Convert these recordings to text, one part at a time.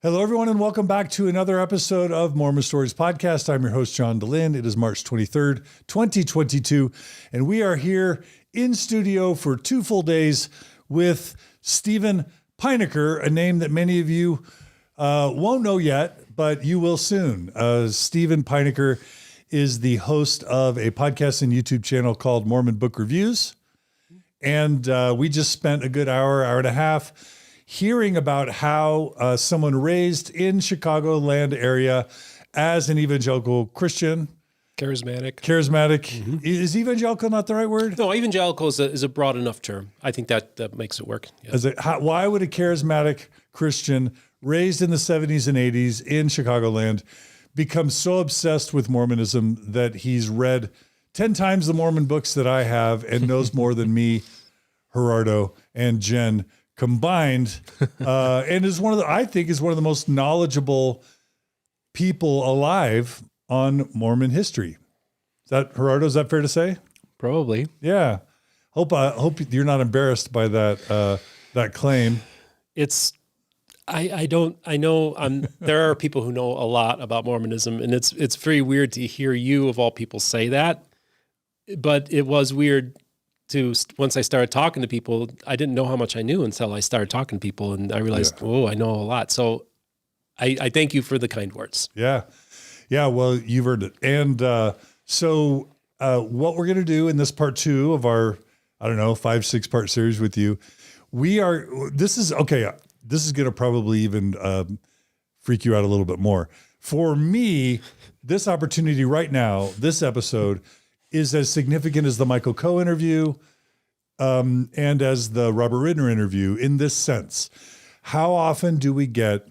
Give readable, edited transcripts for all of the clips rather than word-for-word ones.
Hello, everyone, and welcome back to another episode of Mormon Stories Podcast. I'm your host, John Dehlin. It is March 23rd, 2022, and we are here in studio for 2 full days with Steven Pynakker, a name that many of you won't know yet, but you will soon. Steven Pynakker is the host of a podcast and YouTube channel called Mormon Book Reviews, and we just spent a good hour and a half hearing about how someone raised in Chicagoland area as an evangelical Christian. Charismatic. Mm-hmm. Is evangelical not the right word? No, evangelical is a broad enough term. I think that makes it work. Yeah. Why would a charismatic Christian raised in the 70s and 80s in Chicagoland become so obsessed with Mormonism that he's read 10 times the Mormon books that I have and knows more than me, Gerardo, and Jen combined, and is one of the most knowledgeable people alive on Mormon history. Gerardo, is that fair to say? Probably. Yeah. Hope you're not embarrassed by that claim. I know there are people who know a lot about Mormonism, and it's very weird to hear you of all people say that, but it was weird once I started talking to people. I didn't know how much I knew until I started talking to people, and I realized, I know a lot. So I thank you for the kind words. Yeah. Yeah. Well, you've earned it. And so what we're going to do in this part 2 of our, 5-6 part series with you, this is going to probably even freak you out a little bit more. For me, this opportunity right now, this episode, is as significant as the Michael Coe interview and as the Robert Ridner interview in this sense. How often do we get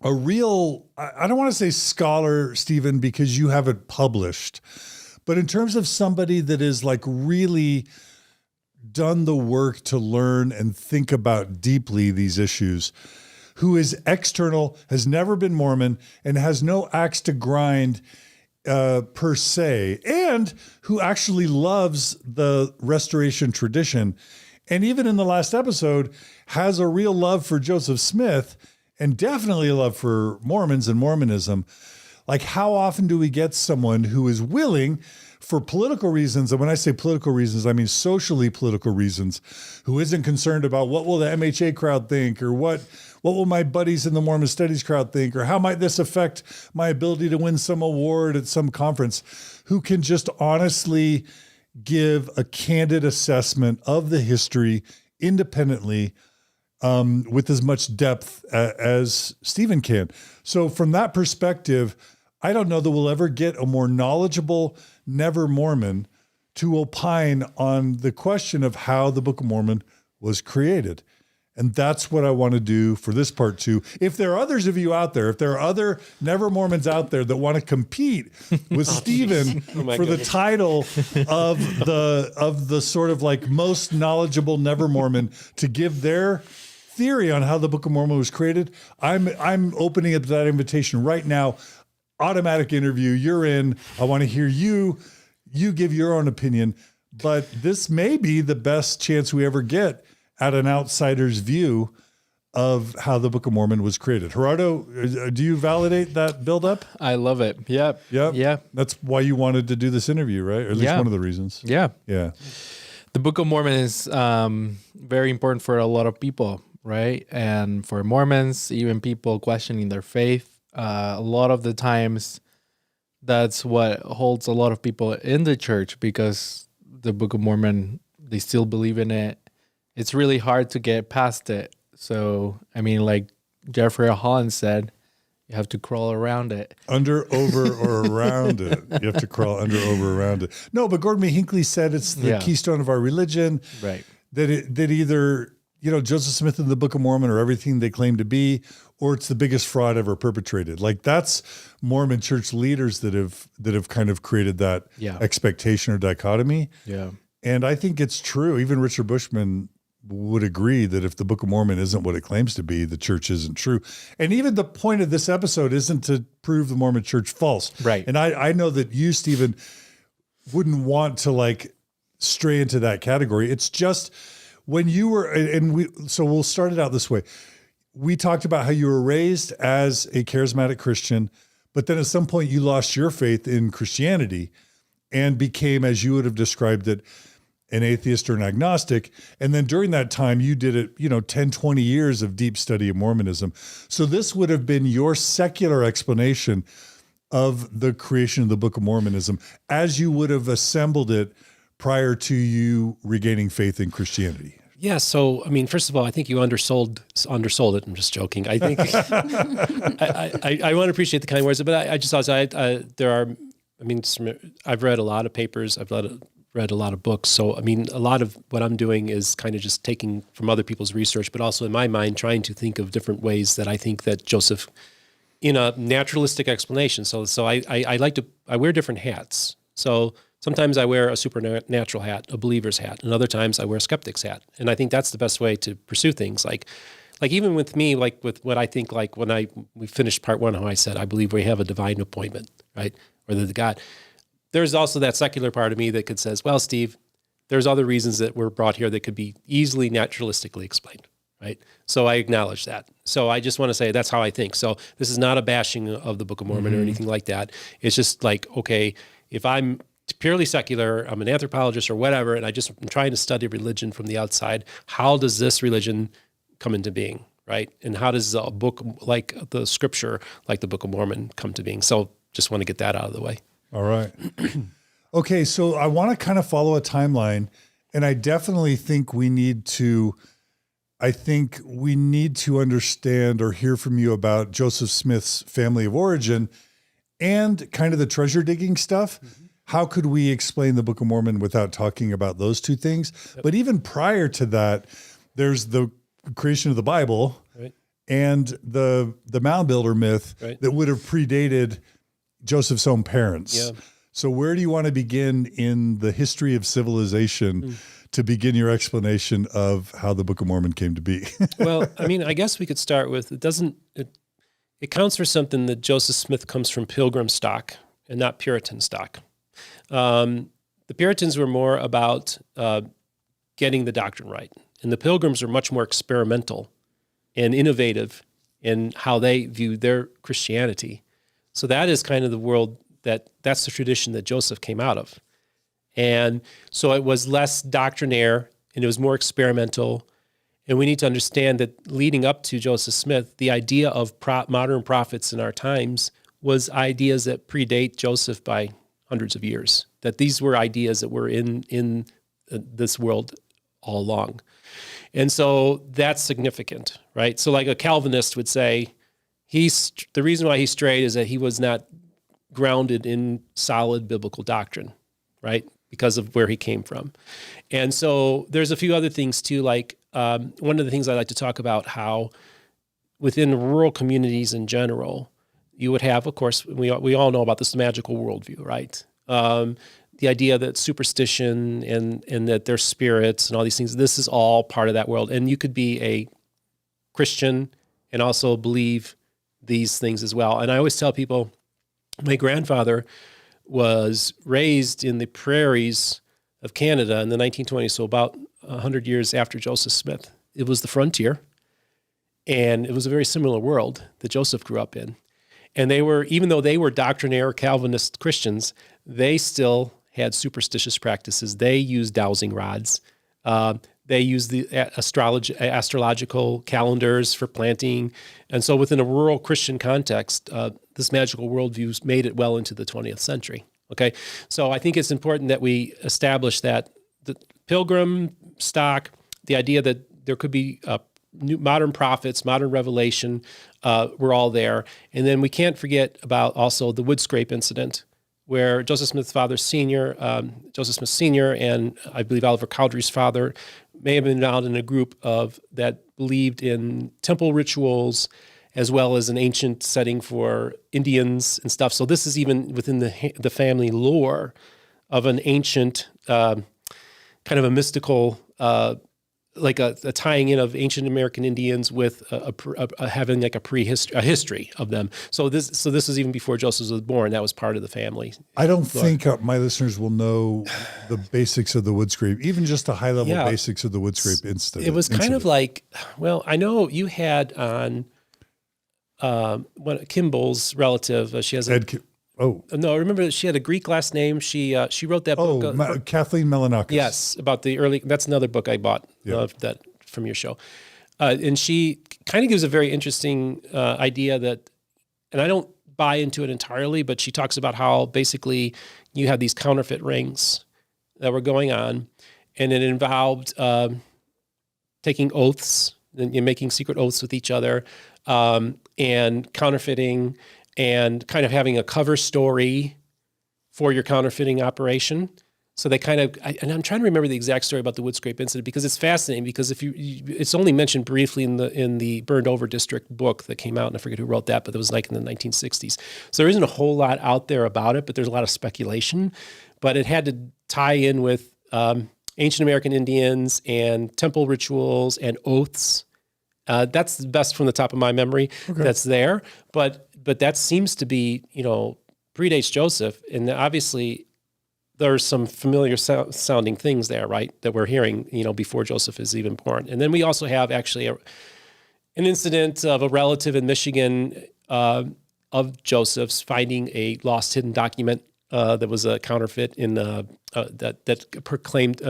a real, I don't want to say scholar, Steven, because you have it published, but in terms of somebody that is like really done the work to learn and think about deeply these issues, who is external, has never been Mormon, and has no axe to grind per se, and who actually loves the restoration tradition. And even in the last episode, has a real love for Joseph Smith and definitely a love for Mormons and Mormonism. Like, how often do we get someone who is willing for political reasons, and when I say political reasons, I mean socially political reasons, who isn't concerned about what will the MHA crowd think, or what will my buddies in the Mormon Studies crowd think, or how might this affect my ability to win some award at some conference, who can just honestly give a candid assessment of the history independently with as much depth as Steven can. So from that perspective, I don't know that we'll ever get a more knowledgeable never Mormon to opine on the question of how the Book of Mormon was created. And that's what I want to do for this part 2. If there are others of you out there, if there are other never Mormons out there that want to compete with Steven for the title of the sort of like most knowledgeable never Mormon to give their theory on how the Book of Mormon was created, I'm opening up that invitation right now. Automatic interview. You're in. I want to hear you give your own opinion, but this may be the best chance we ever get at an outsider's view of how the Book of Mormon was created. Gerardo, do you validate that buildup? I love it. Yep. Yeah. That's why you wanted to do this interview, right? Or at least one of the reasons. Yeah. Yeah. The Book of Mormon is very important for a lot of people, right? And for Mormons, even people questioning their faith. A lot of the times, that's what holds a lot of people in the church, because the Book of Mormon, they still believe in it. It's really hard to get past it. So, I mean, like Jeffrey Holland said, you have to crawl around it. Under, over, or around it. You have to crawl under, over, around it. No, but Gordon B. Hinckley said it's the keystone of our religion. Right. That either, Joseph Smith and the Book of Mormon are everything they claim to be, or it's the biggest fraud ever perpetrated. Like, that's Mormon church leaders that have kind of created that expectation or dichotomy. Yeah. And I think it's true. Even Richard Bushman would agree that if the Book of Mormon isn't what it claims to be, the church isn't true. And even the point of this episode isn't to prove the Mormon church false. Right. And I know that you, Steven, wouldn't want to like stray into that category. It's just when you were, so we'll start it out this way. we talked about how you were raised as a charismatic Christian, but then at some point you lost your faith in Christianity and became, as you would have described it, an atheist or an agnostic. And then during that time, you did it, 10, 20 years of deep study of Mormonism. So this would have been your secular explanation of the creation of the Book of Mormonism as you would have assembled it prior to you regaining faith in Christianity. Yeah. So, I mean, first of all, I think you undersold it. I'm just joking. I think I want to appreciate the kind words, but I just thought I've read a lot of papers. I've read a lot of books. So, I mean, a lot of what I'm doing is kind of just taking from other people's research, but also in my mind, trying to think of different ways that I think that Joseph, in a naturalistic explanation. So I wear different hats. So sometimes I wear a supernatural hat, a believer's hat, and other times I wear a skeptic's hat. And I think that's the best way to pursue things. Like even with me, like with what I think, like when we finished part one, how I said, I believe we have a divine appointment, right? Or the God. There's also that secular part of me that could says, well, Steve, there's other reasons that we're brought here that could be easily naturalistically explained, right? So I acknowledge that. So I just want to say that's how I think. So this is not a bashing of the Book of Mormon or anything like that. It's just like, okay, if I'm purely secular, I'm an anthropologist or whatever, and I'm trying to study religion from the outside, how does this religion come into being, right? And how does a book like the scripture, like the Book of Mormon, come to being? So just want to get that out of the way. All right. Okay, so I want to kind of follow a timeline, and I definitely think we need to understand or hear from you about Joseph Smith's family of origin and kind of the treasure digging stuff. Mm-hmm. How could we explain the Book of Mormon without talking about those two things? Yep. But even prior to that, there's the creation of the Bible, right, and the mound builder myth, right, that would have predated Joseph's own parents. Yeah. So where do you want to begin in the history of civilization to begin your explanation of how the Book of Mormon came to be? Well, I mean, I guess we could start with, it counts for something that Joseph Smith comes from Pilgrim stock and not Puritan stock. The Puritans were more about getting the doctrine right, and the Pilgrims were much more experimental and innovative in how they viewed their Christianity. So that is kind of the world that's the tradition that Joseph came out of. And so it was less doctrinaire and it was more experimental. And we need to understand that leading up to Joseph Smith, the idea of modern prophets in our times was ideas that predate Joseph by hundreds of years, that these were ideas that were in this world all along. And so that's significant, right? So like a Calvinist would say, the reason why he strayed is that he was not grounded in solid biblical doctrine, right? Because of where he came from. And so there's a few other things too, like one of the things I like to talk about, how within rural communities in general, you would have, of course, we all know about this magical worldview, right? The idea that superstition and that there's spirits and all these things, this is all part of that world. And you could be a Christian and also believe these things as well. And I always tell people, my grandfather was raised in the prairies of Canada in the 1920s, so about 100 years after Joseph Smith. It was the frontier, and it was a very similar world that Joseph grew up in. And they were, even though they were doctrinaire Calvinist Christians, they still had superstitious practices. They used dowsing rods. They used the astrological calendars for planting. And so within a rural Christian context, this magical worldview made it well into the 20th century. Okay, so I think it's important that we establish that the Pilgrim stock, the idea that there could be new modern prophets, modern revelation, were all there. And then we can't forget about also the wood scrape incident, where Joseph Smith's father, Joseph Smith Sr., and I believe Oliver Cowdery's father may have been involved in a group that believed in temple rituals as well as an ancient setting for Indians and stuff. So this is even within the family lore of an ancient kind of a mystical like a tying in of ancient American Indians with having like a history of them. So this is even before Joseph was born. That was part of the family. I don't think my listeners will know the basics of the wood scrape, even just the high level basics of the wood scrape incident. It was kind of like, well, I know you had on Kimball's relative. She has no, remember she had a Greek last name. She wrote that book. Kathleen Melanakis. Yes, about the early. That's another book I bought that from your show, and she kind of gives a very interesting idea that, and I don't buy into it entirely, but she talks about how basically you have these counterfeit rings that were going on, and it involved taking oaths and making secret oaths with each other, and counterfeiting. And kind of having a cover story for your counterfeiting operation. So they kind of, and I'm trying to remember the exact story about the wood scrape incident because it's fascinating. Because if it's only mentioned briefly in the Burned Over District book that came out, and I forget who wrote that, but it was like in the 1960s. So there isn't a whole lot out there about it, but there's a lot of speculation. But it had to tie in with ancient American Indians and temple rituals and oaths. That's the best from the top of my memory that's there. But that seems to be, predates Joseph. And obviously there's some familiar sounding things there, right? That we're hearing, before Joseph is even born. And then we also have actually an incident of a relative in Michigan of Joseph's finding a lost hidden document that was a counterfeit in that proclaimed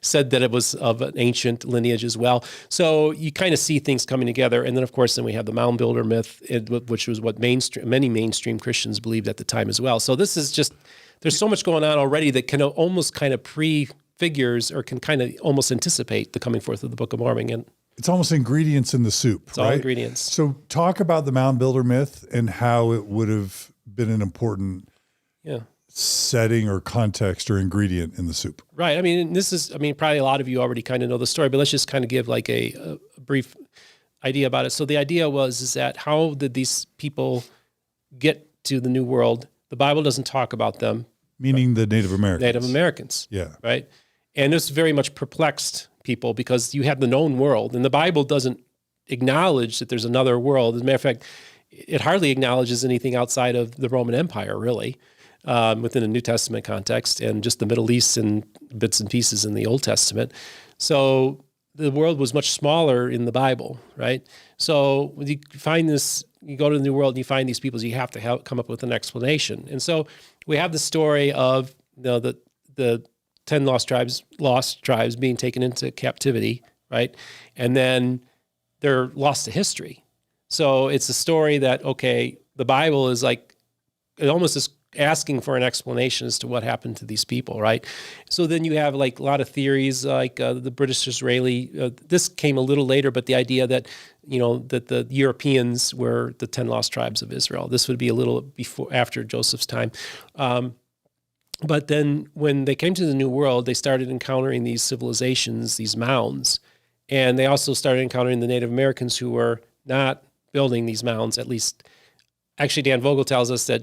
said that it was of an ancient lineage as well. So you kind of see things coming together, and then of course we have the mound builder myth, which was what many mainstream Christians believed at the time as well. So this is just there's so much going on already that can almost kind of prefigures or can kind of almost anticipate the coming forth of the Book of Mormon. And it's almost ingredients in the soup, it's all ingredients. So talk about the mound builder myth and how it would have been an important setting or context or ingredient in the soup. Right. I mean, probably a lot of you already kind of know the story, but let's just kind of give like a brief idea about it. So the idea is that how did these people get to the New World? The Bible doesn't talk about them. Meaning the Native Americans. Native Americans. Yeah. Right. And this very much perplexed people because you have the known world and the Bible doesn't acknowledge that there's another world. As a matter of fact, it hardly acknowledges anything outside of the Roman Empire, really. Within a New Testament context and just the Middle East and bits and pieces in the Old Testament. So the world was much smaller in the Bible, right? So when you find this, you go to the New World and you find these people, you have to come up with an explanation. And so we have the story of the 10 lost tribes being taken into captivity, right? And then they're lost to history. So it's a story that, okay, the Bible is like, it almost is asking for an explanation as to what happened to these people, right? So then you have like a lot of theories, like the British-Israeli. This came a little later, but the idea that that the Europeans were the 10 lost tribes of Israel. This would be a little after Joseph's time. But then when they came to the New World, they started encountering these civilizations, these mounds, and they also started encountering the Native Americans who were not building these mounds. At least, actually, Dan Vogel tells us that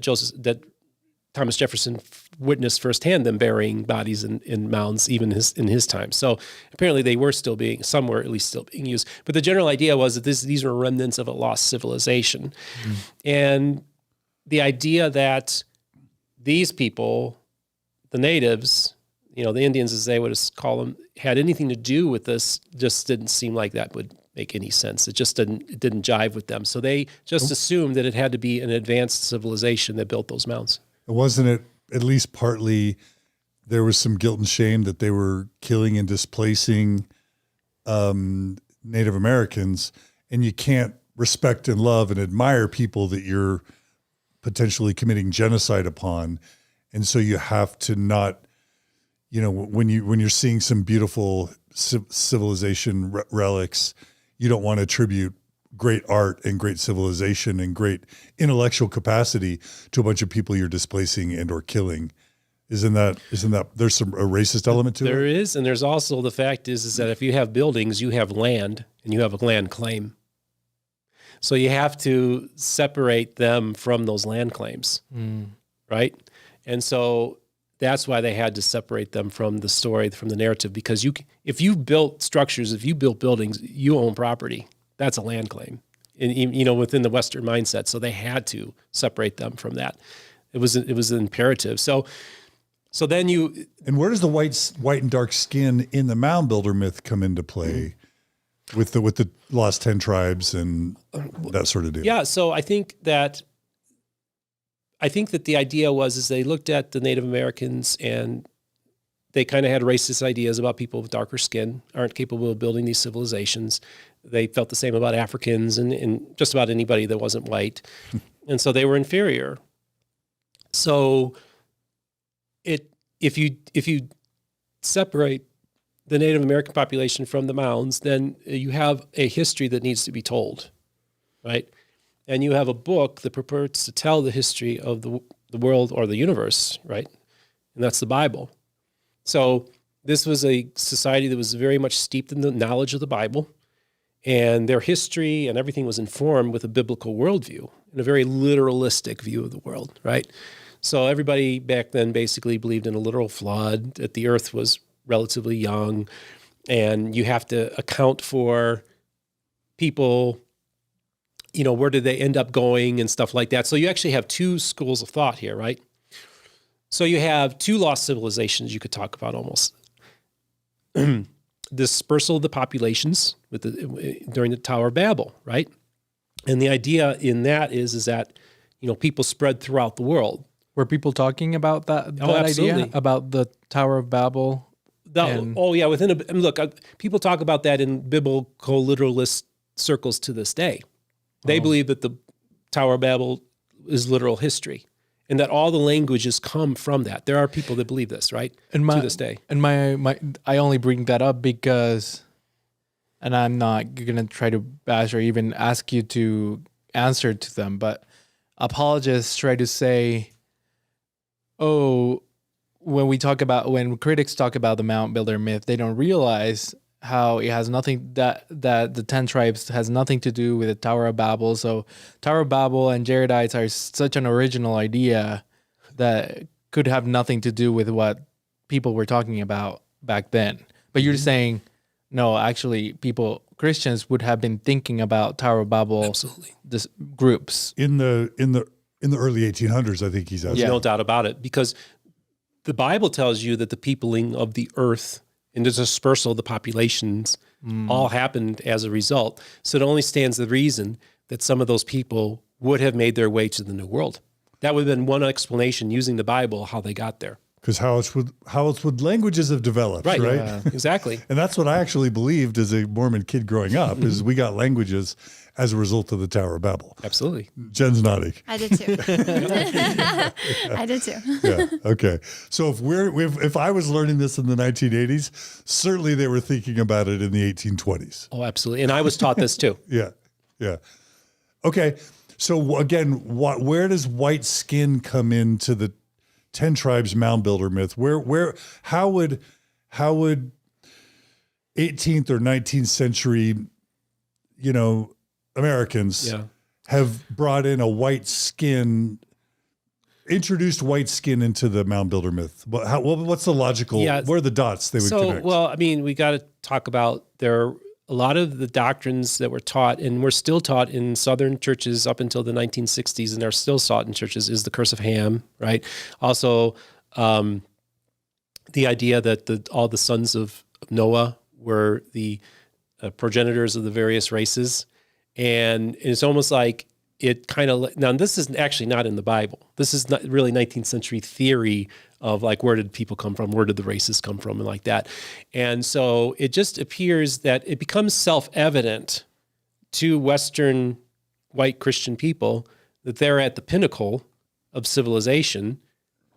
Thomas Jefferson witnessed firsthand them burying bodies in mounds, even in his time. So apparently they were still some were at least still being used. But the general idea was that these were remnants of a lost civilization. Mm. And the idea that these people, the natives, the Indians as they would call them, had anything to do with this just didn't seem like that would make any sense. It just didn't jive with them. So they just assumed that it had to be an advanced civilization that built those mounds. Wasn't it at least partly there was some guilt and shame that they were killing and displacing Native Americans, and you can't respect and love and admire people that you're potentially committing genocide upon. And so you have to not, when you're seeing some beautiful civilization relics, you don't want to attribute great art and great civilization and great intellectual capacity to a bunch of people you're displacing and or killing. Isn't that there's a racist element to it? There is, and there's also the fact is that if you have buildings, you have land and you have a land claim. So you have to separate them from those land claims, right? And so That's why they had to separate them from the story, from the narrative, because if you built structures, if you built buildings, you own property. That's a land claim, and within the Western mindset. So they had to separate them from that. It was an imperative. So then and where does the white and dark skin in the mound builder myth come into play with the lost 10 tribes and that sort of deal? Yeah. So I think that the idea is they looked at the Native Americans and they kind of had racist ideas about people with darker skin, aren't capable of building these civilizations. They felt the same about Africans and just about anybody that wasn't white. And so they were inferior. So if you separate the Native American population from the mounds, then you have a history that needs to be told, right? And you have a book that purports to tell the history of the world or the universe, right? And that's the Bible. So this was a society that was very much steeped in the knowledge of the Bible, and their history and everything was informed with a biblical worldview and a very literalistic view of the world, right? So everybody back then basically believed in a literal flood, that the earth was relatively young, and you have to account for people, where did they end up going and stuff like that. So you actually have two schools of thought here, right? So you have two lost civilizations you could talk about almost. Dispersal of the populations during the Tower of Babel, right? And the idea in that is that, people spread throughout the world. Were people talking about that absolutely. idea about the Tower of Babel? People talk about that in biblical literalist circles to this day. They believe that the Tower of Babel is literal history, and that all the languages come from that. There are people that believe this, right? To this day. And I only bring that up because, and I'm not gonna try to bash or even ask you to answer to them, but apologists try to say, when critics talk about the mound builder myth, they don't realize how it has nothing, that the 10 tribes has nothing to do with the Tower of Babel. So Tower of Babel and Jaredites are such an original idea that could have nothing to do with what people were talking about back then. But you're saying, no, actually Christians would have been thinking about Tower of Babel. Absolutely. This groups. In the early 1800s, I think he's asking. There's no doubt about it, because the Bible tells you that the peopling of the earth and the dispersal of the populations all happened as a result. So it only stands to reason that some of those people would have made their way to the New World. That would have been one explanation using the Bible, how they got there. Because how else would languages have developed, right? Yeah, exactly. And that's what I actually believed as a Mormon kid growing up, is we got languages as a result of the Tower of Babel. Absolutely. Jen's nodding. I did too. I did too. Yeah. Okay. So if I was learning this in the 1980s, certainly they were thinking about it in the 1820s. Oh, absolutely. And I was taught this too. Yeah. Yeah. Okay. So again, where does white skin come into the 10 tribes mound builder myth? How would 18th or 19th century, Americans have brought in introduced white skin into the mound builder myth? What's the logical, where are the dots they would connect? Well, I mean, we got to talk about a lot of the doctrines that were taught and were still taught in Southern churches up until the 1960s, and are still taught in churches, is the curse of Ham, right? Also, the idea that all the sons of Noah were the progenitors of the various races. And it's almost like it kind of, now this is actually not in the Bible. This is not really 19th century theory of like, where did people come from? Where did the races come from? And like that. And so it just appears that it becomes self-evident to Western white Christian people that they're at the pinnacle of civilization,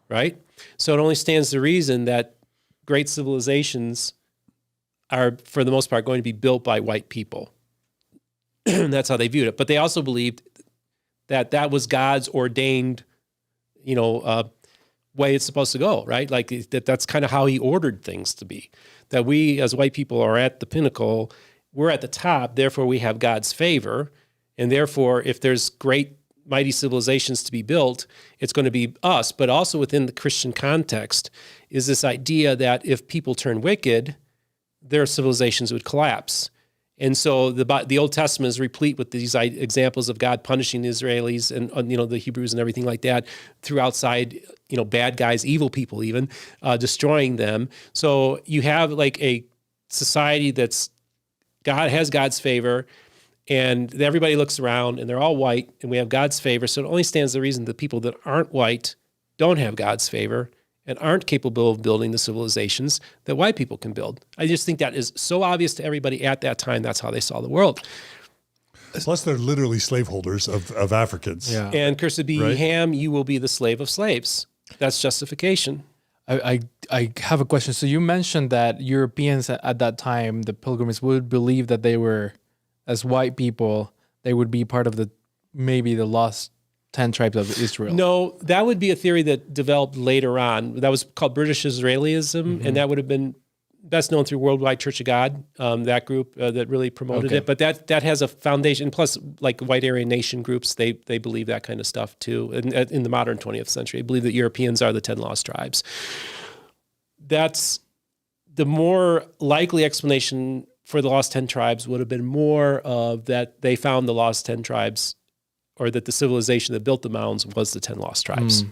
right? So it only stands to reason that great civilizations are, for the most part, going to be built by white people. That's how they viewed it. But they also believed that was God's ordained, way it's supposed to go, right? Like that's kind of how he ordered things to be. That we as white people are at the pinnacle, we're at the top, therefore we have God's favor. And therefore, if there's great mighty civilizations to be built, it's going to be us. But also within the Christian context is this idea that if people turn wicked, their civilizations would collapse. And so the Old Testament is replete with these examples of God punishing the Israelis and the Hebrews and everything like that through outside bad guys, evil people even, destroying them. So you have like a society that's has God's favor, and everybody looks around and they're all white, and we have God's favor. So it only stands to reason that people that aren't white don't have God's favor and aren't capable of building the civilizations that white people can build. I just think that is so obvious to everybody at that time. That's how they saw the world. Plus, they're literally slaveholders of Africans. Yeah. And cursed be ye Ham, you will be the slave of slaves. That's justification. I have a question. So you mentioned that Europeans at that time, the Pilgrims, would believe that they were, as white people, they would be part of maybe the lost 10 tribes of Israel. No, that would be a theory that developed later on. That was called British Israelism, and that would have been best known through Worldwide Church of God, that group that really promoted it. But that has a foundation. Plus, like white Aryan nation groups, they believe that kind of stuff too. In the modern 20th century, they believe that Europeans are the 10 lost tribes. That's the more likely explanation for the lost 10 tribes would have been more of that they found the lost 10 tribes, or that the civilization that built the mounds was the 10 lost tribes,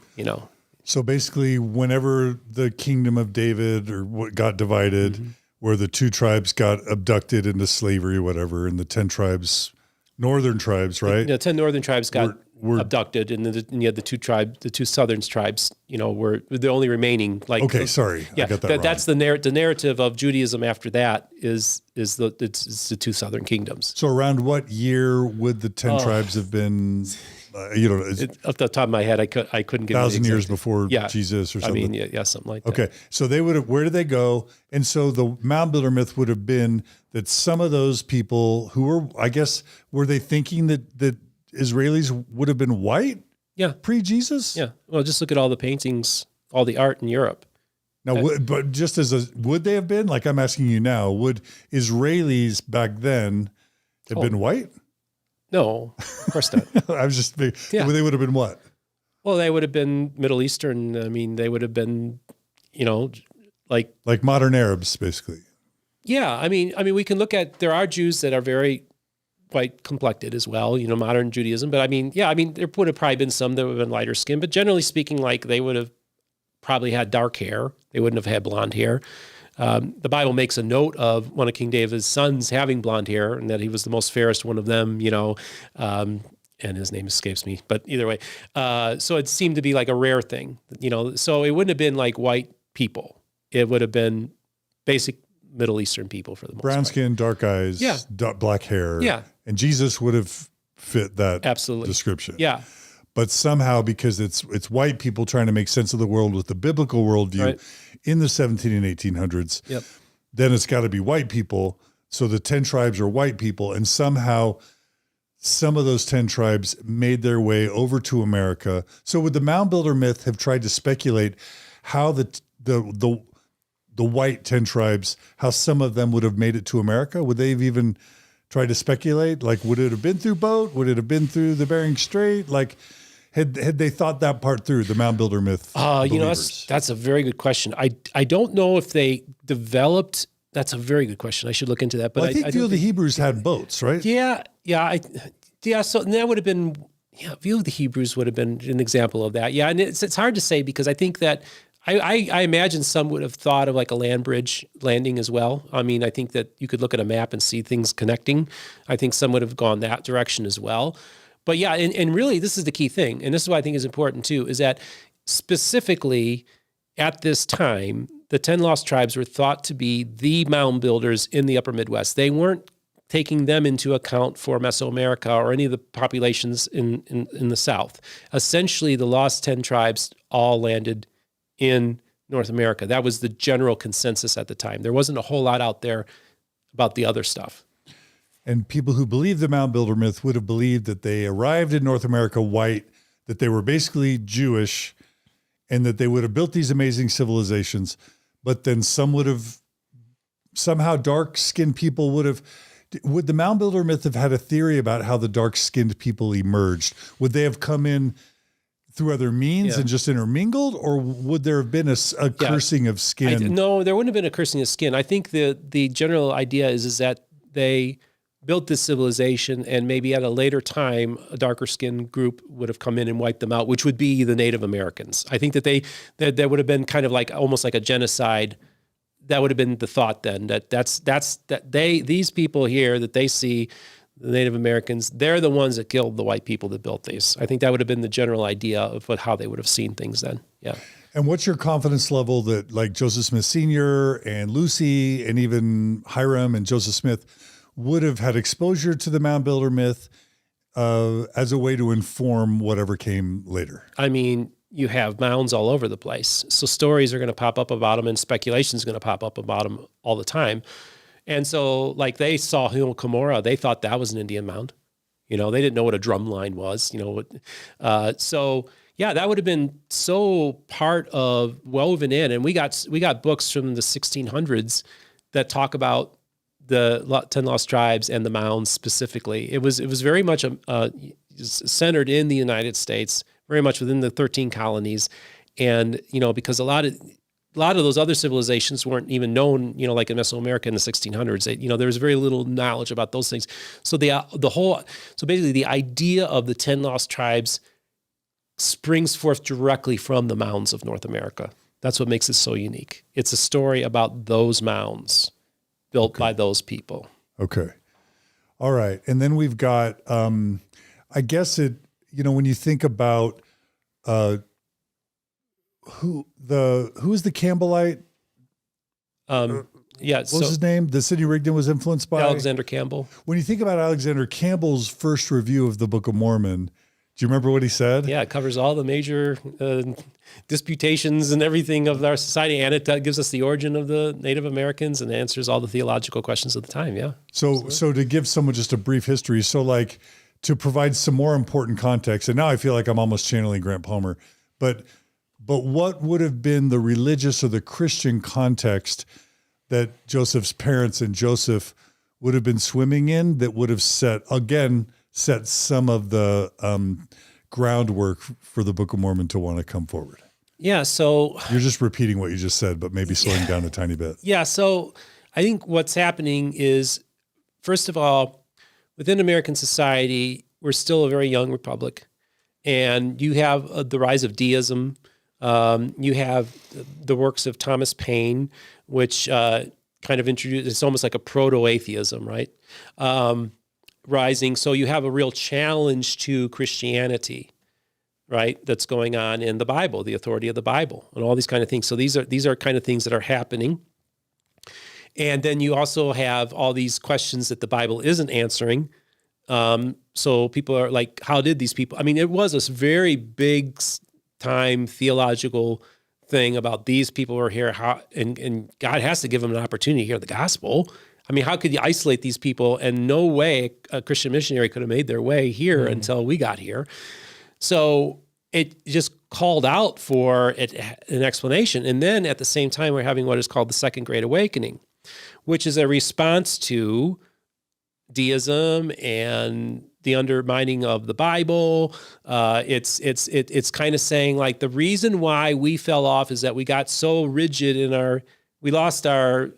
So basically, whenever the kingdom of David or what got divided, where the 2 tribes got abducted into slavery, whatever, and the 10 tribes, northern tribes, right? The 10 northern tribes got abducted, and then you had the 2 southern tribes, were the only remaining. Okay, sorry, I got that wrong. That's the narrative of Judaism. After that is the 2 southern kingdoms. So around what year would the 10 tribes have been? Off the top of my head, I couldn't get 1,000 years before Jesus or something. I mean, something like that. Okay, so they would have. Where did they go? And so the mound builder myth would have been that some of those people who were, I guess, were they thinking that Israelis would have been white? Yeah, pre-Jesus. Yeah. Well, just look at all the paintings, all the art in Europe. Now, but just would they have been? Like I'm asking you now, would Israelis back then have been white? No, of course not. I was just they would have been what? Well, they would have been Middle Eastern. I mean, they would have been, like modern Arabs, basically. Yeah, I mean, we can look at, there are Jews that are very white complected as well, modern Judaism. But there would have probably been some that would have been lighter skin. But generally speaking, like they would have probably had dark hair. They wouldn't have had blonde hair. The Bible makes a note of one of King David's sons having blonde hair, and that he was the most fairest one of them, and his name escapes me, but either way. So it seemed to be like a rare thing, so it wouldn't have been like white people. It would have been basic Middle Eastern people for the most part. Brown skin, dark eyes, black hair. Yeah. And Jesus would have fit that description. Yeah. But somehow, because it's white people trying to make sense of the world with the biblical worldview in the 17 and 1800s, then it's got to be white people. So the 10 tribes are white people. And somehow some of those 10 tribes made their way over to America. So would the mound builder myth have tried to speculate how the white 10 tribes, how some of them would have made it to America? Would they have even tried to speculate? Like, would it have been through boat? Would it have been through the Bering Strait? Like, had they thought that part through, the mound builder myth? That's a very good question. I don't know if they developed. That's a very good question. I should look into that. But I think the Hebrews had boats, right? Yeah. So that would have been. Yeah, View of the Hebrews would have been an example of that. Yeah, and it's hard to say because I think that I imagine some would have thought of like a land bridge landing as well. I mean, I think that you could look at a map and see things connecting. I think some would have gone that direction as well. But yeah, and really this is the key thing, and this is what I think is important too, is that specifically at this time, the 10 lost tribes were thought to be the mound builders in the upper Midwest. They weren't taking them into account for Mesoamerica or any of the populations in the South. Essentially, the lost 10 tribes all landed in North America. That was the general consensus at the time. There wasn't a whole lot out there about the other stuff. And people who believe the mound builder myth would have believed that they arrived in North America white, that they were basically Jewish, and that they would have built these amazing civilizations. But then some would have, somehow dark-skinned people would have Would the mound builder myth have had a theory about how the dark-skinned people emerged? Would they have come in through other means and just intermingled, or would there have been a cursing of skin? No, there wouldn't have been a cursing of skin. I think the general idea is that they built this civilization, and maybe at a later time, a darker skinned group would have come in and wiped them out, which would be the Native Americans. I think that that would have been kind of like almost like a genocide. That would have been the thought then. These people here that they see, the Native Americans, they're the ones that killed the white people that built these. I think that would have been the general idea of how they would have seen things then. Yeah. And what's your confidence level that like Joseph Smith Sr. and Lucy and even Hiram and Joseph Smith would have had exposure to the mound builder myth as a way to inform whatever came later? I mean, you have mounds all over the place. So stories are going to pop up about them, and speculation is going to pop up about them all the time. And so like they saw Hill Cumorah, they thought that was an Indian mound. They didn't know what a drum line was, so yeah, that would have been so part of woven in. And we got books from the 1600s that talk about the 10 Lost Tribes and the mounds specifically. It was very much centered in the United States, very much within the 13 colonies. And, because a lot of those other civilizations weren't even known, like in Mesoamerica in the 1600s. There was very little knowledge about those things. So basically the idea of the 10 Lost Tribes springs forth directly from the mounds of North America. That's what makes it so unique. It's a story about those mounds built by those people. Okay. All right. And then we've got, I guess when you think about, who's the Campbellite? What was his name? The Sidney Rigdon was influenced by? Alexander Campbell. When you think about Alexander Campbell's first review of the Book of Mormon, do you remember what he said? Yeah, it covers all the major disputations and everything of our society, and it gives us the origin of the Native Americans and answers all the theological questions of the time, yeah. So to give someone just a brief history, so like to provide some more important context, and now I feel like I'm almost channeling Grant Palmer, but what would have been the religious or the Christian context that Joseph's parents and Joseph would have been swimming in that would have set some of the groundwork for the Book of Mormon to want to come forward? Yeah, so... You're just repeating what you just said, but maybe slowing down a tiny bit. Yeah, so I think what's happening is, first of all, within American society, we're still a very young republic, and you have the rise of deism. You have the works of Thomas Paine, which kind of introduced, it's almost like a proto-atheism, right? Rising. So you have a real challenge to Christianity, right? That's going on in the Bible, the authority of the Bible, and all these kind of things. So these are kind of things that are happening. And then you also have all these questions that the Bible isn't answering. So people are like, how did these people, I mean, it was this very big time theological thing about these people who are here, and God has to give them an opportunity to hear the gospel. I mean, how could you isolate these people? And no way a Christian missionary could have made their way here until we got here. So it just called out for an explanation. And then at the same time, we're having what is called the Second Great Awakening, which is a response to deism and the undermining of the Bible. It's kind of saying like the reason why we fell off is that we got so rigid in we lost the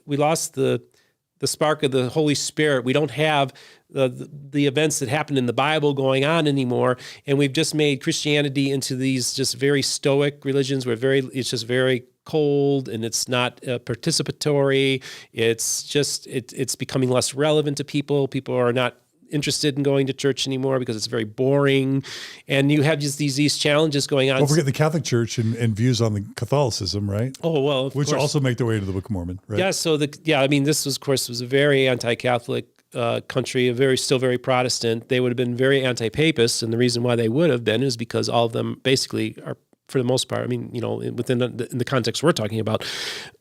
spark of the Holy Spirit. We don't have the events that happened in the Bible going on anymore, and we've just made Christianity into these just very stoic religions. It's just very cold, and it's not participatory. It's becoming less relevant to people. People are not interested in going to church anymore because it's very boring, and you have just these challenges going on. Don't forget the Catholic Church and views on the Catholicism, right? Oh well, which course. Also make their way to the Book of Mormon, right? Yeah. So I mean, this was, of course, was a very anti-Catholic country, still very Protestant. They would have been very anti-Papist, and the reason why they would have been is because all of them basically are, for the most part, I mean, within the context we're talking about,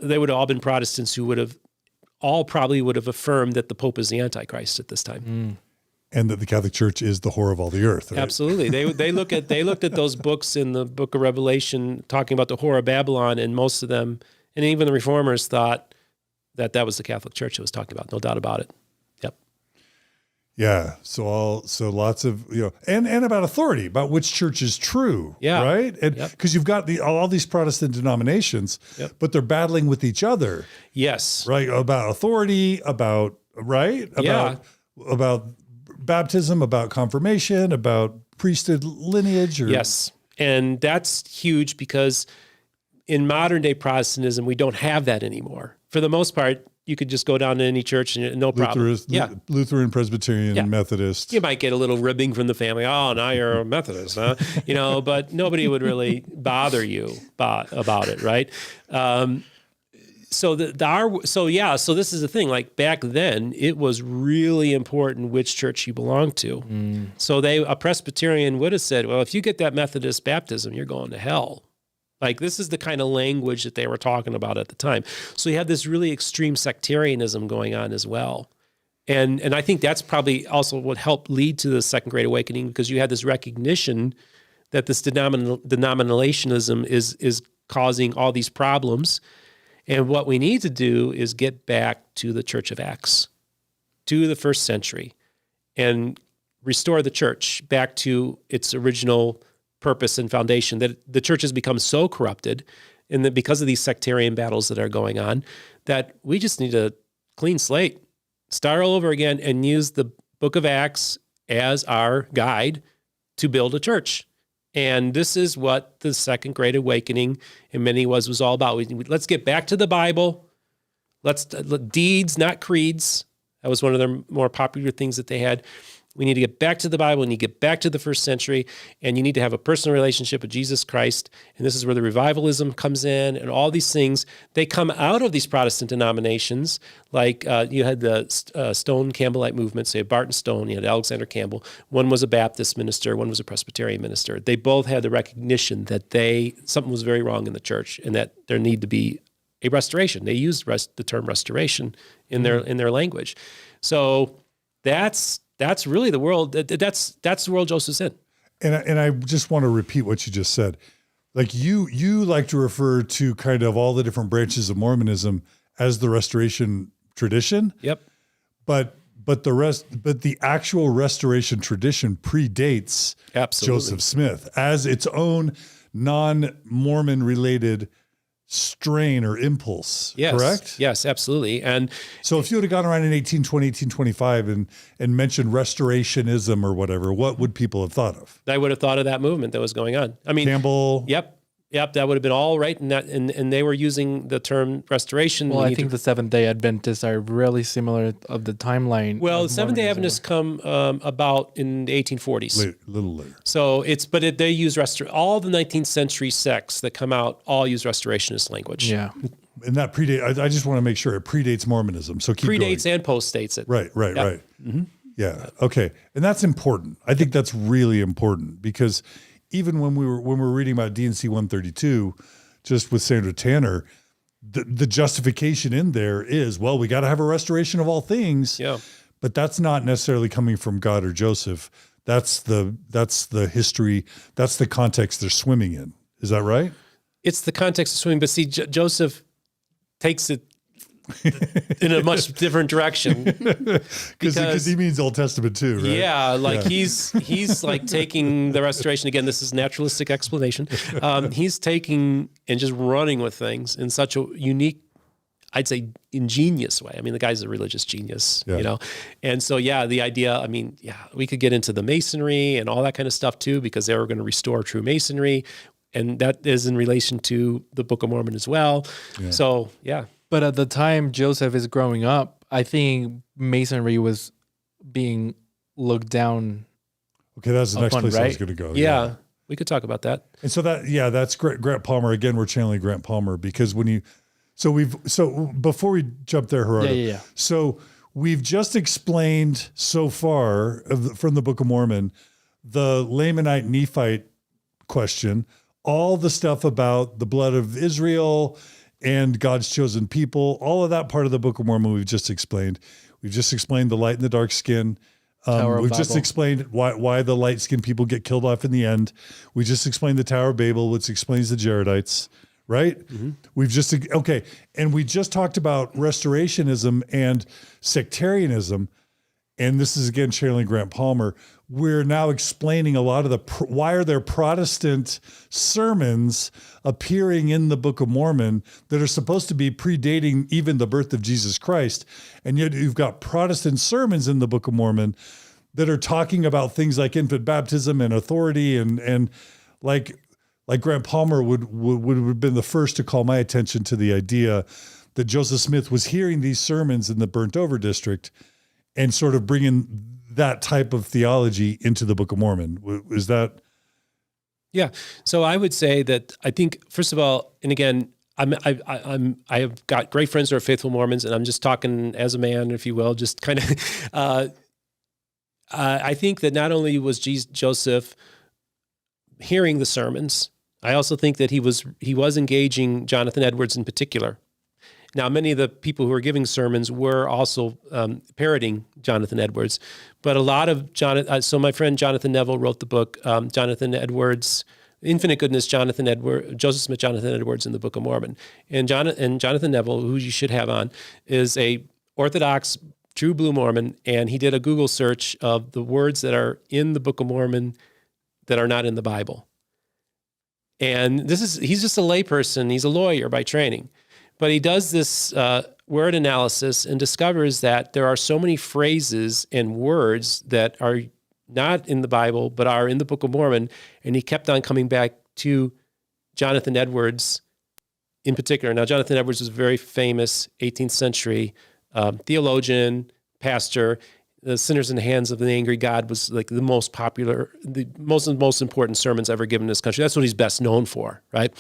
they would have all been Protestants who probably would have affirmed that the Pope is the Antichrist at this time. And that the Catholic Church is the whore of all the earth. Right? Absolutely. They looked at those books in the Book of Revelation talking about the whore of Babylon, and most of them, and even the Reformers, thought that was the Catholic Church that was talking about. No doubt about it. Yep. Yeah. So lots of, and about authority, about which church is true. Yeah. Right. And because you've got all these Protestant denominations, but they're battling with each other. Yes. Right. About authority, about baptism, about confirmation, about priesthood lineage. Yes. And that's huge because in modern day Protestantism, we don't have that anymore. For the most part, you could just go down to any church and no problem. Lutheran, Presbyterian, Methodist. You might get a little ribbing from the family. Oh, now you're a Methodist, huh? But nobody would really bother you about it, right? So this is the thing. Like back then, it was really important which church you belonged to. So a Presbyterian would have said, well, if you get that Methodist baptism, you're going to hell. Like this is the kind of language that they were talking about at the time. So you have this really extreme sectarianism going on as well. And I think that's probably also what helped lead to the Second Great Awakening, because you had this recognition that this denominationalism is causing all these problems. And what we need to do is get back to the Church of Acts, to the first century, and restore the church back to its original purpose and foundation. That the church has become so corrupted, and that because of these sectarian battles that are going on, that we just need a clean slate, start all over again, and use the Book of Acts as our guide to build a church. And this is what the Second Great Awakening in many ways was all about. Let's get back to the Bible. Let's deeds, not creeds. That was one of their more popular things that they had. We need to get back to the Bible, and you get back to the first century, and you need to have a personal relationship with Jesus Christ. And this is where the revivalism comes in, and all these things, they come out of these Protestant denominations. Like you had the Stone Campbellite movement, so you had Barton Stone, you had Alexander Campbell. One was a Baptist minister, one was a Presbyterian minister. They both had the recognition that something was very wrong in the church, and that there need to be a restoration. They used the term restoration in their language. So that's really the world. That's the world Joseph's in. And I just want to repeat what you just said. Like you like to refer to kind of all the different branches of Mormonism as the restoration tradition. Yep. But the actual restoration tradition predates Joseph Smith as its own non-Mormon related strain or impulse, correct? Yes, absolutely. And so if you would have gone around in 1820, 1825 and mentioned restorationism or whatever, what would people have thought of? I would have thought of that movement that was going on. I mean, Campbell. Yep, that would have been all right. And they were using the term restoration. Well, I think the Seventh-day Adventists are really similar of the timeline. Well, the Seventh-day Adventists come about in the 1840s. A little later. So they use all the 19th century sects that come out all use restorationist language. Yeah. And that predates, I just want to make sure it predates Mormonism. So keep predates going. And postdates it. Right. Mm-hmm. Yeah. Okay. And that's important. I think that's really important because even when we were reading about D&C 132, just with Sandra Tanner, the justification in there is, well, we got to have a restoration of all things. Yeah. But that's not necessarily coming from God or Joseph. That's the history. That's the context they're swimming in. Is that right? It's the context of swimming. But see, Joseph takes it in a much different direction because he means Old Testament too, right? Yeah, he's like taking the restoration again. This is naturalistic explanation. He's taking and just running with things in such a unique, I'd say, ingenious way. I mean, the guy's a religious genius, and so the idea. I mean, we could get into the Masonry and all that kind of stuff too, because they were going to restore true Masonry, and that is in relation to the Book of Mormon as well. Yeah. So But at the time Joseph is growing up, I think Masonry was being looked down. Okay, that's the next place right? I was going to go. Yeah, we could talk about that. And so that's Grant Palmer. Again, we're channeling Grant Palmer because so before we jump there, Gerardo. Yeah. So we've just explained so far from the Book of Mormon, the Lamanite Nephite question, all the stuff about the blood of Israel and God's chosen people, all of that part of the Book of Mormon we've just explained. We've just explained the light and the dark skin. We've just explained why the light skinned people get killed off in the end. We just explained the Tower of Babel, which explains the Jaredites, right? Mm-hmm. And we just talked about restorationism and sectarianism. and this is again channeling Grant Palmer, we're now explaining a lot of why are there Protestant sermons appearing in the Book of Mormon that are supposed to be predating even the birth of Jesus Christ. And yet you've got Protestant sermons in the Book of Mormon that are talking about things like infant baptism and authority and like Grant Palmer would have been the first to call my attention to the idea that Joseph Smith was hearing these sermons in the Burnt Over District and sort of bringing that type of theology into the Book of Mormon. Is that? Yeah. So I would say that I think, first of all, and again, I have got great friends who are faithful Mormons, and I'm just talking as a man, if you will, just kind of, I think that not only was Joseph hearing the sermons, I also think that he was engaging Jonathan Edwards in particular. Now, many of the people who were giving sermons were also parroting Jonathan Edwards, but a lot of so my friend Jonathan Neville wrote the book, Jonathan Edwards, Infinite Goodness, Joseph Smith, Jonathan Edwards in the Book of Mormon. And Jonathan Neville, who you should have on, is a Orthodox, true blue Mormon, and he did a Google search of the words that are in the Book of Mormon that are not in the Bible. And he's just a layperson. He's a lawyer by training. But he does this word analysis and discovers that there are so many phrases and words that are not in the Bible, but are in the Book of Mormon. And he kept on coming back to Jonathan Edwards in particular. Now, Jonathan Edwards was a very famous 18th century theologian, pastor. The Sinners in the Hands of the Angry God was like the most popular, the most important sermons ever given in this country. That's what he's best known for, right?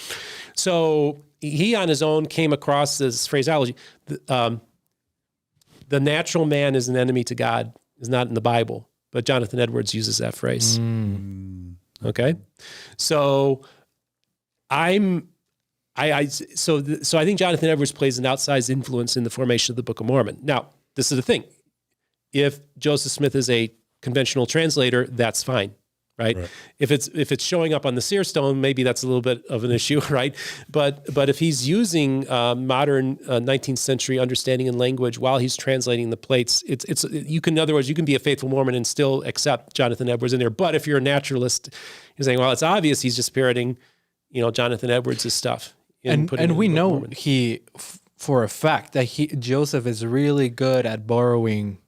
So he on his own came across this phraseology. The natural man is an enemy to God is not in the Bible, but Jonathan Edwards uses that phrase. Okay? So so I think Jonathan Edwards plays an outsized influence in the formation of the Book of Mormon. Now, this is the thing. If Joseph Smith is a conventional translator, that's fine, right? If it's showing up on the seer stone, maybe that's a little bit of an issue, right? But if he's using modern 19th century understanding and language while he's translating the plates, in other words, you can be a faithful Mormon and still accept Jonathan Edwards in there. But if you're a naturalist, you're saying, well, it's obvious he's just parroting, Jonathan Edwards' stuff. And we know for a fact that Joseph is really good at borrowing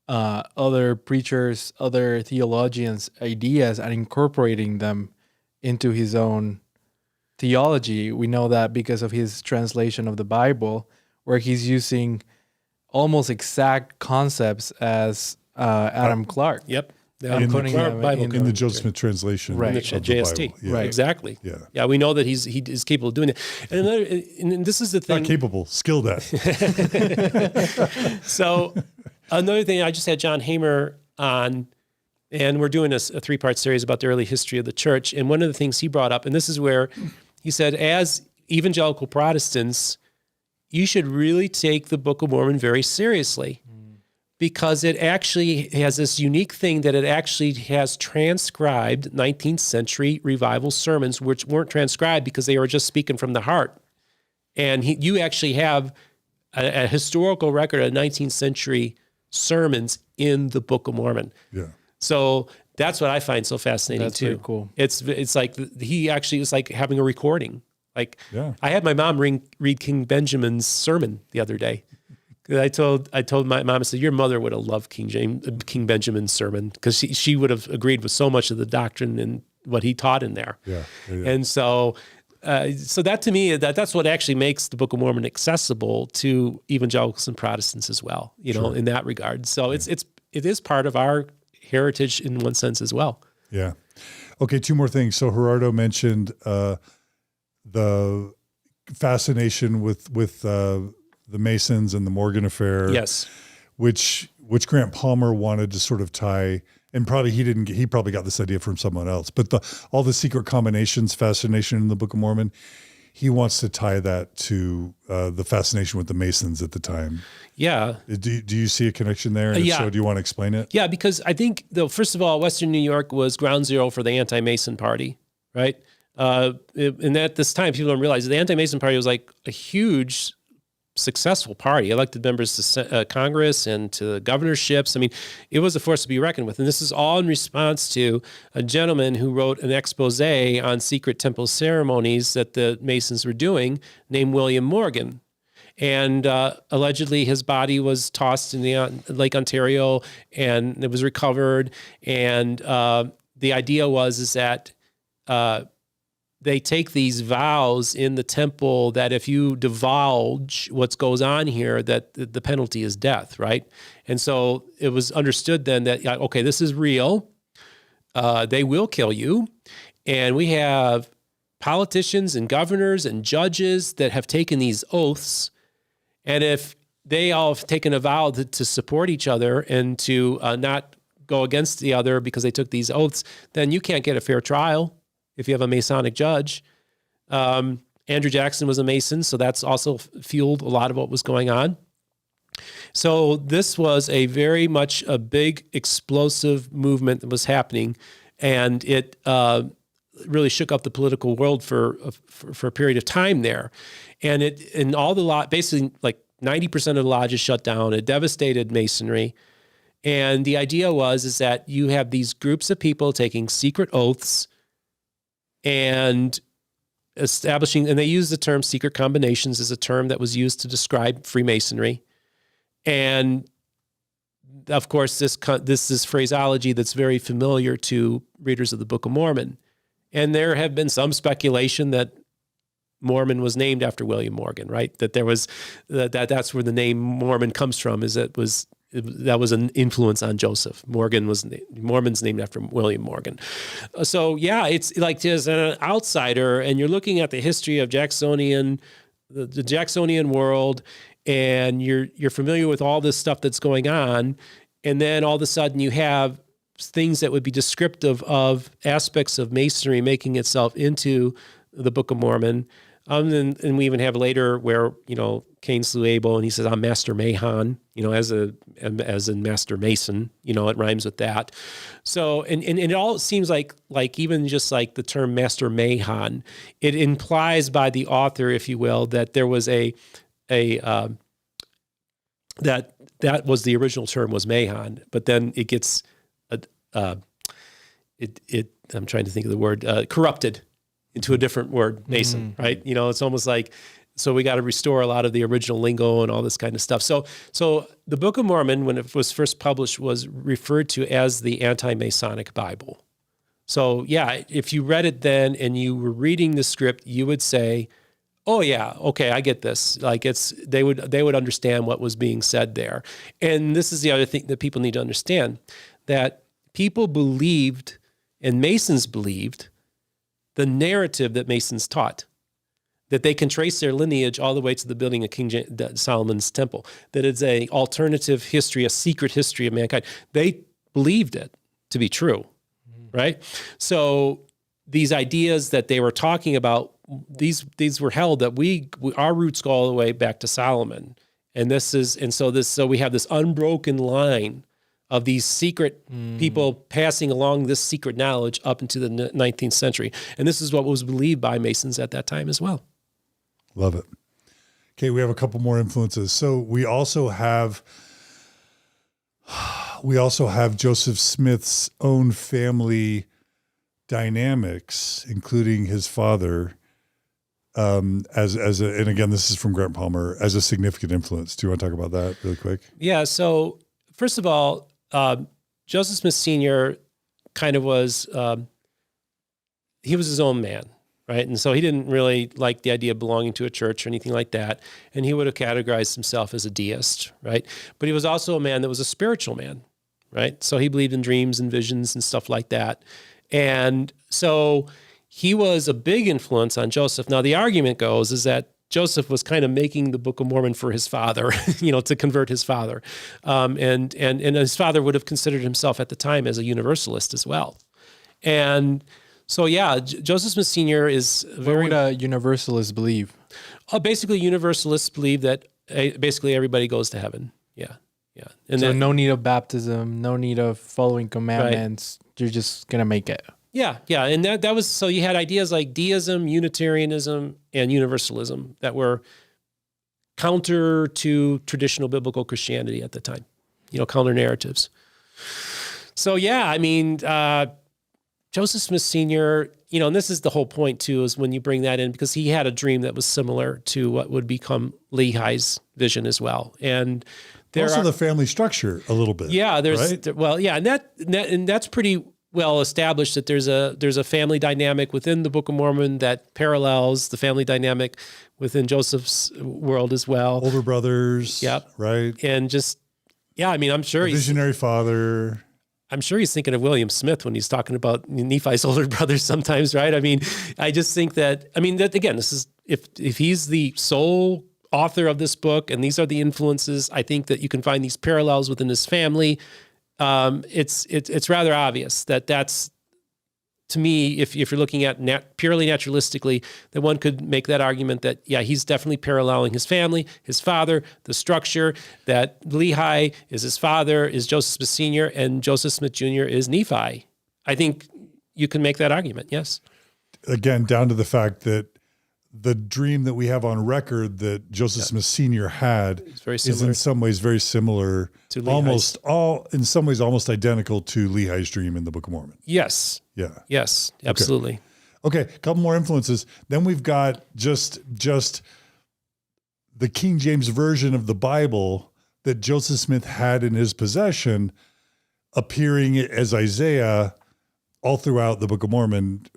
other preachers, other theologians' ideas and incorporating them into his own theology. We know that because of his translation of the Bible, where he's using almost exact concepts as Adam Clark. Yep. In the Joseph Smith translation, right? In the JST, yeah. Right? Exactly. Yeah. Yeah. We know that he is capable of doing it. And this is the thing. Not capable, skilled at. So another thing, I just had John Hamer on, and we're doing a 3-part series about the early history of the church. And one of the things he brought up, and this is where he said, as evangelical Protestants, you should really take the Book of Mormon very seriously. Because it actually has this unique thing that it actually has transcribed 19th century revival sermons, which weren't transcribed because they were just speaking from the heart. And you actually have a historical record of 19th century sermons in the Book of Mormon. Yeah. So that's what I find so fascinating That's too. pretty cool. It's like he actually is like having a recording. Like I had my mom read King Benjamin's sermon the other day. I told my mom, I said, your mother would have loved King Benjamin's sermon because she would have agreed with so much of the doctrine and what he taught in there. Yeah. And so that to me, that's what actually makes the Book of Mormon accessible to evangelicals and Protestants as well, in that regard. So it is part of our heritage in one sense as well. Yeah. Okay. 2 more things. So Gerardo mentioned the fascination with the Masons and the Morgan affair. Yes. Which Grant Palmer wanted to sort of tie, and he probably got this idea from someone else, but all the secret combinations fascination in the Book of Mormon, he wants to tie that to the fascination with the Masons at the time. Yeah. Do you see a connection there? And if so, do you want to explain it? Yeah, because I think, first of all, Western New York was ground zero for the anti-Mason party, right? And at this time, people don't realize the anti-Mason party was like a huge successful party, elected members to Congress and to governorships. I mean, it was a force to be reckoned with. And this is all in response to a gentleman who wrote an expose on secret temple ceremonies that the Masons were doing, named William Morgan. And allegedly his body was tossed in the Lake Ontario, and it was recovered. And the idea is that they take these vows in the temple that if you divulge what goes on here, that the penalty is death, right? And so it was understood then that, okay, this is real. They will kill you. And we have politicians and governors and judges that have taken these oaths. And if they all have taken a vow to support each other and to not go against the other because they took these oaths, then you can't get a fair trial if you have a Masonic judge. Andrew Jackson was a Mason, so that's also fueled a lot of what was going on. So this was a very much a big explosive movement that was happening, and it really shook up the political world for a period of time there. And all the basically like 90% of the lodges shut down. It devastated Masonry. And the idea is that you have these groups of people taking secret oaths and establishing, and they use the term secret combinations as a term that was used to describe Freemasonry. And of course, this is phraseology that's very familiar to readers of the Book of Mormon. And there have been some speculation that Mormon was named after William Morgan, right? That there was that's where the name Mormon comes from. That was an influence on Joseph. Mormon's named after William Morgan. So yeah, it's like as an outsider, and you're looking at the history of the Jacksonian world, and you're familiar with all this stuff that's going on, and then all of a sudden you have things that would be descriptive of aspects of Masonry making itself into the Book of Mormon. And we even have later where, Cain slew Abel, and he says, I'm Master Mahon, as in Master Mason, it rhymes with that. So, and it all seems like even just like the term Master Mahon, it implies by the author, if you will, that there was that was the original term was Mahon, but then it gets, I'm trying to think of the word, corrupted into a different word, Mason, right? It's almost like, so we got to restore a lot of the original lingo and all this kind of stuff. So the Book of Mormon, when it was first published, was referred to as the anti-Masonic Bible. So yeah, if you read it then and you were reading the script, you would say, oh yeah, okay, I get this. Like they would understand what was being said there. And this is the other thing that people need to understand, that people believed, and Masons believed, the narrative that Masons taught, that they can trace their lineage all the way to the building of King Solomon's temple, that it's an alternative history, a secret history of mankind. They believed it to be true, right? So these ideas that they were talking about, these were held that our roots go all the way back to Solomon. So we have this unbroken line of these secret people passing along this secret knowledge up into the 19th century. And this is what was believed by Masons at that time as well. Love it. Okay, we have a couple more influences. So we also have Joseph Smith's own family dynamics, including his father, and again, this is from Grant Palmer, as a significant influence. Do you want to talk about that really quick? Yeah. So first of all, Joseph Smith Sr. kind of was, he was his own man, right? And so he didn't really like the idea of belonging to a church or anything like that. And he would have categorized himself as a deist, right? But he was also a man that was a spiritual man, right? So he believed in dreams and visions and stuff like that. And so he was a big influence on Joseph. Now, the argument goes is that Joseph was kind of making the Book of Mormon for his father, to convert his father. And his father would have considered himself at the time as a universalist as well. And so, yeah, Joseph Smith Sr. is very... What would a universalist believe? Basically, universalists believe that basically everybody goes to heaven. Yeah. And so no need of baptism, no need of following commandments. Right. You're just going to make it. Yeah. And that was, so you had ideas like deism, Unitarianism, and Universalism that were counter to traditional biblical Christianity at the time, counter narratives. So, yeah, I mean, Joseph Smith Sr., and this is the whole point too, is when you bring that in, because he had a dream that was similar to what would become Lehi's vision as well. And also the family structure a little bit. Yeah, right? and that's pretty well established that there's a family dynamic within the Book of Mormon that parallels the family dynamic within Joseph's world as well. Older brothers. Yep. Right. And I'm sure visionary father. I'm sure he's thinking of William Smith when he's talking about Nephi's older brothers sometimes, right? I mean, I just think that again, this is, if he's the sole author of this book and these are the influences, I think that you can find these parallels within his family. It's rather obvious that's, to me, if you're looking at purely naturalistically, that one could make that argument that, yeah, he's definitely paralleling his family, his father, the structure, that Lehi is his father, is Joseph Smith Sr., and Joseph Smith Jr. is Nephi. I think you can make that argument, yes. Again, down to the fact that the dream that we have on record that Joseph Smith Sr. had is in some ways very similar to Lehi's. In some ways almost identical to Lehi's dream in the Book of Mormon. Yes. Yeah. Yes, absolutely. Okay, a couple more influences. Then we've got just the King James Version of the Bible that Joseph Smith had in his possession appearing as Isaiah all throughout the Book of Mormon,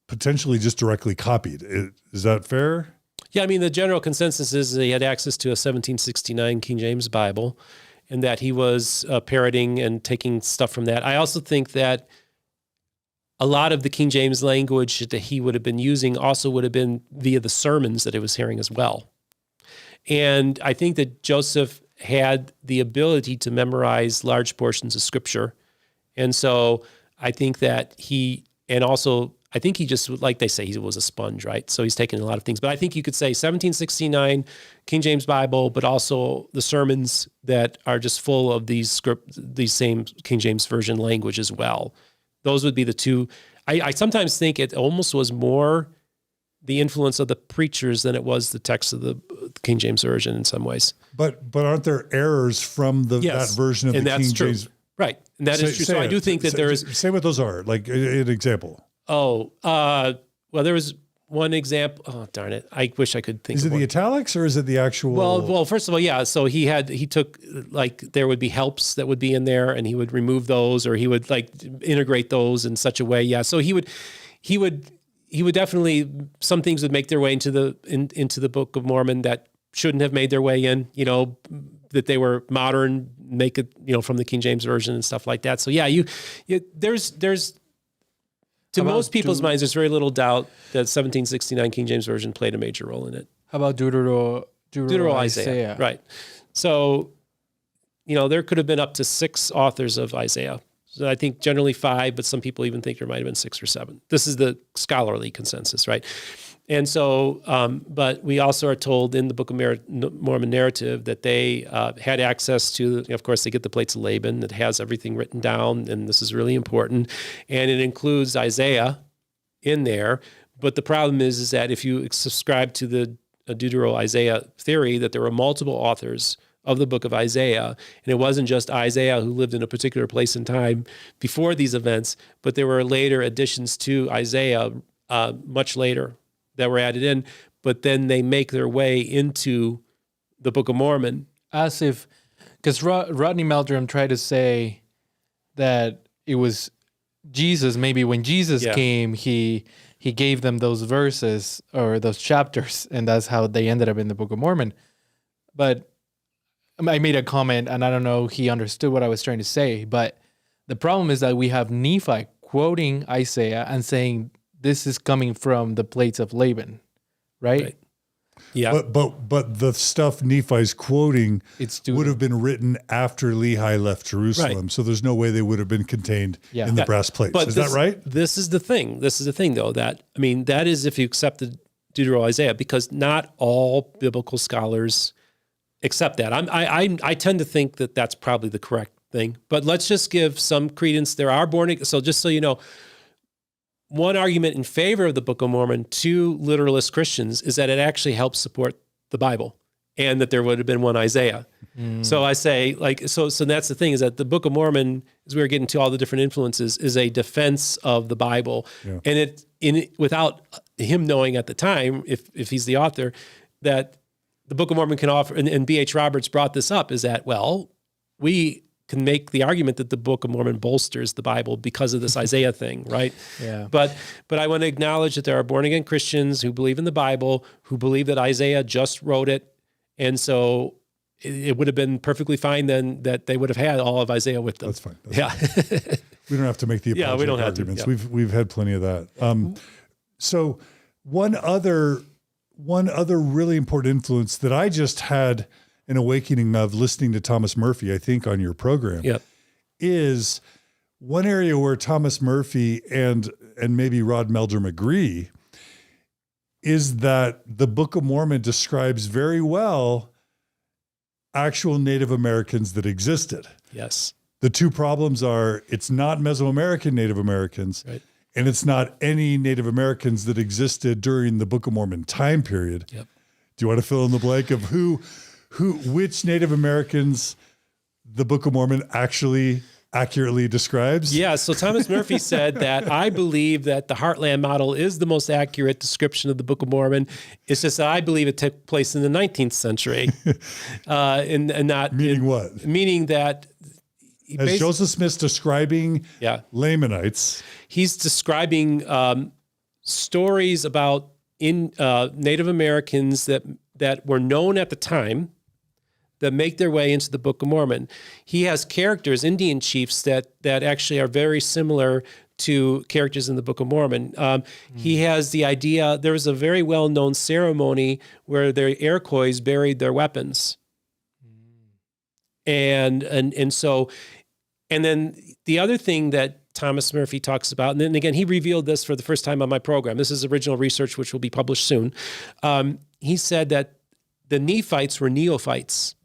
potentially just directly copied. Is that fair? Yeah, I mean, the general consensus is that he had access to a 1769 King James Bible and that he was parroting and taking stuff from that. I also think that a lot of the King James language that he would have been using also would have been via the sermons that he was hearing as well. And I think that Joseph had the ability to memorize large portions of Scripture. And so I think that I think he just, like they say, he was a sponge, right? So he's taken a lot of things. But I think you could say 1769 King James Bible, but also the sermons that are just full of these same King James Version language as well. Those would be the two. I sometimes think it almost was more the influence of the preachers than it was the text of the King James Version in some ways. But aren't there errers from that version of the King James? Right, and that is true. So I do think that there is. Say what those are, like an example. Oh, well, there was one example. Oh, darn it. I wish I could think of it. Is it the italics or is it the actual? Well, first of all, yeah. So he took, like, there would be helps that would be in there and he would remove those or he would like integrate those in such a way. Yeah. So he would definitely, some things would make their way into the Book of Mormon that shouldn't have made their way in, that they were modern, make it, from the King James Version and stuff like that. So yeah, there's, to most people's minds, there's very little doubt that 1769 King James Version played a major role in it. How about Deutero Isaiah? Right. So, there could have been up to 6 authors of Isaiah. So I think generally 5, but some people even think there might have been 6 or 7. This is the scholarly consensus, right? And so, but we also are told in the Book of Mormon narrative that they had access to, of course, they get the plates of Laban that has everything written down, and this is really important. And it includes Isaiah in there. But the problem is that if you subscribe to the Deutero-Isaiah theory, that there were multiple authors of the book of Isaiah, and it wasn't just Isaiah who lived in a particular place and time before these events, but there were later additions to Isaiah much later that were added in, but then they make their way into the Book of Mormon. As if, because Rodney Meldrum tried to say that it was Jesus, maybe when Jesus came, he gave them those verses or those chapters, and that's how they ended up in the Book of Mormon. But I made a comment, and I don't know he understood what I was trying to say, but the problem is that we have Nephi quoting Isaiah and saying, this is coming from the plates of Laban, right? Yeah. But the stuff Nephi's quoting would have been written after Lehi left Jerusalem. Right. So there's no way they would have been contained in the brass plates. Is that right? This is the thing. Though, that is if you accept the Deutero-Isaiah, because not all biblical scholars accept that. I tend to think that that's probably the correct thing. But let's just give some credence. There are so just so you know, one argument in favor of the Book of Mormon to literalist Christians is that it actually helps support the Bible. and that there would have been one Isaiah. So I say, like, so that's the thing, is that the Book of Mormon, as we were getting to all the different influences, is a defense of the Bible. Yeah. And without him knowing at the time, if he's the author, that the Book of Mormon can offer, and B.H. Roberts brought this up, is that, well, we can make the argument that the Book of Mormon bolsters the Bible because of this Isaiah thing, right? Yeah. But I want to acknowledge that there are born-again Christians who believe in the Bible, who believe that Isaiah just wrote it, and so it would have been perfectly fine then that they would have had all of Isaiah with them. That's fine. Yeah. We don't have to make the Yeah, we don't have to, arguments. yeah. We've had plenty of that. So one other really important influence that I just had an awakening of listening to Thomas Murphy, I think, on your program, Yep. is one area where Thomas Murphy and maybe Rod Meldrum agree, is that the Book of Mormon describes very well actual Native Americans that existed. Yes. The two problems are it's not Mesoamerican Native Americans, Right. and it's not any Native Americans that existed during the Book of Mormon time period. Yep. Do you want to fill in the blank of which Native Americans the Book of Mormon actually accurately describes? Yeah, so Thomas Murphy said that I believe that the Heartland model is the most accurate description of the Book of Mormon. It's just that I believe it took place in the 19th century, and not Meaning what? Meaning that As Joseph Smith's describing Lamanites. he's describing stories about Native Americans that were known at the time, that make their way into the Book of Mormon. He has characters, Indian chiefs, that actually are very similar to characters in the Book of Mormon. He has the idea, there was a very well-known ceremony where the Iroquois buried their weapons. And then the other thing that Thomas Murphy talks about, and then again, he revealed this for the first time on my program. This is original research, which will be published soon. He said that the Nephites were neophytes.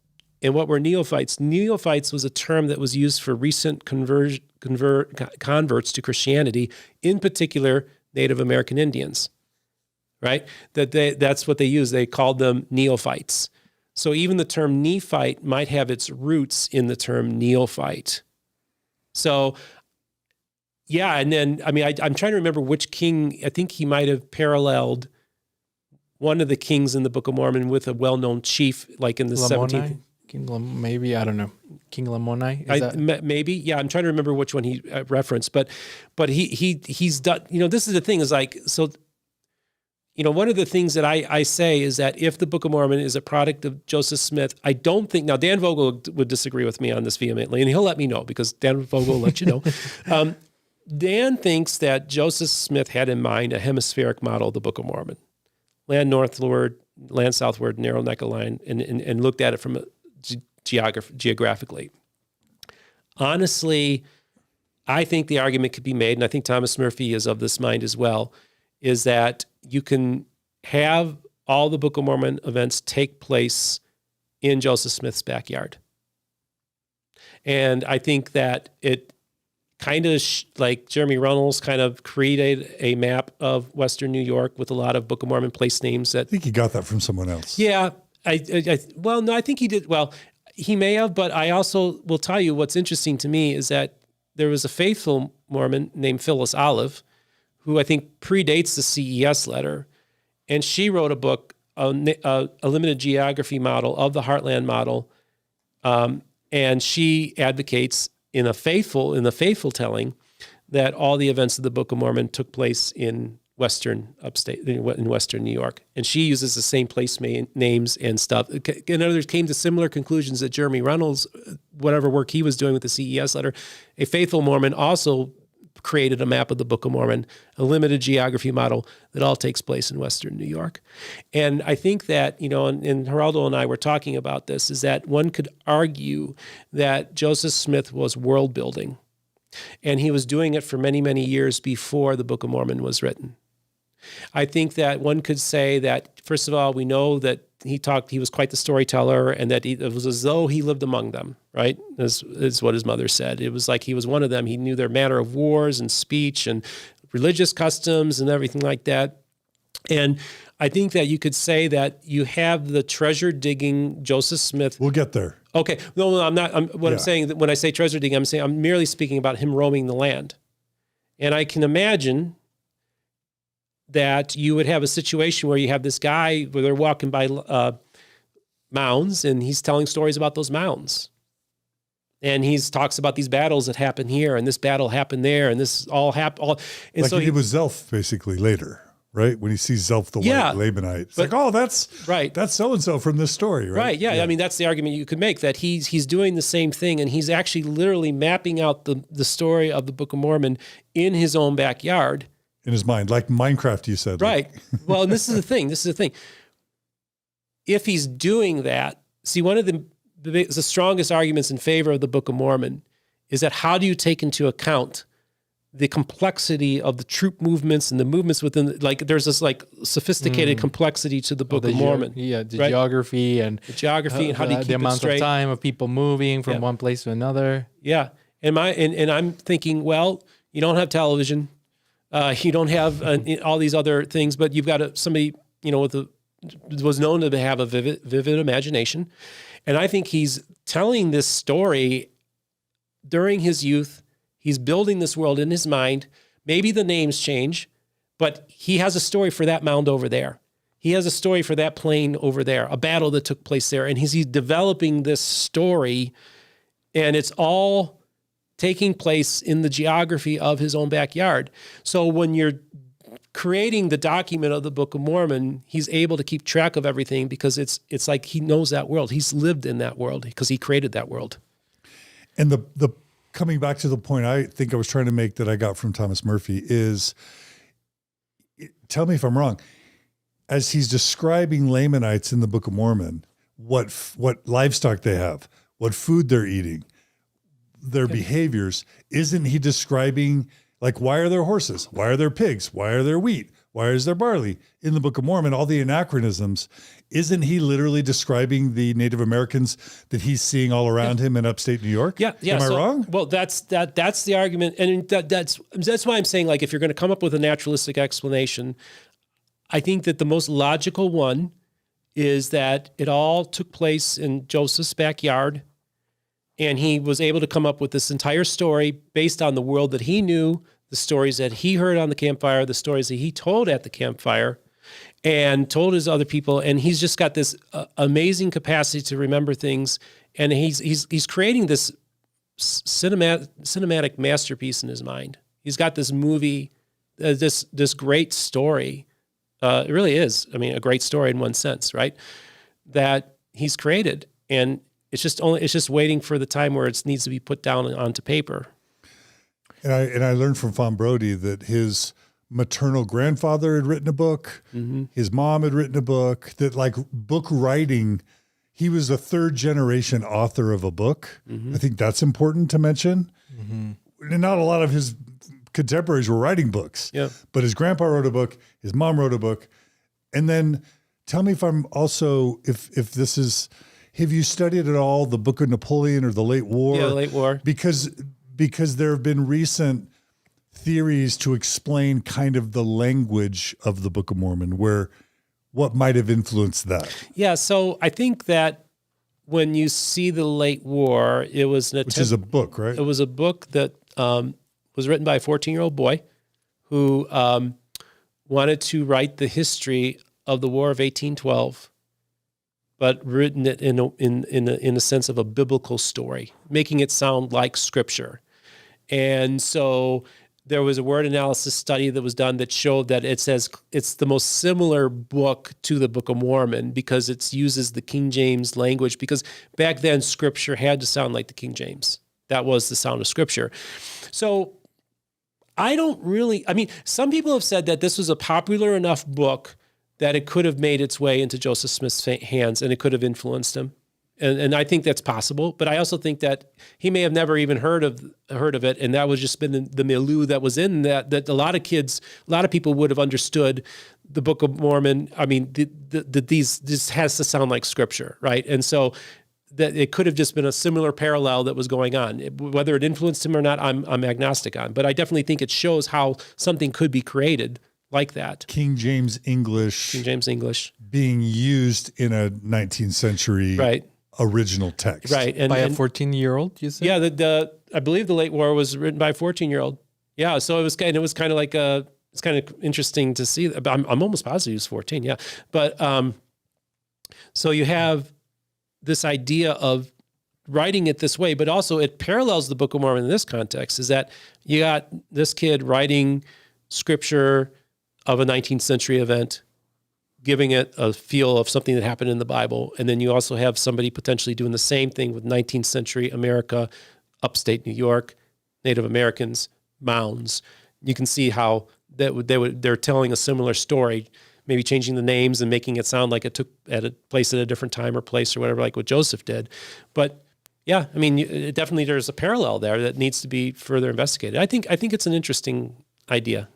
And what were neophytes? Neophytes was a term that was used for recent converts to Christianity, in particular Native American Indians, right? That's what they used. They called them neophytes. So even the term Nephite might have its roots in the term neophyte. So, yeah, and then, I mean, I'm trying to remember which king. I think he might have paralleled one of the kings in the Book of Mormon with a well-known chief, like in the 17th. Maybe, I don't know. King Lamoni? Maybe, yeah. I'm trying to remember which one he referenced, but he's done. You know, this is the thing. Is like, so, you know, one of the things that I say is that if the Book of Mormon is a product of Joseph Smith, I don't think, now Dan Vogel would disagree with me on this vehemently, and he'll let me know, because Dan Vogel will let you know. Dan thinks that Joseph Smith had in mind a hemispheric model of the Book of Mormon. Land northward, land southward, narrow neck of line, and looked at it from geographically. Honestly, I think the argument could be made, and I think Thomas Murphy is of this mind as well, is that you can have all the Book of Mormon events take place in Joseph Smith's backyard. And I think that it kind of like Jeremy Runnels kind of created a map of Western New York with a lot of Book of Mormon place names. That I think he got that from someone else. Yeah. Well, no, I think he did. Well, he may have, but I also will tell you what's interesting to me is that there was a faithful Mormon named Phyllis Olive, who I think predates the CES letter. And she wrote a book, a limited geography model of the Heartland model. And she advocates in the faithful telling that all the events of the Book of Mormon took place in Western New York. And she uses the same place names and stuff. In other words, came to similar conclusions that Jeremy Runnels, whatever work he was doing with the CES letter. A faithful Mormon also created a map of the Book of Mormon, a limited geography model that all takes place in Western New York. And I think that, you know, and Geraldo and I were talking about this, is that one could argue that Joseph Smith was world building, and he was doing it for many, many years before the Book of Mormon was written. I think that one could say that, first of all, we know that he was quite the storyteller, and that it was as though he lived among them, right? Is what his mother said. It was like he was one of them. He knew their manner of wars and speech and religious customs and everything like that. And I think that you could say that you have the treasure digging Joseph Smith. We'll get there. Okay. No, I'm not. I'm saying that when I say treasure digging, I'm merely speaking about him roaming the land. And I can imagine that you would have a situation where you have this guy where they're walking by mounds and he's telling stories about those mounds. And he talks about these battles that happen here and this battle happened there and this all happened. And like so he did with Zelph basically later, right? When he sees Zelph the White Labanite. It's like, oh, that's right. That's so-and-so from this story, right? Right, yeah. I mean, that's the argument you could make, that he's doing the same thing and he's actually literally mapping out the story of the Book of Mormon in his own backyard. In his mind, like Minecraft, you said. Right. Well, and this is the thing. If he's doing that, see, one of the strongest arguments in favor of the Book of Mormon is that how do you take into account the complexity of the troop movements and the movements within, like there's this like sophisticated complexity to the Book of Mormon. Geography and how do you keep the amount it straight? Of time of people moving from one place to another. Yeah. And I'm thinking, well, you don't have television. You don't have all these other things, but you've got somebody, was known to have a vivid imagination. And I think he's telling this story during his youth. He's building this world in his mind. Maybe the names change, but he has a story for that mound over there. He has a story for that plain over there, a battle that took place there. And he's developing this story, and it's all taking place in the geography of his own backyard. So when you're creating the document of the Book of Mormon, he's able to keep track of everything because it's like he knows that world. He's lived in that world because he created that world. And the coming back to the point I think I was trying to make that I got from Thomas Murphy is, tell me if I'm wrong, as he's describing Lamanites in the Book of Mormon, what livestock they have, what food they're eating, their behaviors, isn't he describing, like, why are there horses? Why are there pigs? Why are there wheat? Why is there barley? In the Book of Mormon, all the anachronisms, isn't he literally describing the Native Americans that he's seeing all around him in upstate New York? Yeah. Am I wrong? Well, that's the argument. And that's why I'm saying, like, if you're going to come up with a naturalistic explanation, I think that the most logical one is that it all took place in Joseph's backyard. And he was able to come up with this entire story based on the world that he knew, the stories that he heard on the campfire, the stories that he told at the campfire and told his other people. And he's just got this amazing capacity to remember things. And he's creating this cinematic masterpiece in his mind. He's got this movie, this great story. It really is, a great story in one sense, right? That he's created. And it's just waiting for the time where it needs to be put down onto paper. And I learned from Fawn Brody that his maternal grandfather had written a book. Mm-hmm. His mom had written a book. That, like, book writing, he was a third generation author of a book. Mm-hmm. I think that's important to mention. Mm-hmm. And not a lot of his contemporaries were writing books. Yeah. But his grandpa wrote a book. His mom wrote a book. And then tell me if I'm also, if this is, have you studied at all the Book of Napoleon or the Late War? Yeah, the Late War. Because there have been recent theories to explain kind of the language of the Book of Mormon, where what might have influenced that. Yeah, so I think that when you see the Late War, it was an attempt, which is a book, right? It was a book that was written by a 14-year-old boy who wanted to write the history of the War of 1812. But written it in a sense of a biblical story, making it sound like scripture. And so there was a word analysis study that was done that showed that it says it's the most similar book to the Book of Mormon because it uses the King James language, because back then scripture had to sound like the King James. That was the sound of scripture. So some people have said that this was a popular enough book that it could have made its way into Joseph Smith's hands and it could have influenced him. And I think that's possible. But I also think that he may have never even heard of it. And that was just been the milieu that was in that a lot of people would have understood the Book of Mormon. This has to sound like scripture, right? And so that it could have just been a similar parallel that was going on. Whether it influenced him or not, I'm agnostic on. But I definitely think it shows how something could be created like that. King James English being used in a 19th century original text. Right. And by a 14-year-old, you said? Yeah, I believe the Late War was written by a 14-year-old. Yeah, so it was kind of like it's kind of interesting to see. I'm almost positive he was 14, yeah. But so you have this idea of writing it this way, but also it parallels the Book of Mormon in this context, is that you got this kid writing scripture of a 19th century event, giving it a feel of something that happened in the Bible. And then you also have somebody potentially doing the same thing with 19th century America, upstate New York, Native Americans, mounds. You can see how they're telling a similar story, maybe changing the names and making it sound like it took at a place at a different time or place or whatever, like what Joseph did. But yeah, I mean, definitely there's a parallel there that needs to be further investigated. I think it's an interesting idea.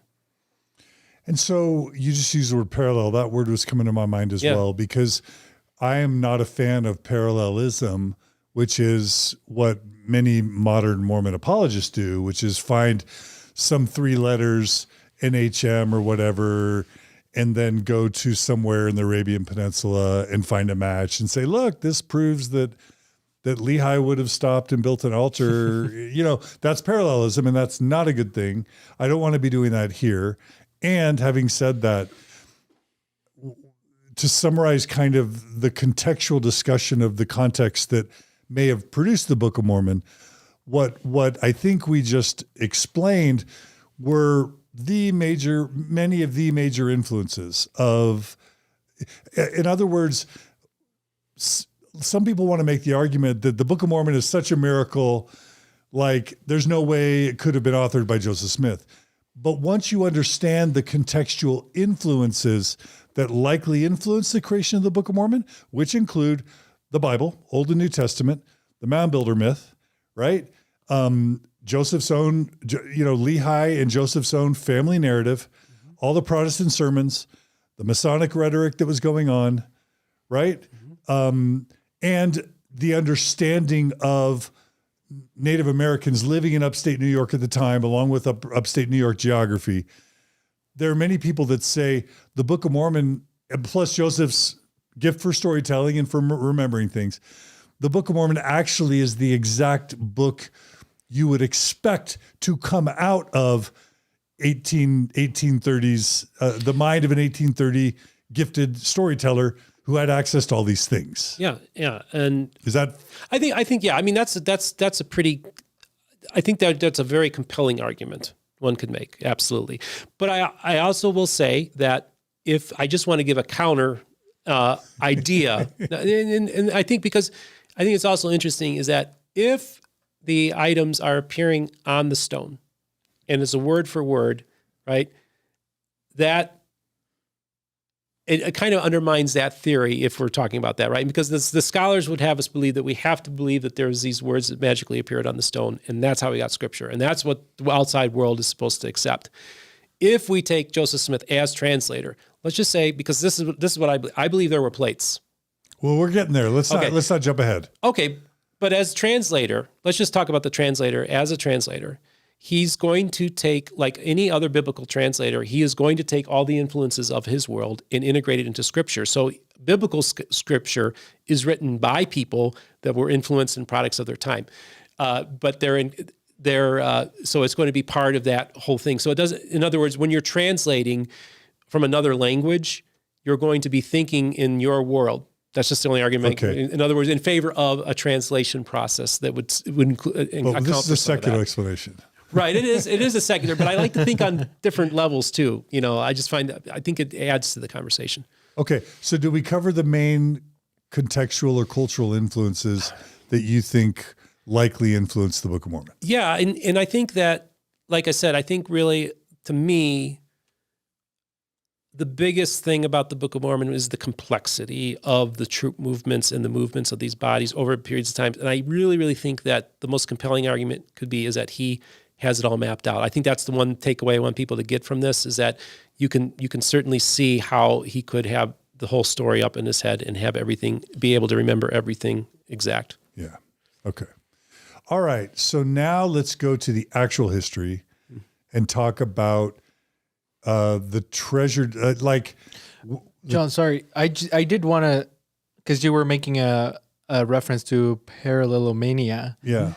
And so you just use the word parallel. That word was coming to my mind as well, because I am not a fan of parallelism, which is what many modern Mormon apologists do, which is find some 3 letters, NHM or whatever, and then go to somewhere in the Arabian Peninsula and find a match and say, look, this proves that Lehi would have stopped and built an altar. That's parallelism, and that's not a good thing. I don't want to be doing that here. And having said that, to summarize kind of the contextual discussion of the context that may have produced the Book of Mormon, what I think we just explained were many of the major influences of, in other words, some people want to make the argument that the Book of Mormon is such a miracle, like there's no way it could have been authored by Joseph Smith. But once you understand the contextual influences that likely influence the creation of the Book of Mormon, which include the Bible, Old and New Testament, the Mound Builder myth, right? Joseph's own, Lehi and Joseph's own family narrative, all the Protestant sermons, the Masonic rhetoric that was going on, right? And the understanding of Native Americans living in upstate New York at the time, along with upstate New York geography. There are many people that say the Book of Mormon, plus Joseph's gift for storytelling and for remembering things, the Book of Mormon actually is the exact book you would expect to come out of 1830s, the mind of an 1830 gifted storyteller who had access to all these things. Yeah. And is that? I think yeah. I mean, that's a pretty. I think that's a very compelling argument one could make. Absolutely. But I also will say that if I just want to give a counter idea, and I think because I think it's also interesting is that if the items are appearing on the stone and it's a word for word, right? That it kind of undermines that theory if we're talking about that, right? Because the scholars would have us believe that we have to believe that there's these words that magically appeared on the stone, and that's how we got scripture, and that's what the outside world is supposed to accept. If we take Joseph Smith as translator, let's just say, because this is what I believe there were plates. Well, we're getting there. Let's not jump ahead. Okay, but as translator, let's just talk about the translator. As a translator, he's going to take, like any other biblical translator, he is going to take all the influences of his world and integrate it into scripture. So biblical scripture is written by people that were influenced and products of their time. But so it's going to be part of that whole thing. So it doesn't, in other words, when you're translating from another language, you're going to be thinking in your world. That's just the only argument. Okay. In other words, in favor of a translation process that would include. Well, this is a secular explanation. Right. It is a secular, but I like to think on different levels too. I just find that I think it adds to the conversation. Okay. So do we cover the main contextual or cultural influences that you think likely influenced the Book of Mormon? Yeah. And I think that, like I said, I think really, to me, the biggest thing about the Book of Mormon is the complexity of the troop movements and the movements of these bodies over periods of time. And I really, really think that the most compelling argument is that he has it all mapped out. I think that's the one takeaway I want people to get from this, is that you can certainly see how he could have the whole story up in his head and have everything, be able to remember everything exact. Yeah. Okay. All right. So now let's go to the actual history and talk about the treasured, John, sorry. I did want to, because you were making a reference to parallelomania. yeah.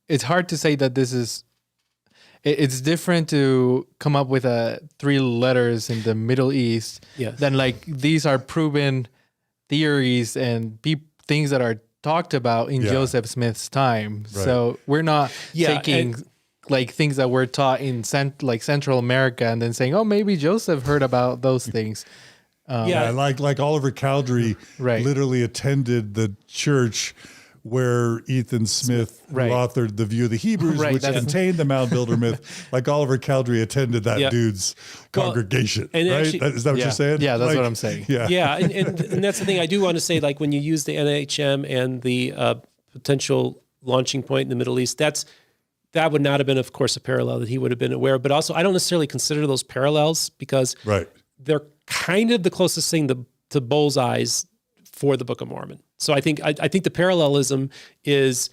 It's hard to say that this is, it's different to come up with 3 letters in the Middle East Yes. than like these are proven theories and things that are talked about in Yeah. Joseph Smith's time. Right. So we're not Yeah, taking like things that were taught in Central America and then saying, oh, maybe Joseph heard about those things. Yeah, like Oliver Cowdery Right. literally attended the church where Ethan Smith who Right. authored The View of the Hebrews, Right, which that's- contained the Mound Builder myth. Like Oliver Cowdery attended that Yeah. dude's Well, congregation, and right? actually- Is that what Yeah. you're saying? Yeah, that's Like, what I'm saying. Yeah. Yeah, and that's the thing I do want to say. Like when you use the NHM and the potential launching point in the Middle East, that would not have been, of course, a parallel that he would have been aware of. But also, I don't necessarily consider those parallels because Right. they're kind of the closest thing to bullseyes for the Book of Mormon. So I think the parallelism is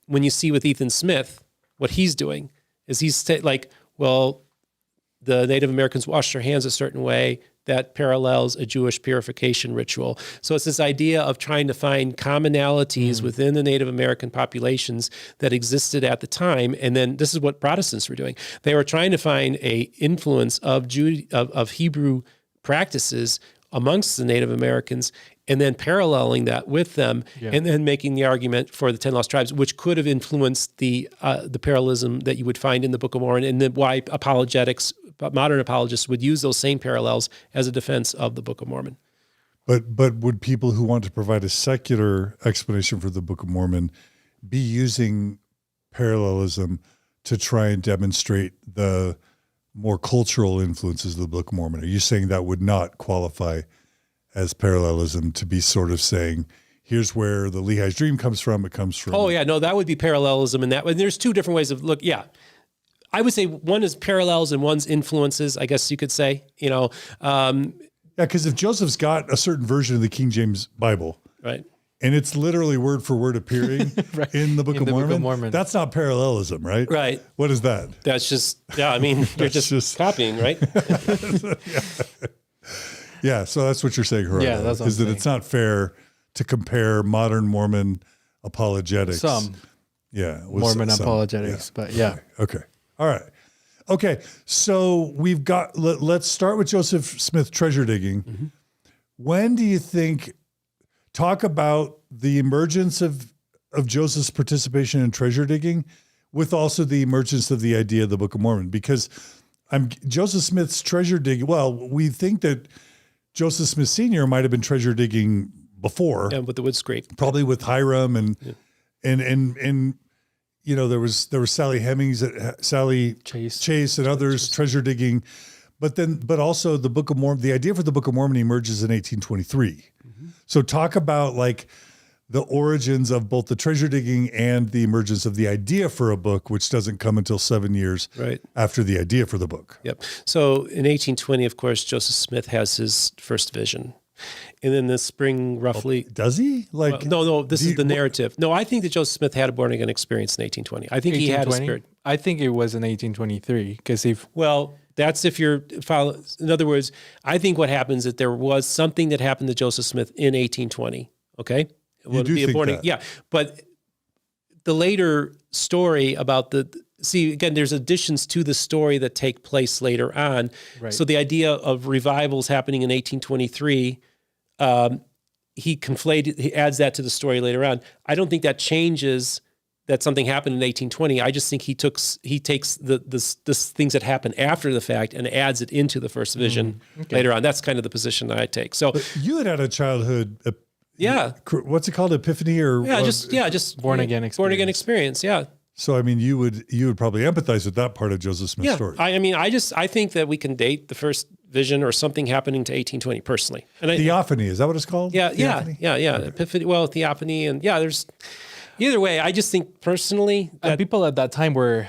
when you see with Ethan Smith, what he's doing is he's like, well, the Native Americans wash their hands a certain way that parallels a Jewish purification ritual. So it's this idea of trying to find commonalities within the Native American populations that existed at the time. And then this is what Protestants were doing. They were trying to find a influence of Hebrew practices amongst the Native Americans and then paralleling that with them and then making the argument for the 10 lost tribes, which could have influenced the parallelism that you would find in the Book of Mormon, and then why modern apologists would use those same parallels as a defense of the Book of Mormon. But would people who want to provide a secular explanation for the Book of Mormon be using parallelism to try and demonstrate the more cultural influences of the Book of Mormon? Are you saying that would not qualify as parallelism, to be sort of saying, here's where the Lehi's dream comes from? It comes from. Oh yeah, no, that would be parallelism in that way. There's 2 different ways of look. Yeah, I would say one is parallels and one's influences. I guess you could say. Yeah, because if Joseph's got a certain version of the King James Bible, Right. and it's literally word for word appearing in the Book of Mormon, that's not parallelism, right? Right. What is that? That's just, yeah, I mean, you're That's just copying, right? Yeah, so that's what you're saying, Gerardo, Yeah, that's what is I'm that it's not fair to compare modern Mormon apologetics. Yeah. with Mormon some. apologetics, but yeah. Okay. All right. Okay. So we've got, let's start with Joseph Smith treasure digging. Mm-hmm. When do you think, talk about the emergence of Joseph's participation in treasure digging with also the emergence of the idea of the Book of Mormon? Because Joseph Smith's treasure digging, well, we think that Joseph Smith Sr. might have been treasure digging before. And with the wood scrape. Probably with Hiram and you know, there was Sally Hemings, Sally Chase and others treasure digging, but also the Book of Mormon, the idea for the Book of Mormon emerges in 1823. Mm-hmm. So talk about like the origins of both the treasure digging and the emergence of the idea for a book, which doesn't come until 7 years after the idea for the book. Yep. So in 1820, of course, Joseph Smith has his first vision. And then the spring, roughly. Does he? Like, no, this is the narrative. No, I think that Joseph Smith had a born again experience in 1820. I think he had a spirit. I think it was in 1823 because that's if you're following. In other words, I think what happens is that there was something that happened to Joseph Smith in 1820. Okay. You do think that? Yeah. But the later story about again, there's additions to the story that take place later on. Right. So the idea of revivals happening in 1823, he adds that to the story later on. I don't think that changes that something happened in 1820. I just think he takes the things that happened after the fact and adds it into the first vision later on. That's kind of the position that I take. So but you had a childhood. Yeah. What's it called? Epiphany or just born again experience. Born again experience. Yeah. So I mean, you would probably empathize with that part of Joseph Smith's story. I think that we can date the first vision or something happening to 1820 personally. And Theophany, is that what it's called? Yeah. Theophany? Yeah. Okay. Epiphany. Well, theophany, and there's either way. I just think personally that people at that time were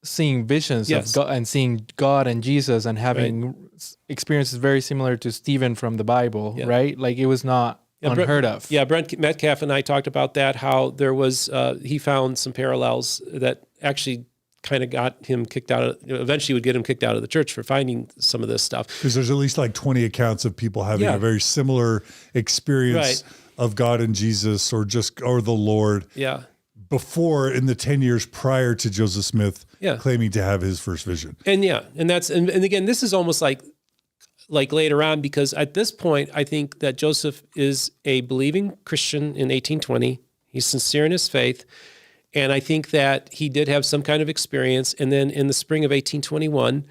seeing visions of God and seeing God and Jesus and having experiences very similar to Stephen from the Bible, right? Like it was not unheard of. Yeah, Brent Metcalf and I talked about that, how there was, he found some parallels that actually kind of got him kicked out of, eventually would get him kicked out of the church for finding some of this stuff. Because there's at least like 20 accounts of people having a very similar experience of God and Jesus or the Lord. Yeah. Before, in the 10 years prior to Joseph Smith claiming to have his first vision. And and again, this is almost like later on, because at this point, I think that Joseph is a believing Christian in 1820. He's sincere in his faith. And I think that he did have some kind of experience. And then in the spring of 1821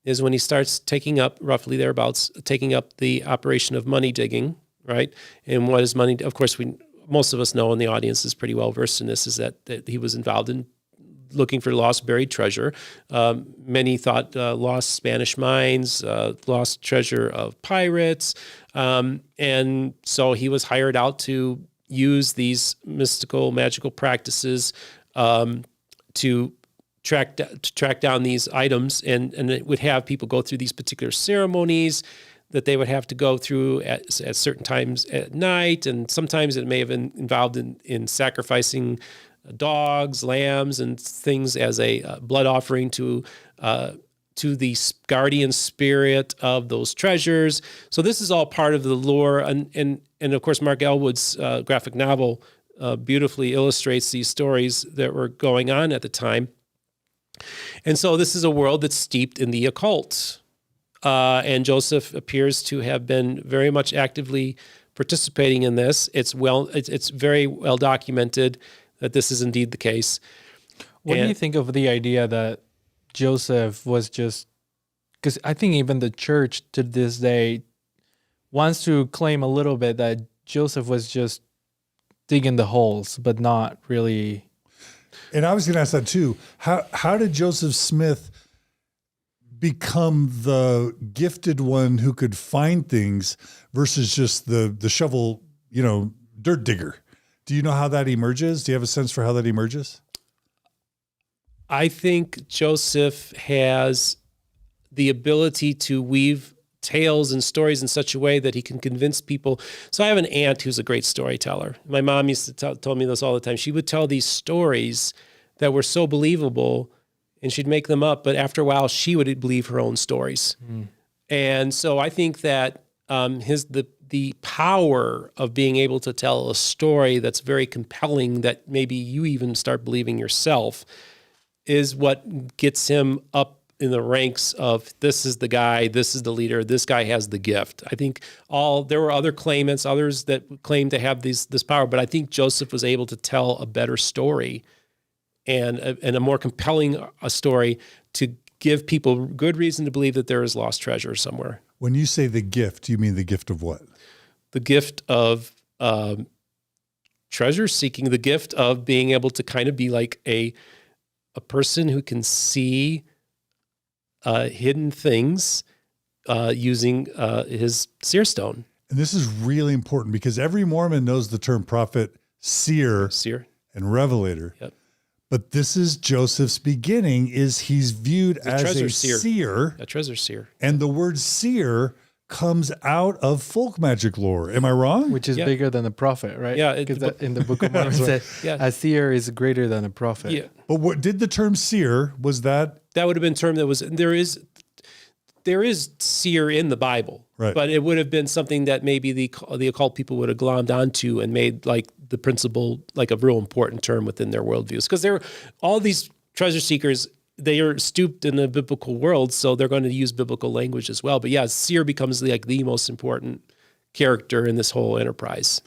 is when he starts taking up, roughly thereabouts, taking up the operation of money digging, right? And what is money? Of course, most of us know, and the audience is pretty well versed in this, is that he was involved in looking for lost buried treasure. Many thought lost Spanish mines, lost treasure of pirates. And so he was hired out to use these mystical, magical practices to track down these items, and it would have people go through these particular ceremonies that they would have to go through at certain times at night, and sometimes it may have been involved in sacrificing dogs, lambs, and things as a blood offering to the guardian spirit of those treasures. So this is all part of the lore, and of course Mark Elwood's graphic novel beautifully illustrates these stories that were going on at the time. And so this is a world that's steeped in the occult, and Joseph appears to have been very much actively participating in this. It's very well documented that this is indeed the case. What do you think of the idea that Joseph was just, because I think even the church to this day wants to claim a little bit that Joseph was just digging the holes, but not really. And I was going to ask that too. How did Joseph Smith become the gifted one who could find things versus just the shovel, dirt digger? Do you know how that emerges? Do you have a sense for how that emerges? I think Joseph has the ability to weave tales and stories in such a way that he can convince people. So I have an aunt who's a great storyteller. My mom used to tell me this all the time. She would tell these stories that were so believable, and she'd make them up, but after a while she would believe her own stories. And so I think that the power of being able to tell a story that's very compelling, that maybe you even start believing yourself, is what gets him up in the ranks of, this is the guy, this is the leader, this guy has the gift. I think there were other claimants, others that claimed to have this power, but I think Joseph was able to tell a better story and a more compelling story to give people good reason to believe that there is lost treasure somewhere. When you say the gift, you mean the gift of what? The gift of treasure seeking, the gift of being able to kind of be like a person who can see hidden things using his seer stone. And this is really important because every Mormon knows the term prophet, seer, and revelator. Yep. But this is Joseph's beginning, is he's viewed as a seer. A treasure seer. And the word seer comes out of folk magic lore. Am I wrong? Which is bigger than a prophet, right? Yeah. Because in the Book of Mormon, it says a seer is greater than a prophet. Yeah. But what did the term seer, was that? That would have been a term that was, there is seer in the Bible, right? But it would have been something that maybe the occult people would have glommed onto and made like the principle, like a real important term within their worldviews. Because all these treasure seekers, they are stooped in the biblical world, so they're going to use biblical language as well. But yeah, seer becomes like the most important character in this whole enterprise.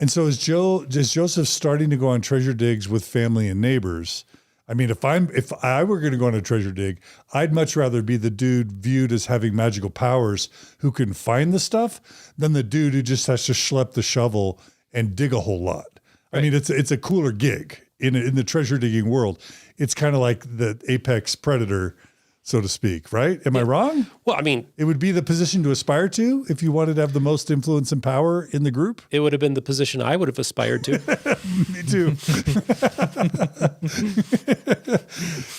And so is Joseph starting to go on treasure digs with family and neighbors? I mean, if I were going to go on a treasure dig, I'd much rather be the dude viewed as having magical powers who can find the stuff than the dude who just has to schlep the shovel and dig a whole lot. Right. I mean, it's a cooler gig in the treasure digging world. It's kind of like the apex predator, so to speak, right? Am I wrong? Well, I mean, it would be the position to aspire to if you wanted to have the most influence and power in the group. It would have been the position I would have aspired to. Me too.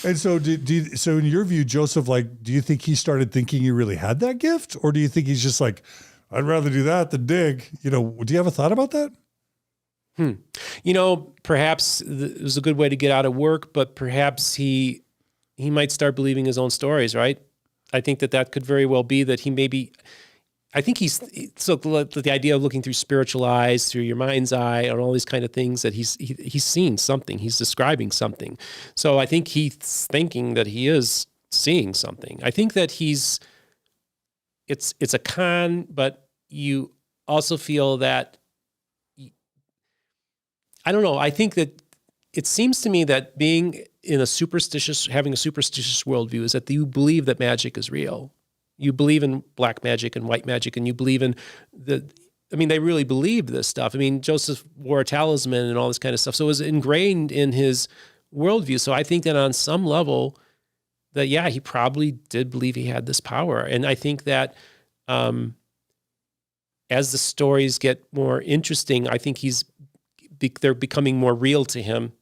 And so, so in your view, Joseph, do you think he started thinking he really had that gift, or do you think he's just like, I'd rather do that than dig? Do you have a thought about that? Perhaps it was a good way to get out of work, but perhaps he he might start believing his own stories, right? I think that could very well be that he maybe, I think so the idea of looking through spiritual eyes, through your mind's eye, and all these kind of things, that he's seen something, he's describing something. So I think he's thinking that he is seeing something. I think that it's a con, but you also feel that, I don't know, I think that it seems to me that being having a superstitious worldview is that you believe that magic is real. You believe in black magic and white magic, and you believe in they really believed this stuff. I mean, Joseph wore a talisman and all this kind of stuff. So it was ingrained in his worldview. So I think that on some level that, yeah, he probably did believe he had this power. And I think that as the stories get more interesting, I think they're becoming more real to him.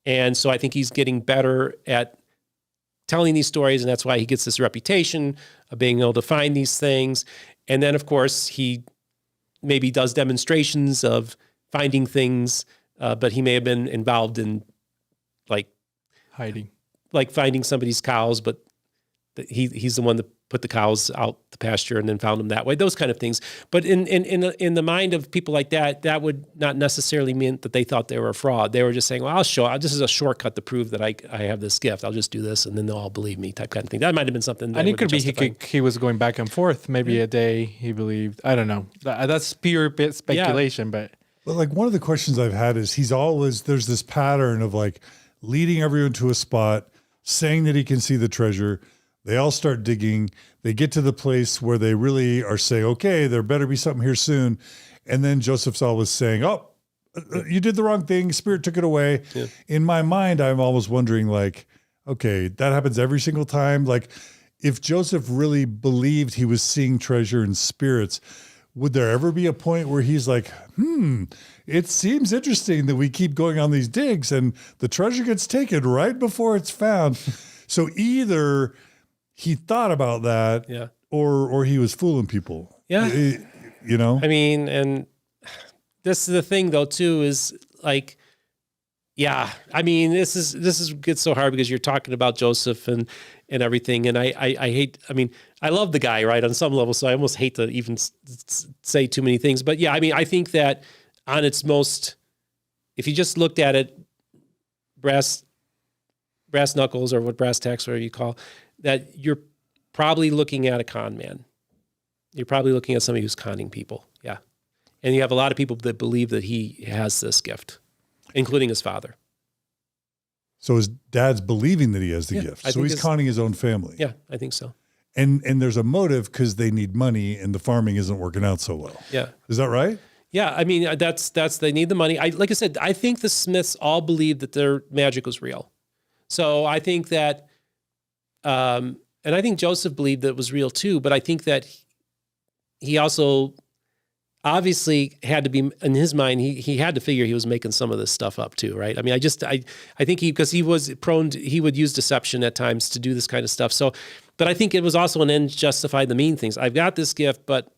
And so I think he's getting better at telling these stories, and that's why he gets this reputation of being able to find these things. And then, of course, he maybe does demonstrations of finding things, but he may have been involved in hiding, like finding somebody's cows, but he's the one that put the cows out the pasture and then found them that way, those kind of things. But in the mind of people like that, that would not necessarily mean that they thought they were a fraud. They were just saying, well, this is a shortcut to prove that I have this gift. I'll just do this, and then they'll all believe me, type kind of thing. That might have been something. And it could be he was going back and forth. Maybe a day he believed. I don't know. That's pure bit speculation, but like one of the questions I've had is there's this pattern of like leading everyone to a spot, saying that he can see the treasure. They all start digging. They get to the place where they really are saying, okay, there better be something here soon. And then Joseph's always saying, oh, you did the wrong thing. Spirit took it away. Yeah. In my mind, I'm always wondering like, okay, that happens every single time. Like if Joseph really believed he was seeing treasure and spirits, would there ever be a point where he's like, it seems interesting that we keep going on these digs and the treasure gets taken right before it's found. So either he thought about that, yeah, or he was fooling people. Yeah. I mean, and this is the thing though, too, is like, yeah, I mean, this gets so hard because you're talking about Joseph and everything. And I hate, I mean, I love the guy, right, on some level. So I almost hate to even say too many things, but yeah, I mean, I think that on its most, if you just looked at it, brass knuckles, or what brass tacks, whatever you call, that you're probably looking at a con man. You're probably looking at somebody who's conning people. Yeah. And you have a lot of people that believe that he has this gift, including his father. So his dad's believing that he has the gift. So he's conning his own family. Yeah, I think so. And there's a motive because they need money and the farming isn't working out so well. Yeah. Is that right? Yeah, I mean, that's they need the money. Like I said, I think the Smiths all believed that their magic was real. So I think that, and I think Joseph believed that it was real too, but I think that he also obviously had to be, in his mind, he had to figure he was making some of this stuff up too, right? I mean, I think because he was prone to, he would use deception at times to do this kind of stuff. So, but I think it was also an end justify the mean things. I've got this gift, but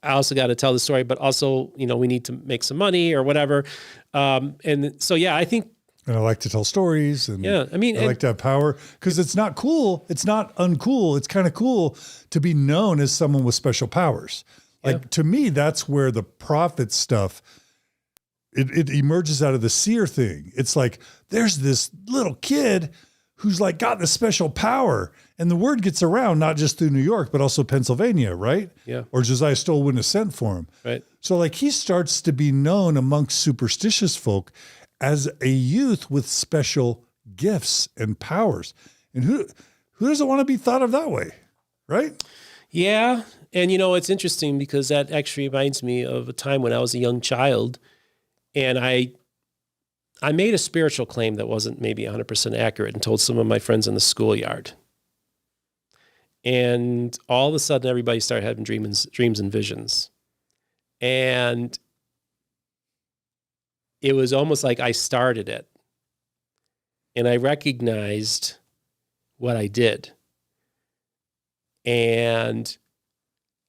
I also got to tell the story, but also, we need to make some money or whatever. And so, yeah, I think. And I like to tell stories. And yeah, I mean, I like to have power because it's not cool. It's not uncool. It's kind of cool to be known as someone with special powers. Like to me, that's where the prophet stuff, it emerges out of the seer thing. It's like, there's this little kid who's like got this special power, and the word gets around, not just through New York, but also Pennsylvania, right? Yeah. Or Josiah Stowell wouldn't have sent for him. Right. So like he starts to be known amongst superstitious folk as a youth with special gifts and powers. And who doesn't want to be thought of that way? Right? Yeah. And it's interesting because that actually reminds me of a time when I was a young child and I made a spiritual claim that wasn't maybe 100% accurate and told some of my friends in the schoolyard. And all of a sudden everybody started having dreams and visions. And it was almost like I started it. And I recognized what I did. And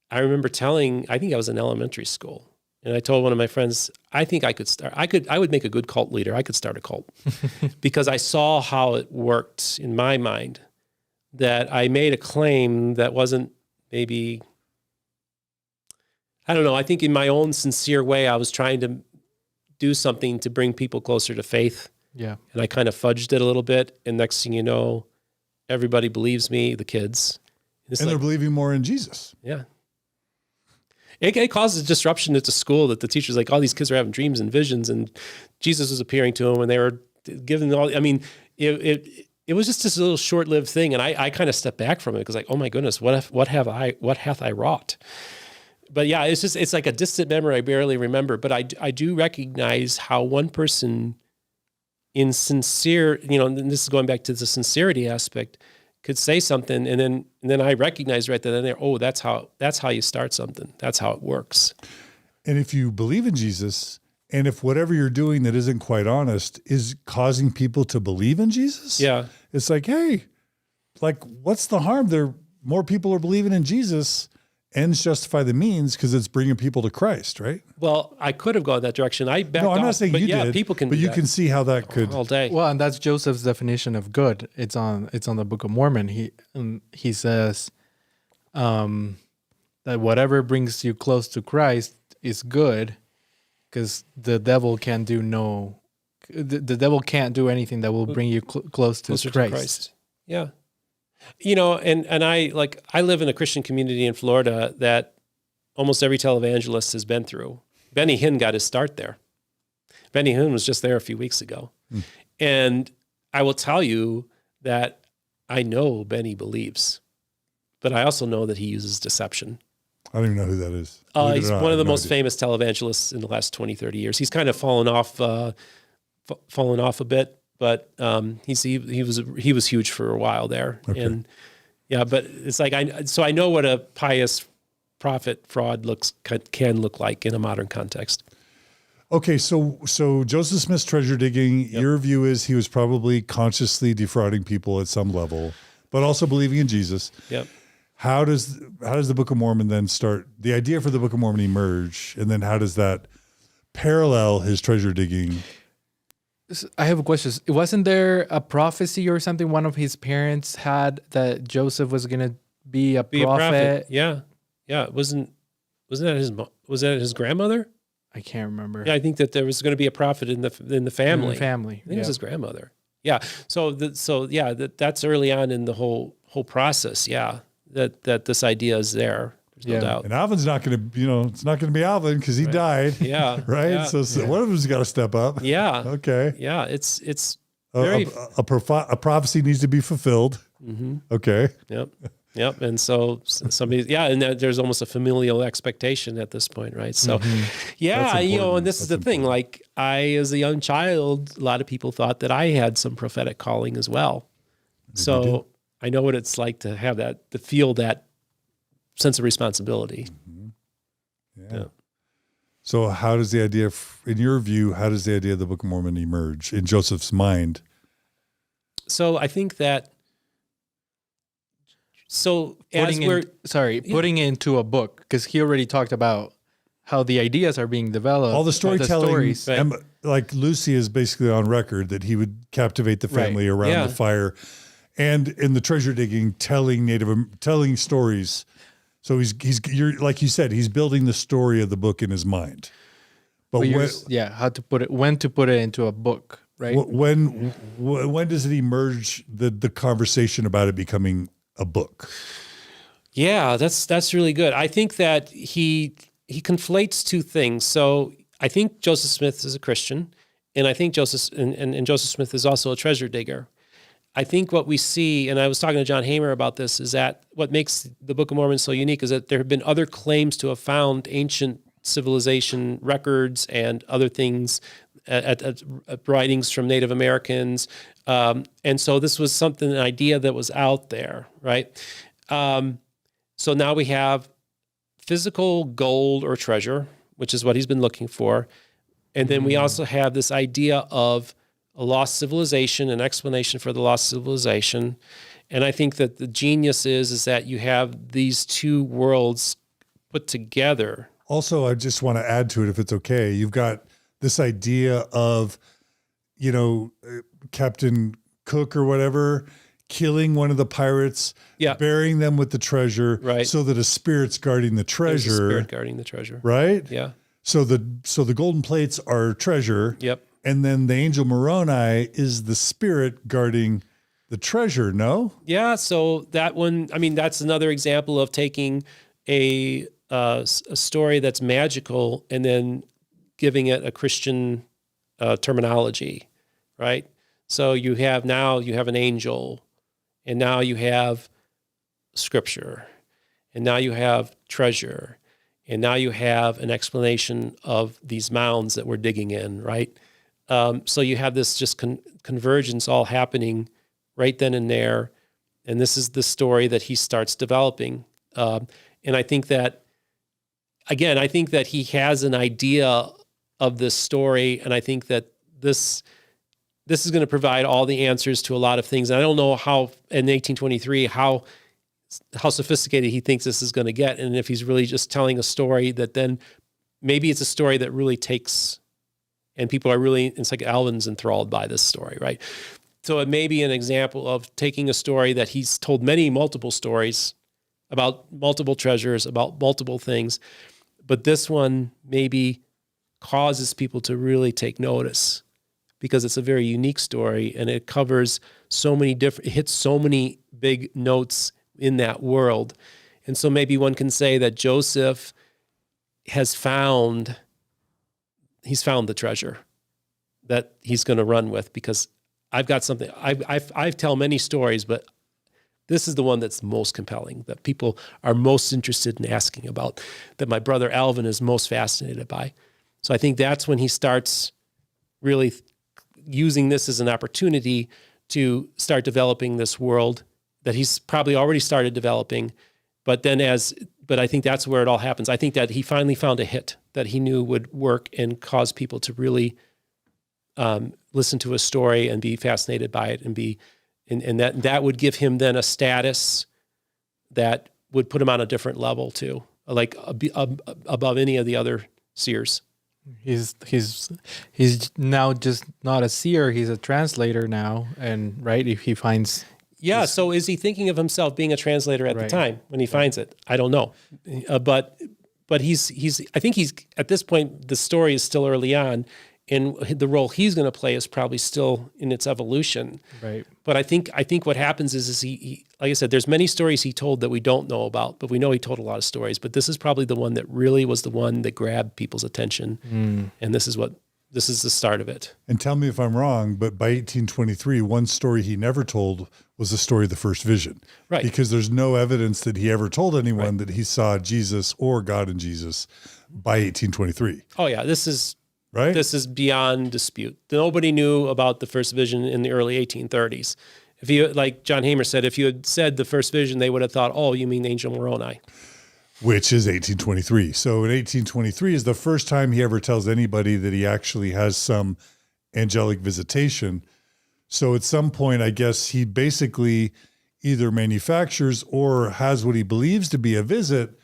I remember I think I was in elementary school, And I told one of my friends, I think I would make a good cult leader. I could start a cult because I saw how it worked in my mind, that I made a claim that wasn't maybe, I don't know. I think in my own sincere way, I was trying to do something to bring people closer to faith. Yeah. And I kind of fudged it a little bit. And next thing you know, everybody believes me, the kids. And they're believing more in Jesus. Yeah. It causes disruption at the school that the teacher's like, all these kids are having dreams and visions, and Jesus was appearing to them, and they were giving all. I mean, it was just this little short-lived thing, and I kind of stepped back from it because, like, oh my goodness, what hath I wrought? But yeah, it's like a distant memory I barely remember. But I do recognize how one person, in sincere, and this is going back to the sincerity aspect, could say something, and then I recognize right then and there, oh, that's how you start something. That's how it works. And if you believe in Jesus, and if whatever you're doing that isn't quite honest is causing people to believe in Jesus, yeah, it's like, hey, like, what's the harm? More people are believing in Jesus. Ends justify the means because it's bringing people to Christ, right? Well, I could have gone that direction. I backed off. I'm not saying but you yeah, did, people can. but do you that can see how that could all day. Well, and that's Joseph's definition of good. It's on the Book of Mormon. He says that whatever brings you close to Christ is good, because the devil can do the devil can't do anything that will bring you closer to Christ. Yeah. And I live in a Christian community in Florida that almost every televangelist has been through. Benny Hinn got his start there. Benny Hinn was just there a few weeks ago. And I will tell you that I know Benny believes, but I also know that he uses deception. I don't even know who that is. He's one of the most famous televangelists in the last 20, 30 years. He's kind of fallen off a bit. But he was huge for a while there, okay. And yeah. But it's like I know what a pious prophet fraud can look like in a modern context. Okay, so Joseph Smith's treasure digging. Yep. Your view is he was probably consciously defrauding people at some level, but also believing in Jesus. Yep. How does the Book of Mormon then start? The idea for the Book of Mormon emerge, and then how does that parallel his treasure digging? I have a question. Wasn't there a prophecy or something one of his parents had that Joseph was going to be a prophet? Yeah. Wasn't that his grandmother? I can't remember. Yeah, I think that there was going to be a prophet in the family. In the family. I think it was his grandmother. Yeah. That's early on in the whole process. Yeah. That this idea is there. There's no doubt. And Alvin's not going to, it's not going to be Alvin because he died. Yeah. Right. Yeah. So one of them's got to step up. Yeah. Okay. Yeah. It's very a prophecy needs to be fulfilled. Mm-hmm. Okay. Yep. And so somebody, and there's almost a familial expectation at this point, right? So, and this is the thing. Like as a young child, a lot of people thought that I had some prophetic calling as well. So I know what it's like to have that, to feel that sense of responsibility. Mm-hmm. Yeah. So how does the idea, in your view, how does the idea of the Book of Mormon emerge in Joseph's mind? So I think that, putting it into a book, because he already talked about how the ideas are being developed. All the storytelling, right. Like Lucy is basically on record that he would captivate the family around the fire, and in the treasure digging, telling stories. So you're like you said, he's building the story of the book in his mind. But how to put it, when to put it into a book, right? When does it emerge, the conversation about it becoming a book? Yeah, that's really good. I think that he conflates two things. So I think Joseph Smith is a Christian, and I think Joseph Smith is also a treasure digger. I think what we see, and I was talking to John Hamer about this, is that what makes the Book of Mormon so unique is that there have been other claims to have found ancient civilization records and other things at writings from Native Americans. And so this was an idea that was out there, right? So now we have physical gold or treasure, which is what he's been looking for. And then we also have this idea of a lost civilization, an explanation for the lost civilization. And I think that the genius is that you have these two worlds put together, Also, I just want to add to it, if it's okay. You've got this idea of, Captain Cook or whatever, killing one of the pirates, burying them with the treasure, right? So that a spirit's guarding the treasure. There's a spirit guarding the treasure, right? Yeah. So the golden plates are treasure. Yep. And then the angel Moroni is the spirit guarding the treasure. No. Yeah. So that one, I mean, that's another example of taking a story that's magical and then giving it a Christian terminology, right? So you have an angel, and now you have scripture, and now you have treasure, and now you have an explanation of these mounds that we're digging in, right? So you have this just convergence all happening right then and there, and this is the story that he starts developing. And I think that, again, he has an idea of this story, and I think that this is going to provide all the answers to a lot of things. And I don't know how in 1823 how sophisticated he thinks this is going to get, and if he's really just telling a story that then maybe it's a story that really takes, and people are really, it's like Alvin's enthralled by this story, right? So it may be an example of taking a story that he's told multiple stories about multiple treasures, about multiple things, but this one maybe causes people to really take notice because it's a very unique story and it covers it hits so many big notes in that world. And so maybe one can say that Joseph he's found the treasure that he's going to run with, because I've got something, I tell many stories, but this is the one that's most compelling, that people are most interested in asking about, that my brother Alvin is most fascinated by. So I think that's when he starts really using this as an opportunity to start developing this world that he's probably already started developing. But I think that's where it all happens. I think that he finally found a hit that he knew would work and cause people to really listen to a story and be fascinated by it, and that would give him then a status that would put him on a different level too, like above any of the other seers. He's now just not a seer; he's a translator now, and right, if he finds. Yeah. So is he thinking of himself being a translator at the time when he finds it? I don't know, but he's. I think he's at this point. The story is still early on, and the role he's going to play is probably still in its evolution. Right. But I think what happens is he, like I said, there's many stories he told that we don't know about, but we know he told a lot of stories. But this is probably the one that really was the one that grabbed people's attention, and this is the start of it. And tell me if I'm wrong, but by 1823, one story he never told was the story of the first vision. Right. Because there's no evidence that he ever told anyone that he saw Jesus or God in Jesus by 1823. Oh yeah, this is right. This is beyond dispute. Nobody knew about the first vision in the early 1830s. If you, like John Hamer said, if you had said the first vision, they would have thought, oh, you mean Angel Moroni. Which is 1823. So in 1823 is the first time he ever tells anybody that he actually has some angelic visitation. So at some point, I guess he basically either manufactures or has what he believes to be a visit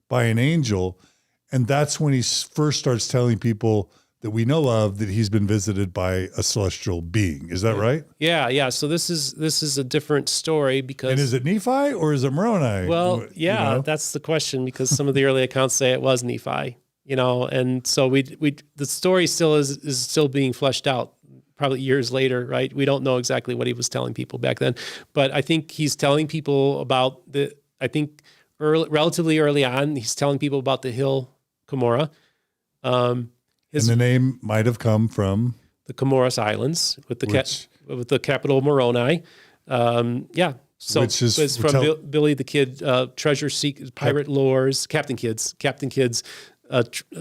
by an angel. And that's when he first starts telling people that we know of that he's been visited by a celestial being. Is that right? Yeah. So this is a different story because. And is it Nephi or is it Moroni? Well, yeah, that's the question, because some of the early accounts say it was Nephi, and so the story still is still being fleshed out probably years later, right? We don't know exactly what he was telling people back then, but I think he's telling people about relatively early on, he's telling people about the hill Cumorah. And the name might have come from the Comoros Islands with the capital Moroni. So which is it's from Billy the Kid, treasure seek, pirate lores, Captain Kidd's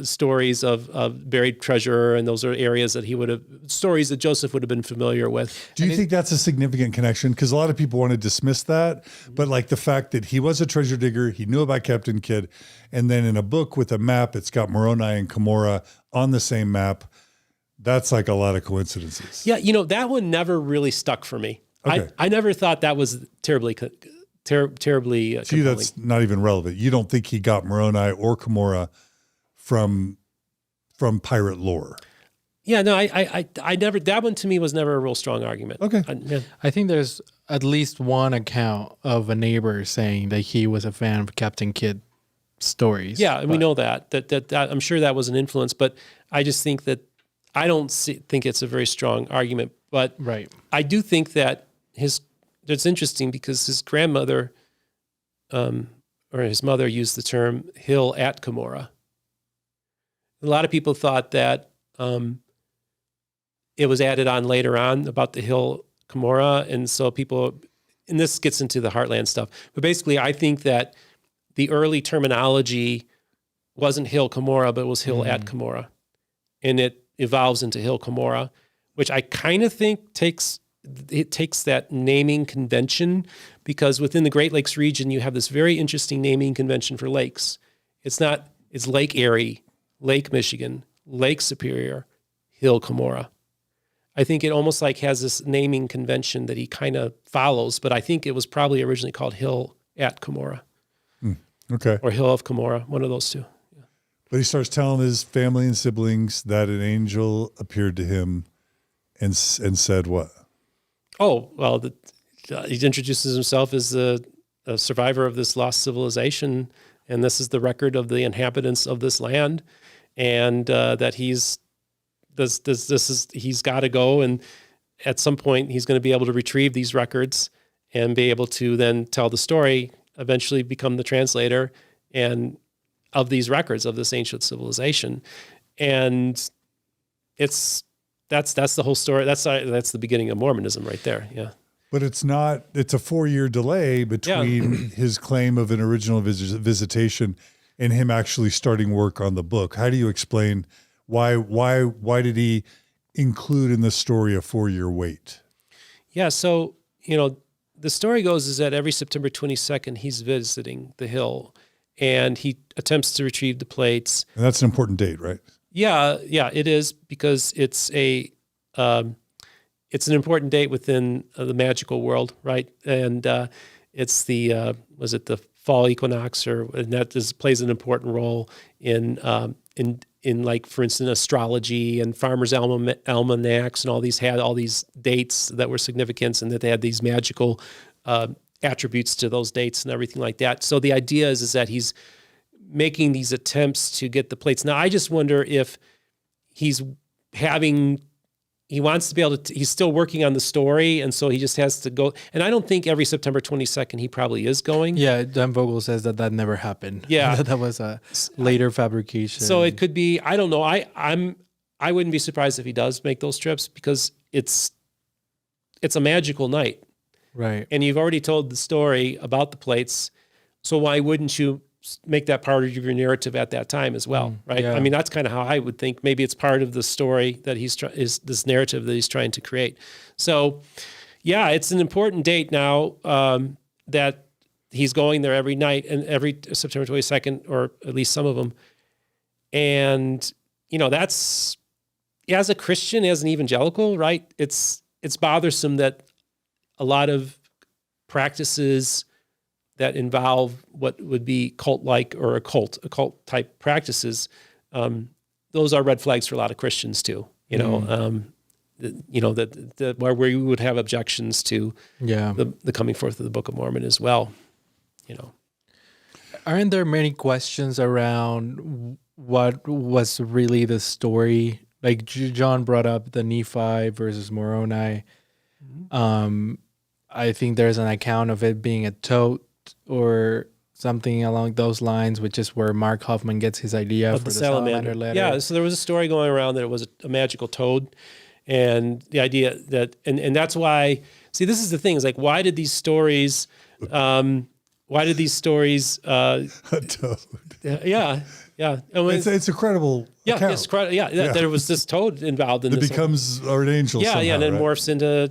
stories of buried treasure, and those are areas that stories that Joseph would have been familiar with. Do you think that's a significant connection? Because a lot of people want to dismiss that, but like the fact that he was a treasure digger, he knew about Captain Kidd, and then in a book with a map, it's got Moroni and Cumorah on the same map. That's like a lot of coincidences. Yeah, that one never really stuck for me. Okay. I never thought that was terribly to you, that's not even relevant. You don't think he got Moroni or Cumorah from pirate lore. Yeah, no, I never, that one to me was never a real strong argument. Okay. I think there's at least one account of a neighbor saying that he was a fan of Captain Kidd stories. Yeah, and we know that I'm sure that was an influence, but I just think that I don't think it's a very strong argument. But right. I do think that it's interesting because his grandmother, or his mother used the term hill at Cumorah. A lot of people thought that it was added on later on about the hill Cumorah, and so people, and this gets into the Heartland stuff, but basically I think that the early terminology wasn't hill Cumorah, but it was hill at Cumorah, and it evolves into hill Cumorah, which I kind of think takes that naming convention, because within the Great Lakes region you have this very interesting naming convention for lakes. It's Lake Erie, Lake Michigan, Lake Superior, Hill Cumorah. I think it almost like has this naming convention that he kind of follows, but I think it was probably originally called Hill at Cumorah. Okay. Or Hill of Cumorah, one of those two. Yeah. But he starts telling his family and siblings that an angel appeared to him and said what? Oh, well, he introduces himself as a survivor of this lost civilization, and this is the record of the inhabitants of this land, and that he's got to go, and at some point he's going to be able to retrieve these records and be able to then tell the story, eventually become the translator and of these records of this ancient civilization. And that's the whole story. That's the beginning of Mormonism right there. Yeah. But it's a 4-year delay between his claim of an original visitation and him actually starting work on the book. How do you explain why did he include in the story a 4-year wait? Yeah. So, the story goes is that every September 22nd, he's visiting the hill and he attempts to retrieve the plates. And that's an important date, right? Yeah, it is, because it's an important date within the magical world, right? And it's the fall equinox, and that plays an important role in like, for instance, astrology and farmers' almanacs, and all these had all these dates that were significant, and that they had these magical attributes to those dates and everything like that. So the idea is that he's making these attempts to get the plates. Now, I just wonder if he wants to be able to, he's still working on the story, and so he just has to go. And I don't think every September 22nd he probably is going. Yeah, Dan Vogel says that never happened. Yeah. that was a later fabrication. So it could be, I don't know. I wouldn't be surprised if he does make those trips, because it's a magical night. Right. And you've already told the story about the plates, so why wouldn't you make that part of your narrative at that time as well, right? Yeah. I mean, that's kind of how I would think. Maybe it's part of the story that is this narrative that he's trying to create. So, yeah, it's an important date now that he's going there every night, and every September 22nd, or at least some of them. And that's, as a Christian, as an evangelical, right? It's bothersome that a lot of practices that involve what would be cult-like or occult type practices, those are red flags for a lot of Christians too. That where we would have objections to the coming forth of the Book of Mormon as well. Aren't there many questions around what was really the story? Like John brought up the Nephi versus Moroni. I think there's an account of it being a tote or something along those lines, which is where Mark Hoffman gets his idea for the salamander letter. Yeah, so there was a story going around that it was a magical toad, and the idea that, and that's why, see, this is the thing, is like, why did these stories, A toad. yeah. It's a credible account. It's there was this toad involved in it this. It becomes an angel somehow, and then right? morphs into,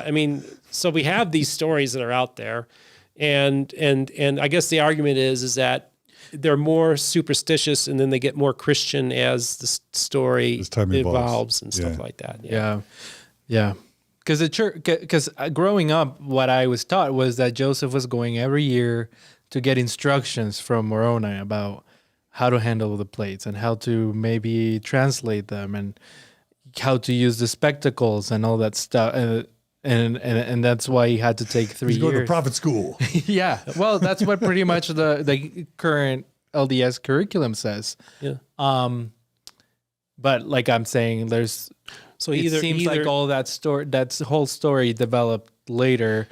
I mean, so we have these stories that are out there, and I guess the argument is that they're more superstitious, and then they get more Christian as the story evolves and stuff like that. Yeah. Because growing up, what I was taught was that Joseph was going every year to get instructions from Moroni about how to handle the plates and how to maybe translate them and how to use the spectacles and all that stuff. And that's why he had to take 3 years. He's going to prophet school. Yeah. Well, that's what pretty much the current LDS curriculum says. Yeah. But like I'm saying, it seems like all that whole story developed later,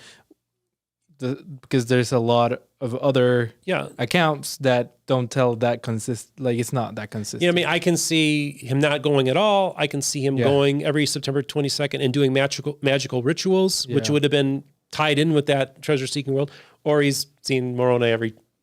because there's a lot of other accounts that don't tell that it's not that consistent. You know what I mean? I can see him not going at all. I can see him going every September 22nd and doing magical rituals, which would have been tied in with that treasure-seeking world. Or he's seen Moroni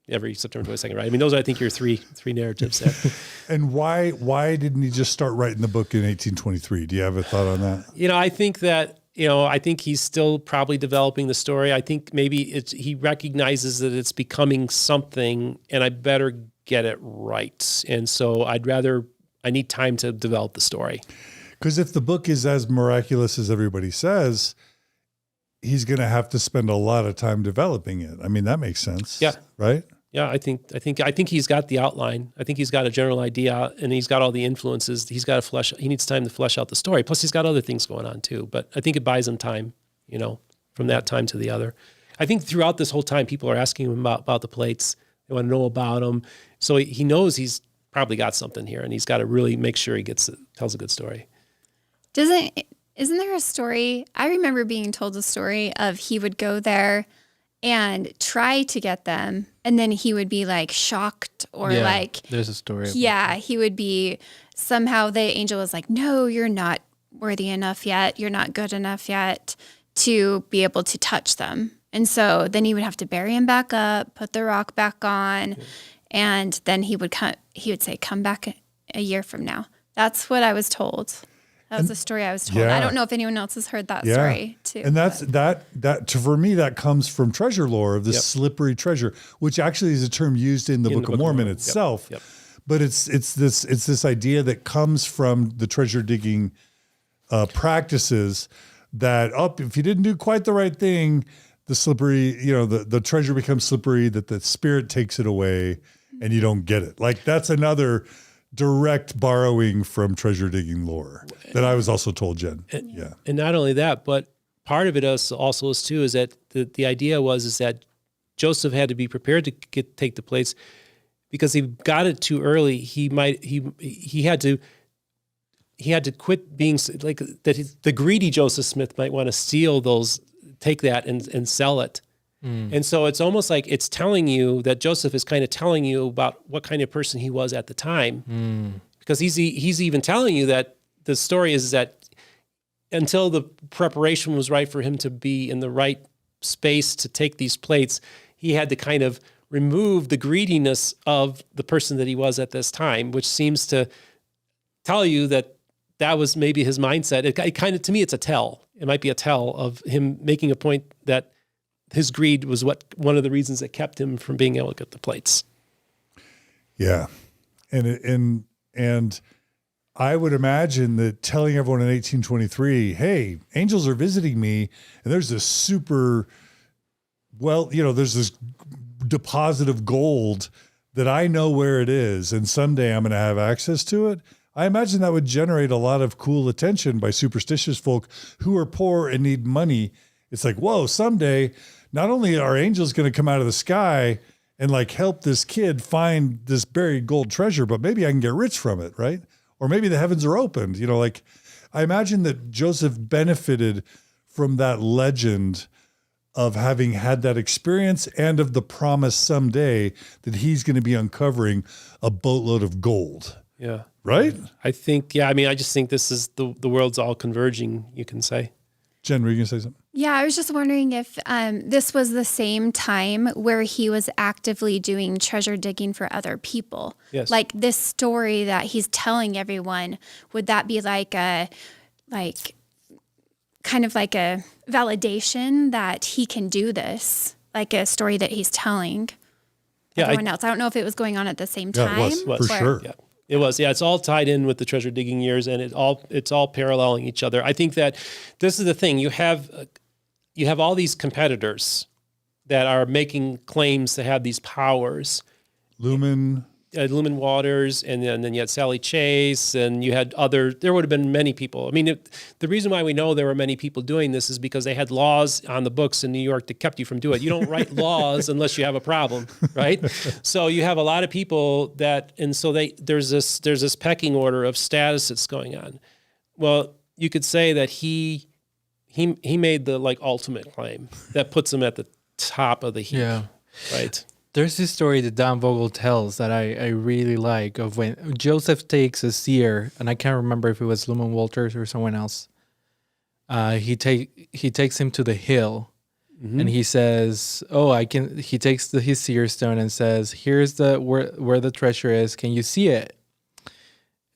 every September 22nd, right? I mean, those are, I think, your three narratives there. And why didn't he just start writing the book in 1823? Do you have a thought on that? You know, I think that, I think he's still probably developing the story. I think maybe he recognizes that it's becoming something, and I better get it right. And so I need time to develop the story. Because if the book is as miraculous as everybody says, he's going to have to spend a lot of time developing it. I mean, that makes sense. Yeah. Right? Yeah, I think he's got the outline. I think he's got a general idea, and he's got all the influences. He needs time to flesh out the story. Plus, he's got other things going on too. But I think it buys him time, from that time to the other. I think throughout this whole time, people are asking him about the plates. They want to know about them. So he knows he's probably got something here, and he's got to really make sure he tells a good story. Isn't there a story? I remember being told a story of he would go there and try to get them, and then he would be like shocked or there's a story. He would be, somehow the angel was like, no, you're not worthy enough yet. You're not good enough yet to be able to touch them. And so then he would have to bury him back up, put the rock back on, and then he would say, come back a year from now. That's what I was told. That was the story I was told. Yeah. I don't know if anyone else has heard that story too. And for me, that comes from treasure lore of the slippery treasure, which actually is a term used in the Book of Mormon itself. Yep. But it's this idea that comes from the treasure digging practices that if you didn't do quite the right thing, the slippery, the treasure becomes slippery, that the spirit takes it away and you don't get it. Like that's another direct borrowing from treasure digging lore that I was also told, Jen. And not only that, but part of it also is too, is that the idea is that Joseph had to be prepared to take the plates, because he got it too early. He had to quit being like that. The greedy Joseph Smith might want to take that and sell it. And so it's almost like it's telling you that Joseph is kind of telling you about what kind of person he was at the time. Because he's even telling you that the story is that until the preparation was right for him to be in the right space to take these plates, he had to kind of remove the greediness of the person that he was at this time, which seems to tell you that was maybe his mindset. It kind of, to me, it's a tell. It might be a tell of him making a point that his greed was one of the reasons that kept him from being able to get the plates. Yeah. And I would imagine that telling everyone in 1823, hey, angels are visiting me, and there's this there's this deposit of gold that I know where it is, and someday I'm going to have access to it. I imagine that would generate a lot of cool attention by superstitious folk who are poor and need money. It's like, whoa, someday not only are angels going to come out of the sky and like help this kid find this buried gold treasure, but maybe I can get rich from it, right? Or maybe the heavens are opened. I imagine that Joseph benefited from that legend of having had that experience and of the promise someday that he's going to be uncovering a boatload of gold. Yeah. Right? I think, I just think this is the world's all converging, you can say. Jen, were you going to say something? Yeah, I was just wondering if this was the same time where he was actively doing treasure digging for other people. Yes. Like this story that he's telling everyone, would that be like kind of like a validation that he can do this, like a story that he's telling everyone else? I don't know if it was going on at the same time. Yeah, it was, for sure. Yeah. It was, it's all tied in with the treasure digging years, and it's all paralleling each other. I think that this is the thing: you have all these competitors that are making claims to have these powers. Lumen, Lumen Waters, and then you had Sally Chase, and you had there would have been many people. I mean, the reason why we know there were many people doing this is because they had laws on the books in New York that kept you from doing it. You don't write laws unless you have a problem, right? So you have a lot of people there's this pecking order of status that's going on. Well, you could say that he made the like ultimate claim that puts him at the top of the heap, right? There's this story that Don Vogel tells that I really like of when Joseph takes a seer, and I can't remember if it was Lumen Walters or someone else. He takes him to the hill, and he says, he takes his seer stone and says, here's where the treasure is. Can you see it?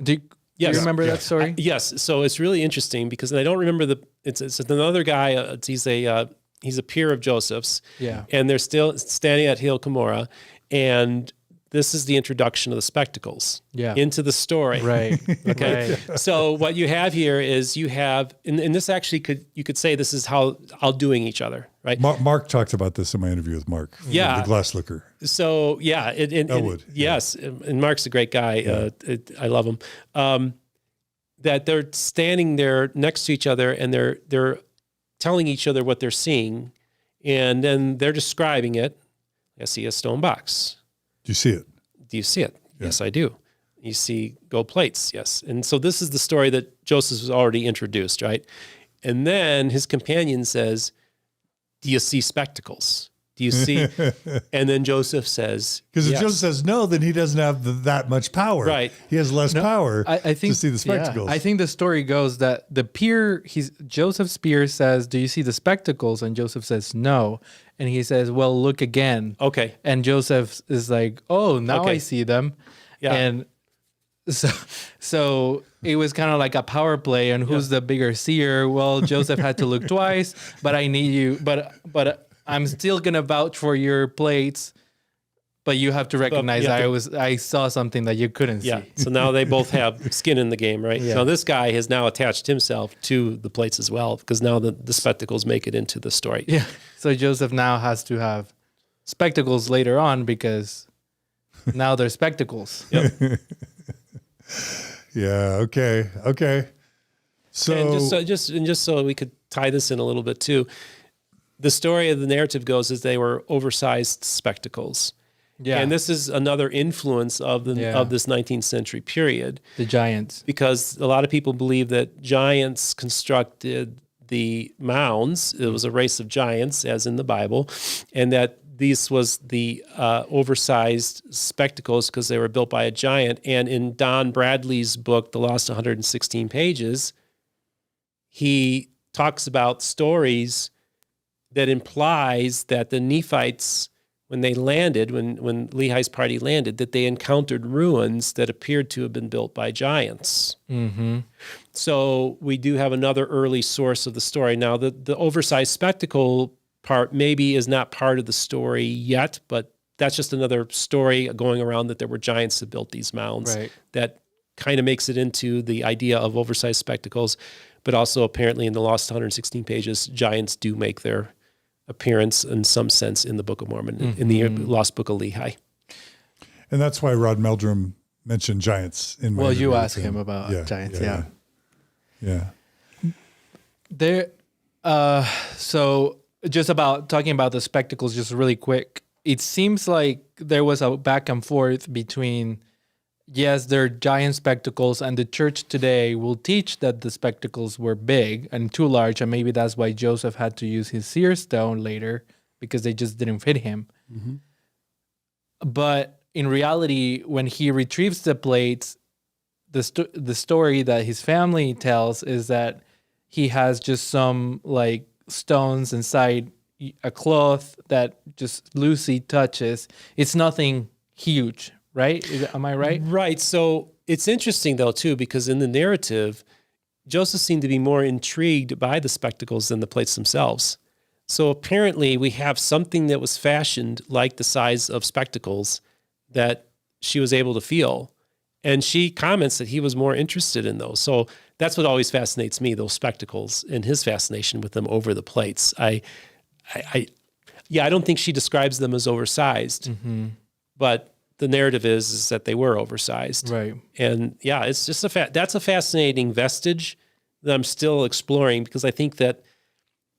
Do you remember that story? Yes. So it's really interesting because I don't remember it's another guy. He's a peer of Joseph's. Yeah. And they're still standing at Hill Cumorah. And this is the introduction of the spectacles into the story. Right. Okay. Right. So what you have here is and this actually you could say this is how outdoing each other, right? Mark talked about this in my interview with Mark. Yeah. The glass looker. So Elwood. Yes. And Mark's a great guy. Yeah. I love him. That they're standing there next to each other and they're telling each other what they're seeing, and then they're describing it. I see a stone box. Do you see it? Do you see it? Yeah. Yes, I do. You see gold plates. Yes. And so this is the story that Joseph was already introduced, right? And then his companion says, do you see spectacles? Do you see? And then Joseph says, because if Joseph says no, then he doesn't have that much power. Right. He has less power I think, to see the spectacles. I think the story goes that Joseph's peer says, do you see the spectacles? And Joseph says, no. And he says, well, look again. Okay. And Joseph is like, oh, now I see them. Yeah. And so it was kind of like a power play on who's the bigger seer. Well, Joseph had to look twice, but I need you. But I'm still gonna vouch for your plates, but you have to recognize I saw something that you couldn't see. Yeah. So now they both have skin in the game, right? Yeah. Now this guy has now attached himself to the plates as well, because now the spectacles make it into the story. Yeah. So Joseph now has to have spectacles later on because now they're spectacles. Yep. Yeah. Okay. So and just so we could tie this in a little bit too. The story of the narrative goes is they were oversized spectacles. Yeah. And this is another influence of this 19th century period. The giants. Because a lot of people believe that giants constructed the mounds. It was a race of giants, as in the Bible, and that these was the oversized spectacles because they were built by a giant. And in Don Bradley's book, The Lost 116 Pages, he talks about stories that implies that the Nephites, when they landed, when Lehi's party landed, that they encountered ruins that appeared to have been built by giants. Mm-hmm. So we do have another early source of the story. Now, the oversized spectacle part maybe is not part of the story yet, but that's just another story going around that there were giants that built these mounds. Right. That kind of makes it into the idea of oversized spectacles, but also apparently in the Lost 116 Pages, giants do make their appearance in some sense in the Book of Mormon, in the Lost Book of Lehi. And that's why Rod Meldrum mentioned giants in my you asked him about giants, yeah. There, so just about talking about the spectacles, just really quick, it seems like there was a back and forth between, yes, they're giant spectacles, and the church today will teach that the spectacles were big and too large, and maybe that's why Joseph had to use his seer stone later, because they just didn't fit him. Mm-hmm. But in reality, when he retrieves the plates, the story that his family tells is that he has just some like stones inside a cloth that just Lucy touches. It's nothing huge, right? Am I right? Right. So it's interesting though too, because in the narrative, Joseph seemed to be more intrigued by the spectacles than the plates themselves. So apparently we have something that was fashioned like the size of spectacles that she was able to feel. And she comments that he was more interested in those. So that's what always fascinates me, those spectacles, and his fascination with them over the plates. I don't think she describes them as oversized, but the narrative is that they were oversized. Right. And yeah, it's just that's a fascinating vestige that I'm still exploring, because I think that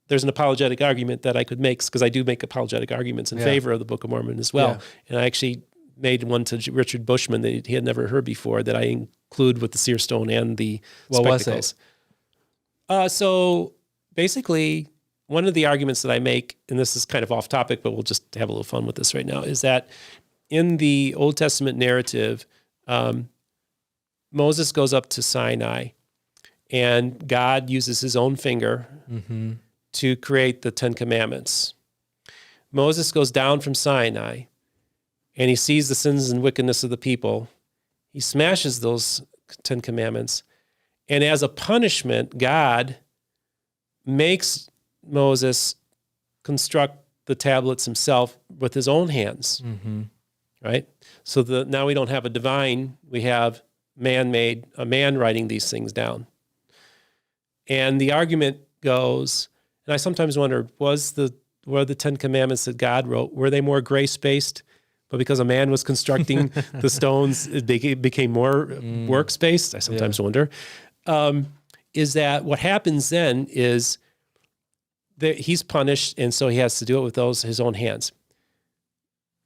there's an apologetic argument that I could make, because I do make apologetic arguments in favor of the Book of Mormon as well. Yeah. And I actually made one to Richard Bushman that he had never heard before, that I include with the seer stone and the spectacles. So basically, one of the arguments that I make, and this is kind of off topic, but we'll just have a little fun with this right now, is that in the Old Testament narrative, Moses goes up to Sinai, and God uses his own finger to create the 10 Commandments. Moses goes down from Sinai, and he sees the sins and wickedness of the people. He smashes those 10 Commandments, and as a punishment, God makes Moses construct the tablets himself with his own hands, right? So now we don't have a divine, we have man-made, a man writing these things down. And the argument goes, and I sometimes wonder, were the 10 Commandments that God wrote, were they more grace-based? But because a man was constructing the stones, they became more works-based? I sometimes wonder. Is that what happens then is that he's punished, and so he has to do it with his own hands.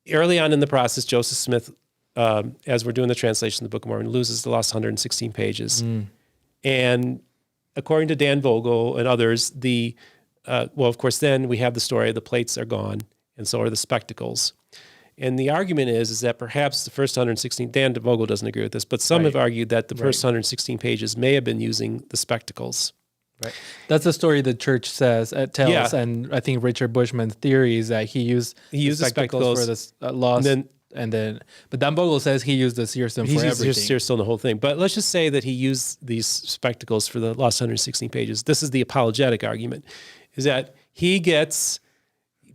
Early on in the process, Joseph Smith, as we're doing the translation of the Book of Mormon, loses the last 116 pages. And according to Dan Vogel and others, of course, then we have the story of the plates are gone, and so are the spectacles. And the argument is that perhaps the first 116, Dan Vogel doesn't agree with this, but some have argued that the first 116 pages may have been using the spectacles. Right. That's the story the church tells, and I think Richard Bushman's theory is that he used the spectacles for the lost, but Dan Vogel says he used the seer stone for everything. He used the seer stone, the whole thing. But let's just say that he used these spectacles for the lost 116 pages. This is the apologetic argument, is that he gets...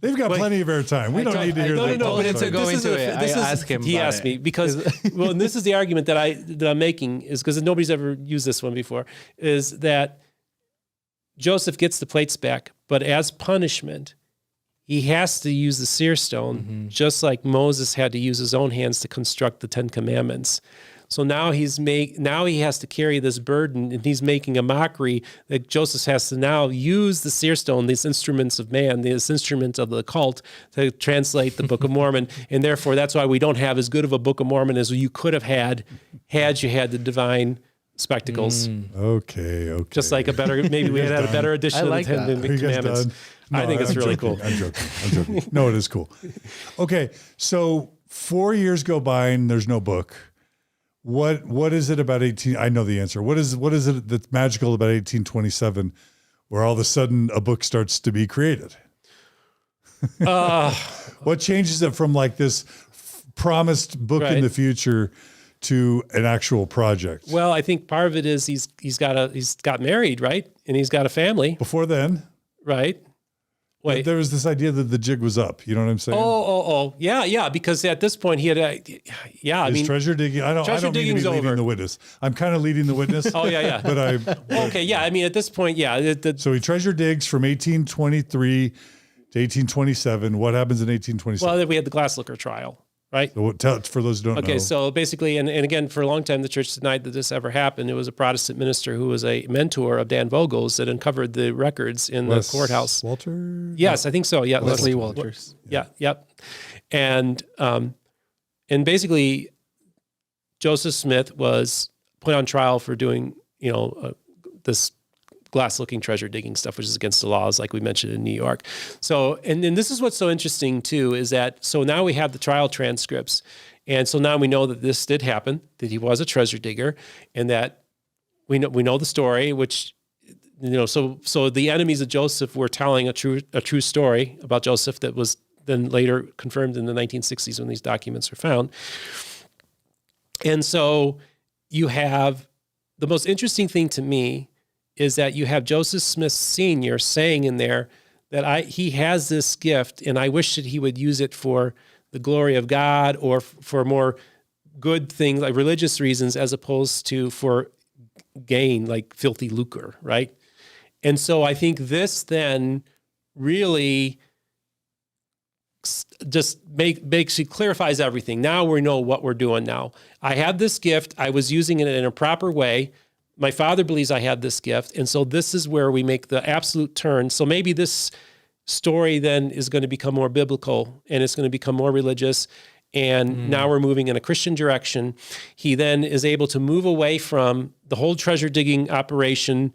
They've got plenty of airtime. We don't need to hear that. No, but to go into it, I asked him. He asked me because, and this is the argument that I'm making, is because nobody's ever used this one before, is that Joseph gets the plates back, but as punishment, he has to use the seer stone, just like Moses had to use his own hands to construct the 10 Commandments. So now he has to carry this burden, and he's making a mockery that Joseph has to now use the seer stone, these instruments of man, these instruments of the cult, to translate the Book of Mormon. And therefore, that's why we don't have as good of a Book of Mormon as you could have had you had the divine spectacles. Okay. Just like maybe we had a better edition like of the 10 Commandments. No, I think it's really joking. cool. I'm joking. No, it is cool. Okay, so 4 years go by and there's no book. What is it about 18? I know the answer. What is it that's magical about 1827, where all of a sudden a book starts to be created? What changes it from like this promised book in the future to an actual project? Well, I think part of it is he's got married, right, and he's got a family. Before then, right? Wait, there was this idea that the jig was up. You know what I'm saying? Oh, yeah. Because at this point he had, treasure digging. I don't mean to be leading the witness. I'm kind of leading the witness. Oh yeah. But at this point, yeah. So he treasure digs from 1823 to 1827. What happens in 1827? Well, then we had the Glasslicker trial. Right. So for those who don't know. Okay, so basically, and again, for a long time, the church denied that this ever happened. It was a Protestant minister who was a mentor of Dan Vogel's that uncovered the records in the courthouse. Walter? Yes, I think so. Yeah, Leslie Walters. Yeah, yep. And basically, Joseph Smith was put on trial for doing, this glass-looking treasure digging stuff, which is against the laws, like we mentioned in New York. So, and this is what's so interesting too, is that, so now we have the trial transcripts. And so now we know that this did happen, that he was a treasure digger, and that we know the story, which, so the enemies of Joseph were telling a true story about Joseph that was then later confirmed in the 1960s when these documents were found. And so you have, the most interesting thing to me is that you have Joseph Smith Sr. saying in there that he has this gift, and I wish that he would use it for the glory of God or for more good things, like religious reasons, as opposed to for gain, like filthy lucre, right? And so I think this then really just basically clarifies everything. Now we know what we're doing now. I have this gift. I was using it in a proper way. My father believes I had this gift. And so this is where we make the absolute turn. So maybe this story then is going to become more biblical and it's going to become more religious. And now we're moving in a Christian direction. He then is able to move away from the whole treasure digging operation,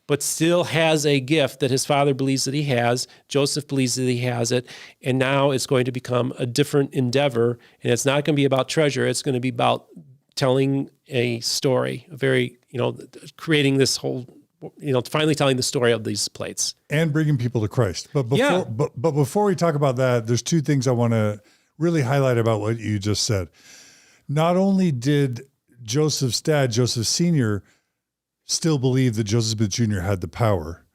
but still has a gift that his father believes that he has. Joseph believes that he has it. And now it's going to become a different endeavor. And it's not going to be about treasure. It's going to be about telling a story, creating this whole, finally telling the story of these plates. And bringing people to Christ. But before we talk about that, there's two things I want to really highlight about what you just said. Not only did Joseph's dad, Joseph Sr., still believe that Joseph Smith Jr. had the power,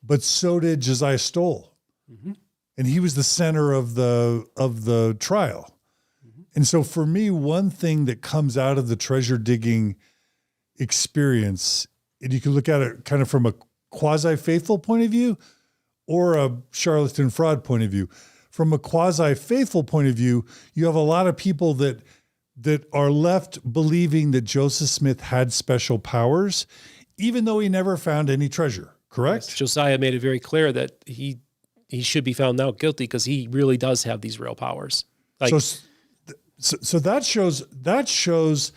but so did Josiah Stoll. Mm-hmm. And he was the center of the trial. Mm-hmm. And so for me, one thing that comes out of the treasure digging experience, and you can look at it kind of from a quasi-faithful point of view or a charlatan fraud point of view. From a quasi-faithful point of view, you have a lot of people that are left believing that Joseph Smith had special powers, even though he never found any treasure, correct? Yes. Josiah made it very clear that he should be found now guilty because he really does have these real powers. So that shows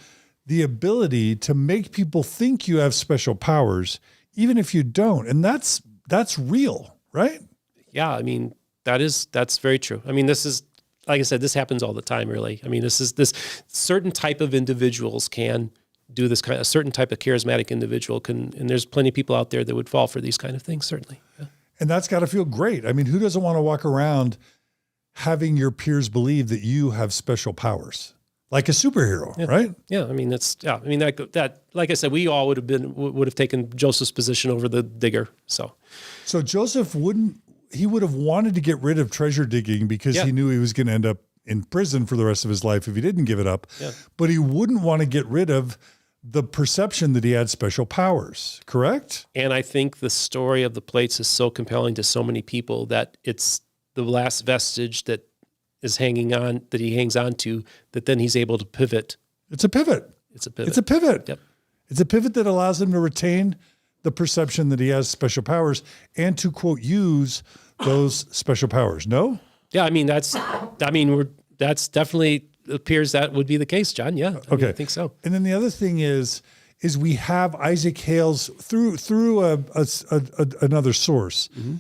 the ability to make people think you have special powers, even if you don't. And that's real, right? Yeah, I mean, that's very true. I mean, this is, like I said, this happens all the time, really. I mean, this certain type of individuals can do this kind of, a certain type of charismatic individual can, and there's plenty of people out there that would fall for these kind of things, certainly. Yeah. And that's got to feel great. I mean, who doesn't want to walk around having your peers believe that you have special powers? Like a superhero, right? Yeah, I mean, that, like I said, we all would have taken Joseph's position over the digger. So Joseph would have wanted to get rid of treasure digging because he knew he was going to end up in prison for the rest of his life if he didn't give it up. Yeah. But he wouldn't want to get rid of the perception that he had special powers, correct? And I think the story of the plates is so compelling to so many people that it's the last vestige that is hanging on, that he hangs on to, that then he's able to pivot. It's a pivot. Yep. It's a pivot that allows him to retain the perception that he has special powers and to, quote, use those special powers. No? Yeah, I mean, that's definitely appears that would be the case, John. Yeah. Okay. I think so. And then the other thing is we have Isaac Hales through another source. Mm-hmm.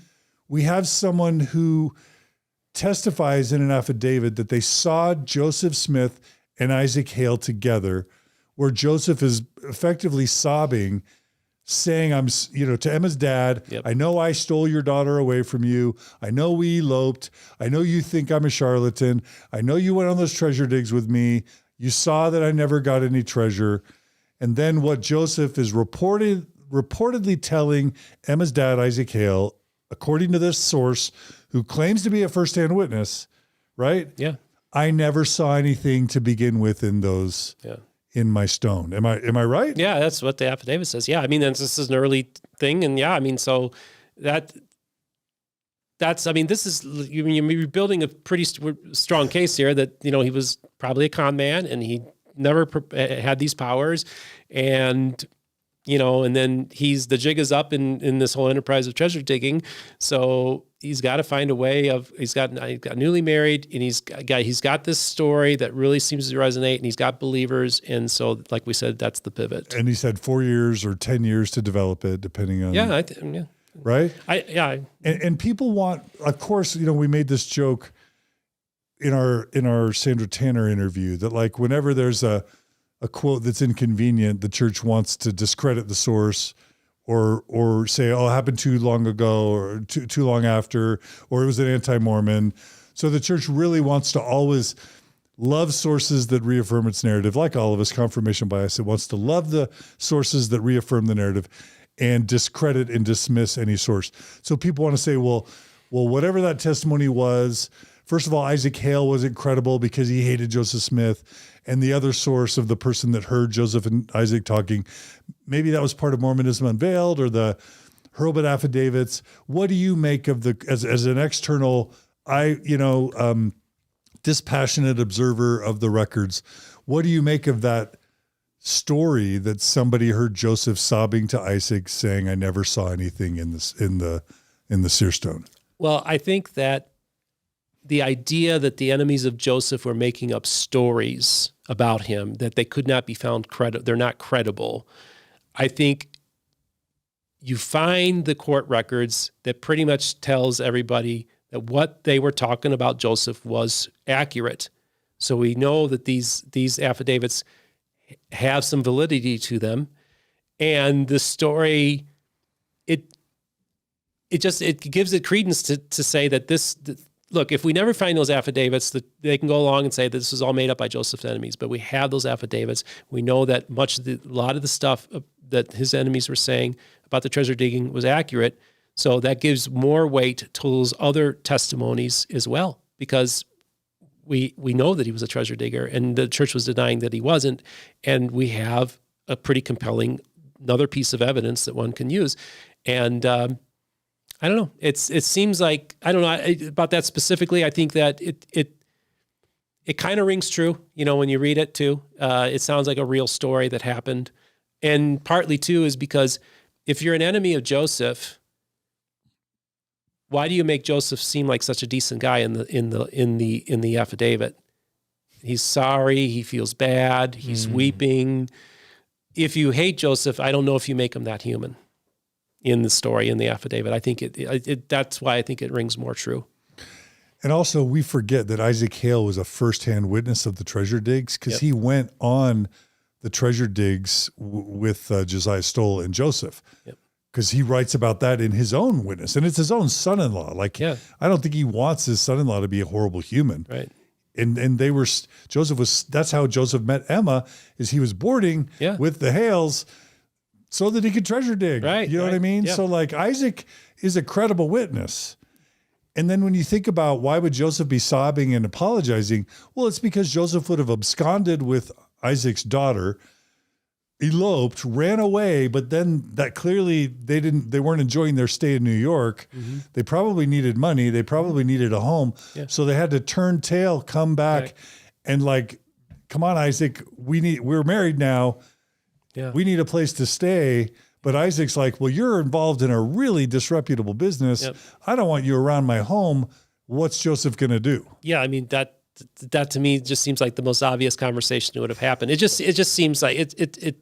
We have someone who testifies in an affidavit that they saw Joseph Smith and Isaac Hale together, where Joseph is effectively sobbing, saying, to Emma's dad, yep. I know I stole your daughter away from you. I know we eloped. I know you think I'm a charlatan. I know you went on those treasure digs with me. You saw that I never got any treasure. And then what Joseph is reportedly telling Emma's dad, Isaac Hale, according to this source, who claims to be a firsthand witness, right? Yeah. I never saw anything to begin with in those. Yeah. In my stone. Am I right? Yeah, that's what the affidavit says. Yeah, I mean, this is an early thing. And yeah, I mean, so this is, you're building a pretty strong case here that, he was probably a con man and he never had these powers. And, and then the jig is up in this whole enterprise of treasure digging. So he's got to find a way he's got newly married and he's got this story that really seems to resonate and he's got believers. And so, like we said, that's the pivot. And he's had 4 years or 10 years to develop it, depending on. Yeah. Right. And people want, of course, we made this joke in our Sandra Tanner interview that like whenever there's a quote that's inconvenient, the church wants to discredit the source or say, oh, it happened too long ago or too long after, or it was an anti-Mormon. So the church really wants to always love sources that reaffirm its narrative. Like all of us, confirmation bias, it wants to love the sources that reaffirm the narrative and discredit and dismiss any source. So people want to say, well, whatever that testimony was, first of all, Isaac Hale was incredible because he hated Joseph Smith. And the other source of the person that heard Joseph and Isaac talking, maybe that was part of Mormonism Unveiled or the Hurlbut affidavits. What do you make of as an external dispassionate observer of the records, what do you make of that story that somebody heard Joseph sobbing to Isaac saying, I never saw anything in the seer stone? Well, I think that the idea that the enemies of Joseph were making up stories about him, that they could not be found they're not credible. I think you find the court records that pretty much tells everybody that what they were talking about Joseph was accurate. So we know that these affidavits have some validity to them. And the story, it gives it credence to say that look, if we never find those affidavits, that they can go along and say that this was all made up by Joseph's enemies, but we have those affidavits. We know that a lot of the stuff that his enemies were saying about the treasure digging was accurate. So that gives more weight to those other testimonies as well, because we know that he was a treasure digger and the church was denying that he wasn't. And we have a pretty compelling another piece of evidence that one can use. And, I don't know. It seems like, I don't know about that specifically. I think that it kind of rings true, when you read it too. It sounds like a real story that happened. And partly too is because if you're an enemy of Joseph, why do you make Joseph seem like such a decent guy in the affidavit? He's sorry, he feels bad, he's weeping. If you hate Joseph, I don't know if you make him that human. In the story, in the affidavit, I think that's why I think it rings more true. And also, we forget that Isaac Hale was a firsthand witness of the treasure digs, because he went on the treasure digs with Josiah Stoll and Joseph, because he writes about that in his own witness, and it's his own son-in-law. I don't think he wants his son-in-law to be a horrible human. Right. And that's how Joseph met Emma, is he was boarding with the Hales so that he could treasure dig. Right. You know what I mean? Yeah. So Isaac is a credible witness. And then when you think about why would Joseph be sobbing and apologizing? Well, it's because Joseph would have absconded with Isaac's daughter, eloped, ran away, but then that clearly they weren't enjoying their stay in New York. Mm-hmm. They probably needed money. They probably needed a home. Yeah. So they had to turn tail, come back and come on, Isaac, we're married now. Yeah. We need a place to stay. But Isaac's like, well, you're involved in a really disreputable business. Yep. I don't want you around my home. What's Joseph going to do? Yeah, I mean, that to me just seems like the most obvious conversation that would have happened. It just seems like it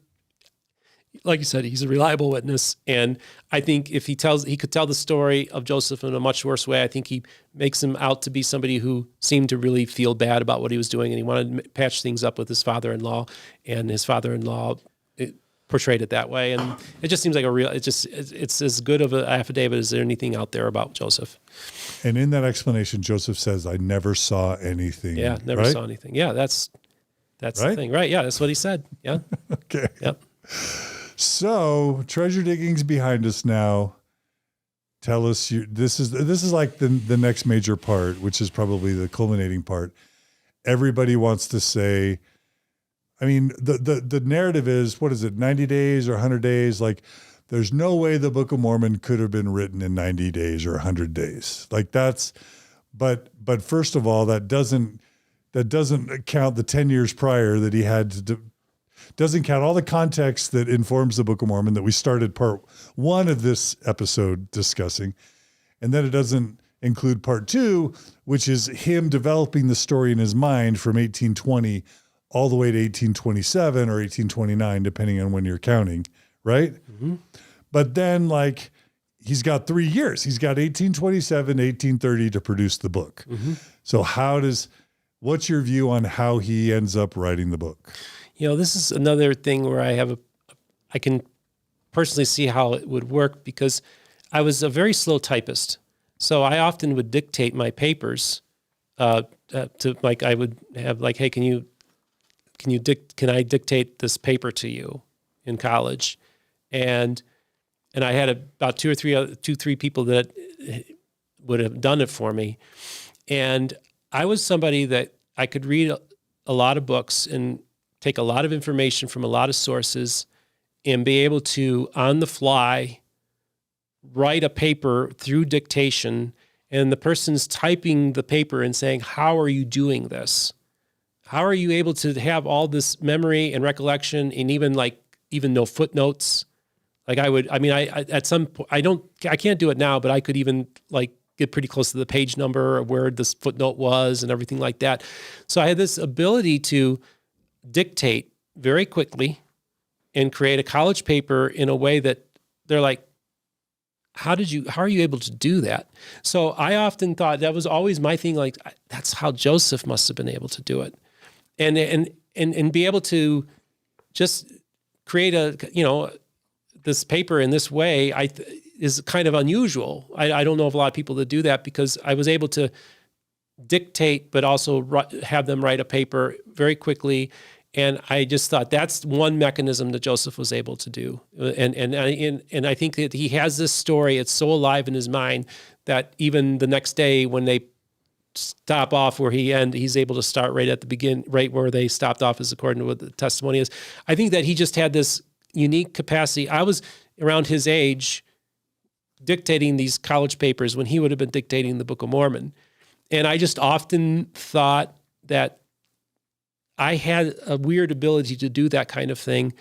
like you said, he's a reliable witness. And I think if he could tell the story of Joseph in a much worse way, I think he makes him out to be somebody who seemed to really feel bad about what he was doing. And he wanted to patch things up with his father-in-law, and his father-in-law portrayed it that way. And it just seems like it's as good of an affidavit as there anything out there about Joseph. And in that explanation, Joseph says, I never saw anything. Yeah, never saw anything. Yeah, that's the thing. Right. Yeah, that's what he said. Yeah. Okay. Yep. So treasure digging's behind us now. Tell us, this is like the next major part, which is probably the culminating part. Everybody wants to say, I mean, the narrative is, what is it, 90 days or 100 days? There's no way the Book of Mormon could have been written in 90 days or 100 days. But first of all, that doesn't count the 10 years prior that he had to doesn't count all the context that informs the Book of Mormon that we started part 1 of this episode discussing. And then it doesn't include part 2, which is him developing the story in his mind from 1820 all the way to 1827 or 1829, depending on when you're counting, right? Mm-hmm. But then he's got 3 years. He's got 1827, 1830 to produce the book. Mm-hmm. So what's your view on how he ends up writing the book? This is another thing where I can personally see how it would work, because I was a very slow typist. So I often would dictate my papers I would have hey, can I dictate this paper to you in college? And I had about two, three people that would have done it for me. And I was somebody that I could read a lot of books and take a lot of information from a lot of sources and be able to, on the fly, write a paper through dictation and the person's typing the paper and saying, how are you doing this? How are you able to have all this memory and recollection and even no footnotes? Like I at some point, I can't do it now, but I could even like get pretty close to the page number of where this footnote was and everything like that. So I had this ability to dictate very quickly and create a college paper in a way that they're like, how are you able to do that? So I often thought that was always my thing. Like, that's how Joseph must have been able to do it. And be able to just create this paper in this way is kind of unusual. I don't know of a lot of people that do that, because I was able to dictate, but also have them write a paper very quickly. And I just thought that's one mechanism that Joseph was able to do. And I think that he has this story. It's so alive in his mind that even the next day when they stop off where he's able to start right at the beginning, right where they stopped off, is according to what the testimony is. I think that he just had this unique capacity. I was around his age dictating these college papers when he would have been dictating the Book of Mormon. And I just often thought that I had a weird ability to do that kind of thing.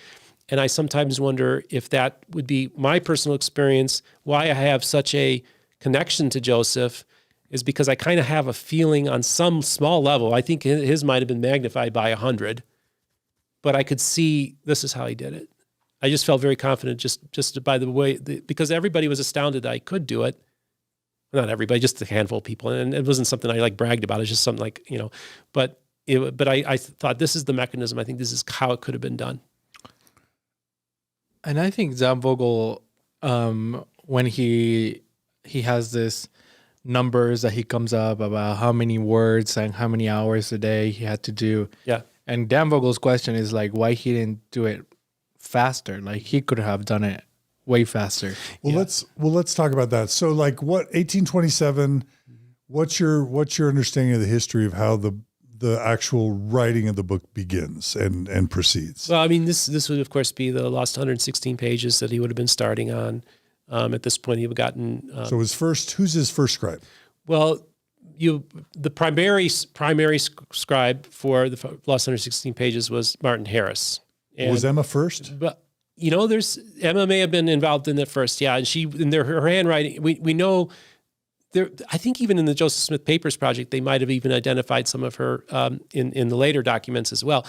And I sometimes wonder if that would be my personal experience. Why I have such a connection to Joseph is because I kind of have a feeling on some small level. I think his might have been magnified by 100, but I could see this is how he did it. I just felt very confident just by the way, because everybody was astounded that I could do it. Not everybody, just a handful of people. And it wasn't something I bragged about. It's just something but I thought this is the mechanism. I think this is how it could have been done. And I think Dan Vogel, when he has this numbers that he comes up about how many words and how many hours a day he had to do. Yeah. And Dan Vogel's question is like, why he didn't do it faster? Like, he could have done it way faster. Well, let's talk about that. So, like, 1827? What's your understanding of the history of how the actual writing of the book begins and proceeds? Well, I mean, this would of course be the last 116 pages that he would have been starting on. At this point, he would have gotten. So who's his first scribe? Well, the primary scribe for the last 116 pages was Martin Harris. And, was Emma first? But Emma may have been involved in it first, yeah. And her handwriting, we know. I think even in the Joseph Smith Papers Project, they might have even identified some of her in the later documents as well.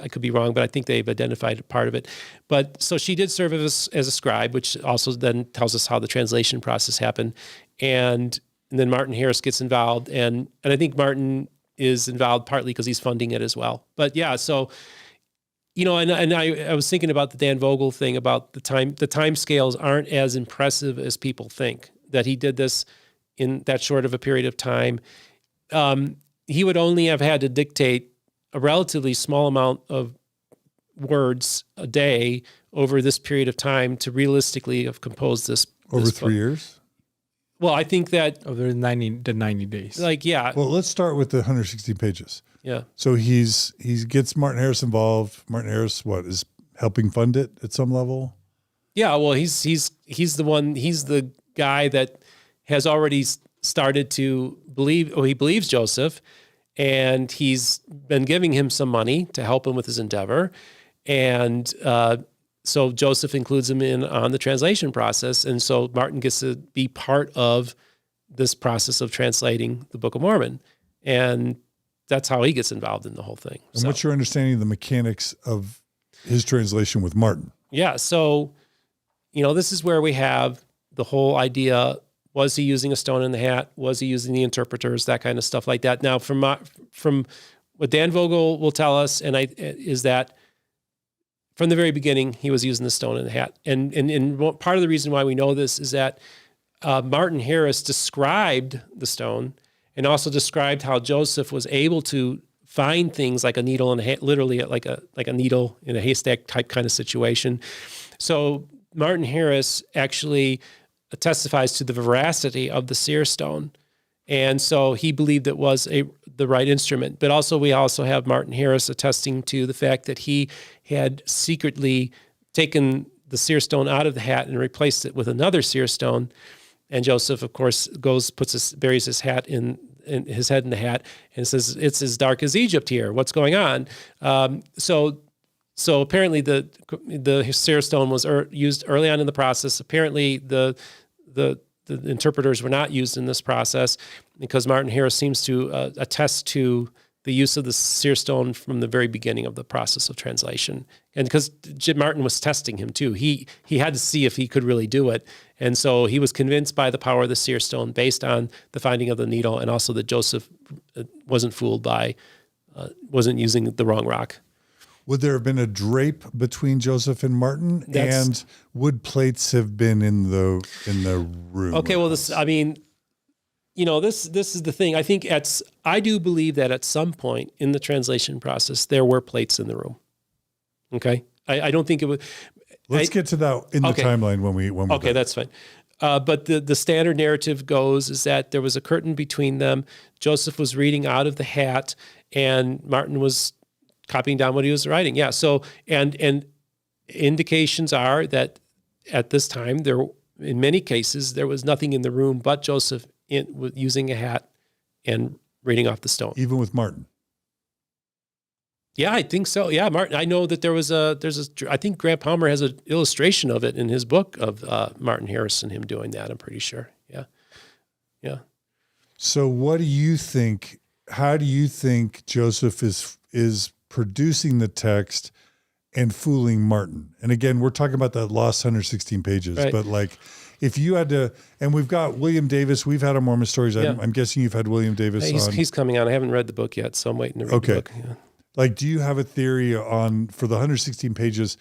I could be wrong, but I think they've identified part of it. But so she did serve as a scribe, which also then tells us how the translation process happened. And then Martin Harris gets involved, and I think Martin is involved partly because he's funding it as well. But yeah, so and I was thinking about the Dan Vogel thing about the time scales aren't as impressive as people think, that he did this in that short of a period of time. He would only have had to dictate a relatively small amount of words a day over this period of time to realistically have composed this. Over 3 years? Well, I think that over the 90 days. Like, yeah. Well, let's start with the 116 pages. Yeah. So he gets Martin Harris involved. Martin Harris, is helping fund it at some level? Yeah. Well, he's the guy that has already started to believe, he believes Joseph, and he's been giving him some money to help him with his endeavor. And so Joseph includes him in on the translation process. And so Martin gets to be part of this process of translating the Book of Mormon. And that's how he gets involved in the whole thing. And what's your understanding of the mechanics of his translation with Martin? Yeah. So, this is where we have the whole idea. Was he using a stone in the hat? Was he using the interpreters? That kind of stuff like that. Now, from what Dan Vogel will tell us, is that from the very beginning, he was using the stone in the hat. And part of the reason why we know this is that Martin Harris described the stone and also described how Joseph was able to find things like a needle in literally like a needle in a haystack type kind of situation. So Martin Harris actually testifies to the veracity of the seer stone. And so he believed it was the right instrument. But also we also have Martin Harris attesting to the fact that he had secretly taken the seer stone out of the hat and replaced it with another seer stone. And Joseph, of course, buries his hat his head in the hat and says, "It's as dark as Egypt here. What's going on?" So apparently the seer stone was used early on in the process. Apparently the interpreters were not used in this process, because Martin Harris seems to attest to the use of the seer stone from the very beginning of the process of translation. And because Jim Martin was testing him too, he had to see if he could really do it. And so he was convinced by the power of the seer stone based on the finding of the needle, and also that Joseph wasn't wasn't using the wrong rock. Would there have been a drape between Joseph and Martin? And would plates have been in the room? Okay, well, this is the thing. I do believe that at some point in the translation process, there were plates in the room. Okay? I don't think it was... Let's get to that in the timeline when we're okay, done. that's fine. But the standard narrative goes is that there was a curtain between them. Joseph was reading out of the hat, and Martin was copying down what he was writing. Yeah. So, and indications are that at this time, in many cases, there was nothing in the room but Joseph using a hat and reading off the stone. Even with Martin. Yeah, I think so. Yeah, Martin. I know that I think Grant Palmer has an illustration of it in his book of Martin Harris and him doing that. I'm pretty sure. Yeah. Yeah. So what do you think? How do you think Joseph is producing the text and fooling Martin? And again, we're talking about that lost 116 pages, right. But like, if you had to, and we've got William Davis, we've had a Mormon Stories. Yeah. I'm guessing you've had William Davis on. He's coming on. I haven't read the book yet, so I'm waiting to read the book. Yeah. Like, do you have a theory for the 116 pages,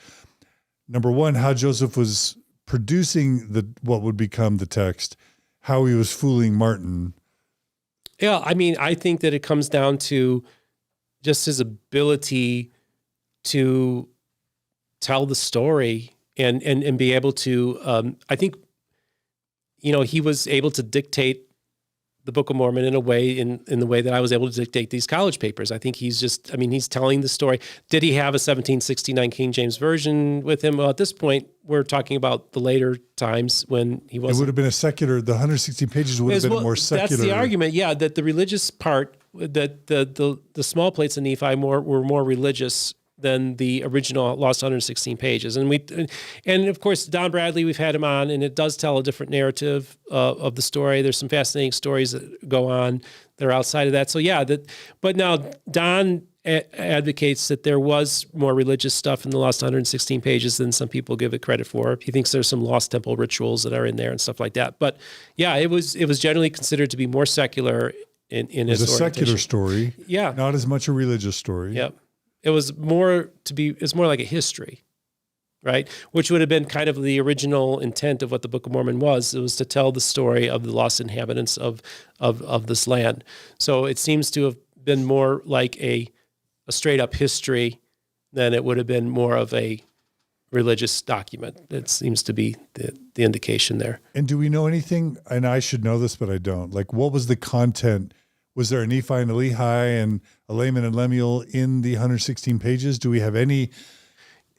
number one, how Joseph was producing what would become the text, how he was fooling Martin? Yeah, I mean, I think that it comes down to just his ability to tell the story and be able to, I think, he was able to dictate the Book of Mormon in a way, in the way that I was able to dictate these college papers. I think he's telling the story. Did he have a 1769 King James Version with him? Well, at this point, we're talking about the later times when he wasn't. It would have been the 116 pages would have been more secular. That's the argument, yeah, that the religious part, that the small plates of Nephi were more religious than the original lost 116 pages. And of course, Don Bradley, we've had him on, and it does tell a different narrative of the story. There's some fascinating stories that go on that are outside of that. So yeah, but now Don advocates that there was more religious stuff in the lost 116 pages than some people give it credit for. He thinks there's some lost temple rituals that are in there and stuff like that. But yeah, it was generally considered to be more secular in its orientation. It was a secular story. Yeah. Not as much a religious story. Yep. It was more like a history, right? Which would have been kind of the original intent of what the Book of Mormon was. It was to tell the story of the lost inhabitants of this land. So it seems to have been more like a straight up history than it would have been more of a religious document. That seems to be the indication there. And do we know anything, and I should know this, but I don't, like what was the content? Was there a Nephi and a Lehi and a Laman and Lemuel in the 116 pages? Do we have any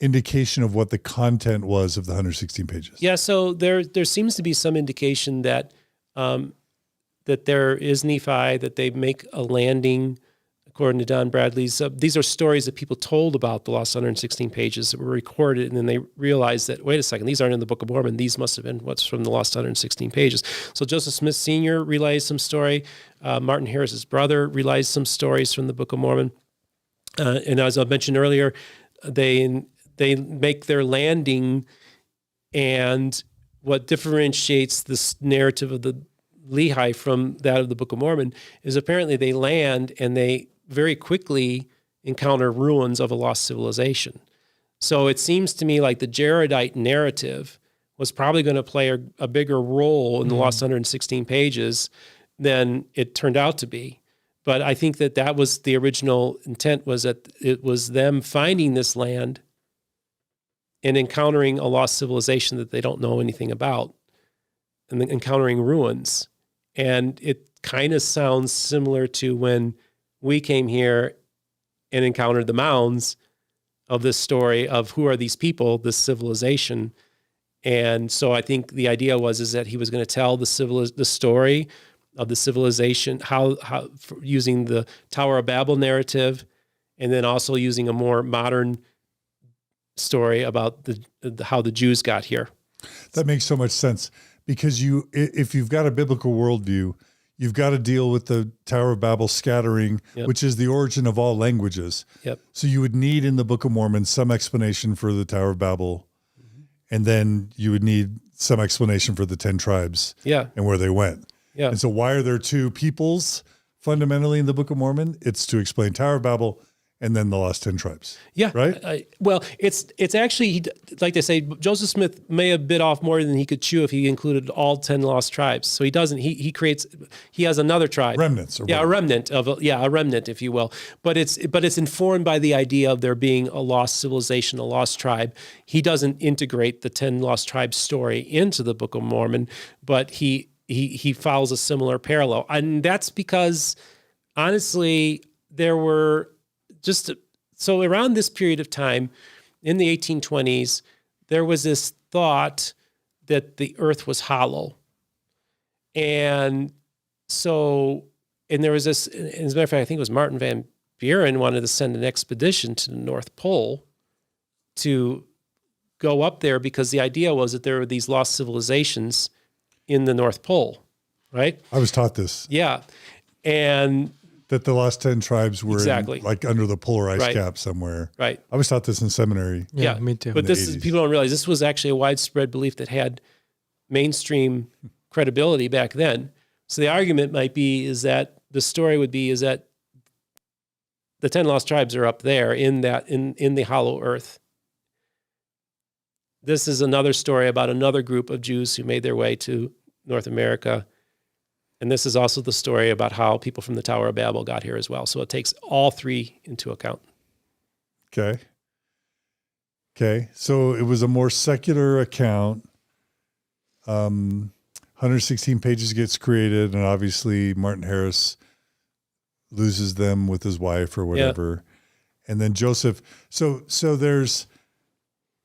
indication of what the content was of the 116 pages? Yeah, so there seems to be some indication that that there is Nephi, that they make a landing, according to Don Bradley's. These are stories that people told about the lost 116 pages that were recorded, and then they realized that, wait a second, these aren't in the Book of Mormon. These must have been what's from the lost 116 pages. So Joseph Smith Sr. relays some story. Martin Harris's brother relays some stories from the Book of Mormon. And as I mentioned earlier, they make their landing, and what differentiates this narrative of the Lehi from that of the Book of Mormon is apparently they land and they very quickly encounter ruins of a lost civilization. So it seems to me like the Jaredite narrative was probably going to play a bigger role in the lost 116 pages than it turned out to be. But I think that was the original intent, was that it was them finding this land and encountering a lost civilization that they don't know anything about, and then encountering ruins. And it kind of sounds similar to when we came here and encountered the mounds of this story of who are these people, this civilization. And so I think the idea is that he was going to tell the story of the civilization, how using the Tower of Babel narrative, and then also using a more modern story about how the Jews got here. That makes so much sense, because if you've got a biblical worldview, you've got to deal with the Tower of Babel scattering, which is the origin of all languages. Yep. So you would need in the Book of Mormon some explanation for the Tower of Babel, and then you would need some explanation for the 10 tribes and where they went. Yeah. And so why are there two peoples fundamentally in the Book of Mormon? It's to explain Tower of Babel and then the lost 10 tribes. Yeah. Right? Well, it's actually, like they say, Joseph Smith may have bit off more than he could chew if he included all 10 lost tribes. So he doesn't, he has another tribe. Remnants. A remnant, if you will. But it's informed by the idea of there being a lost civilization, a lost tribe. He doesn't integrate the 10 lost tribes story into the Book of Mormon, but he follows a similar parallel. And that's because, honestly, there were so around this period of time in the 1820s, there was this thought that the earth was hollow. And there was this, as a matter of fact, I think it was Martin Van Buren wanted to send an expedition to the North Pole to go up there, because the idea was that there were these lost civilizations in the North Pole, right? I was taught this. Yeah. And that the lost 10 tribes were exactly like under the polar ice cap somewhere. Right. I was taught this in seminary. Yeah, me too. But people don't realize this was actually a widespread belief that had mainstream credibility back then. So the argument might be is that the the 10 lost tribes are up there in the hollow earth. This is another story about another group of Jews who made their way to North America. And this is also the story about how people from the Tower of Babel got here as well. So it takes all three into account. Okay. So it was a more secular account. 116 pages gets created, and obviously Martin Harris loses them with his wife or whatever. Yeah. And then Joseph. So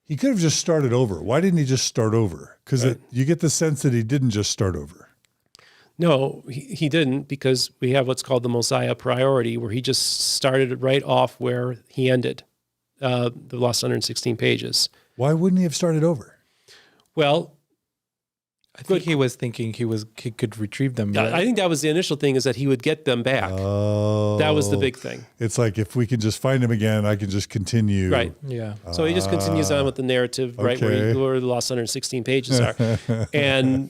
he could have just started over. Why didn't he just start over? Because you get the sense that he didn't just start over. No, he didn't, because we have what's called the Mosiah priority, where he just started right off where he ended, the last 116 pages. Why wouldn't he have started over? Well, I think he was thinking he could retrieve them. Yeah, I think that was the initial thing, is that he would get them back. Oh. That was the big thing. It's like, if we can just find him again, I can just continue. Right. Yeah. So he just continues on with the narrative, right, where the last 116 pages are. And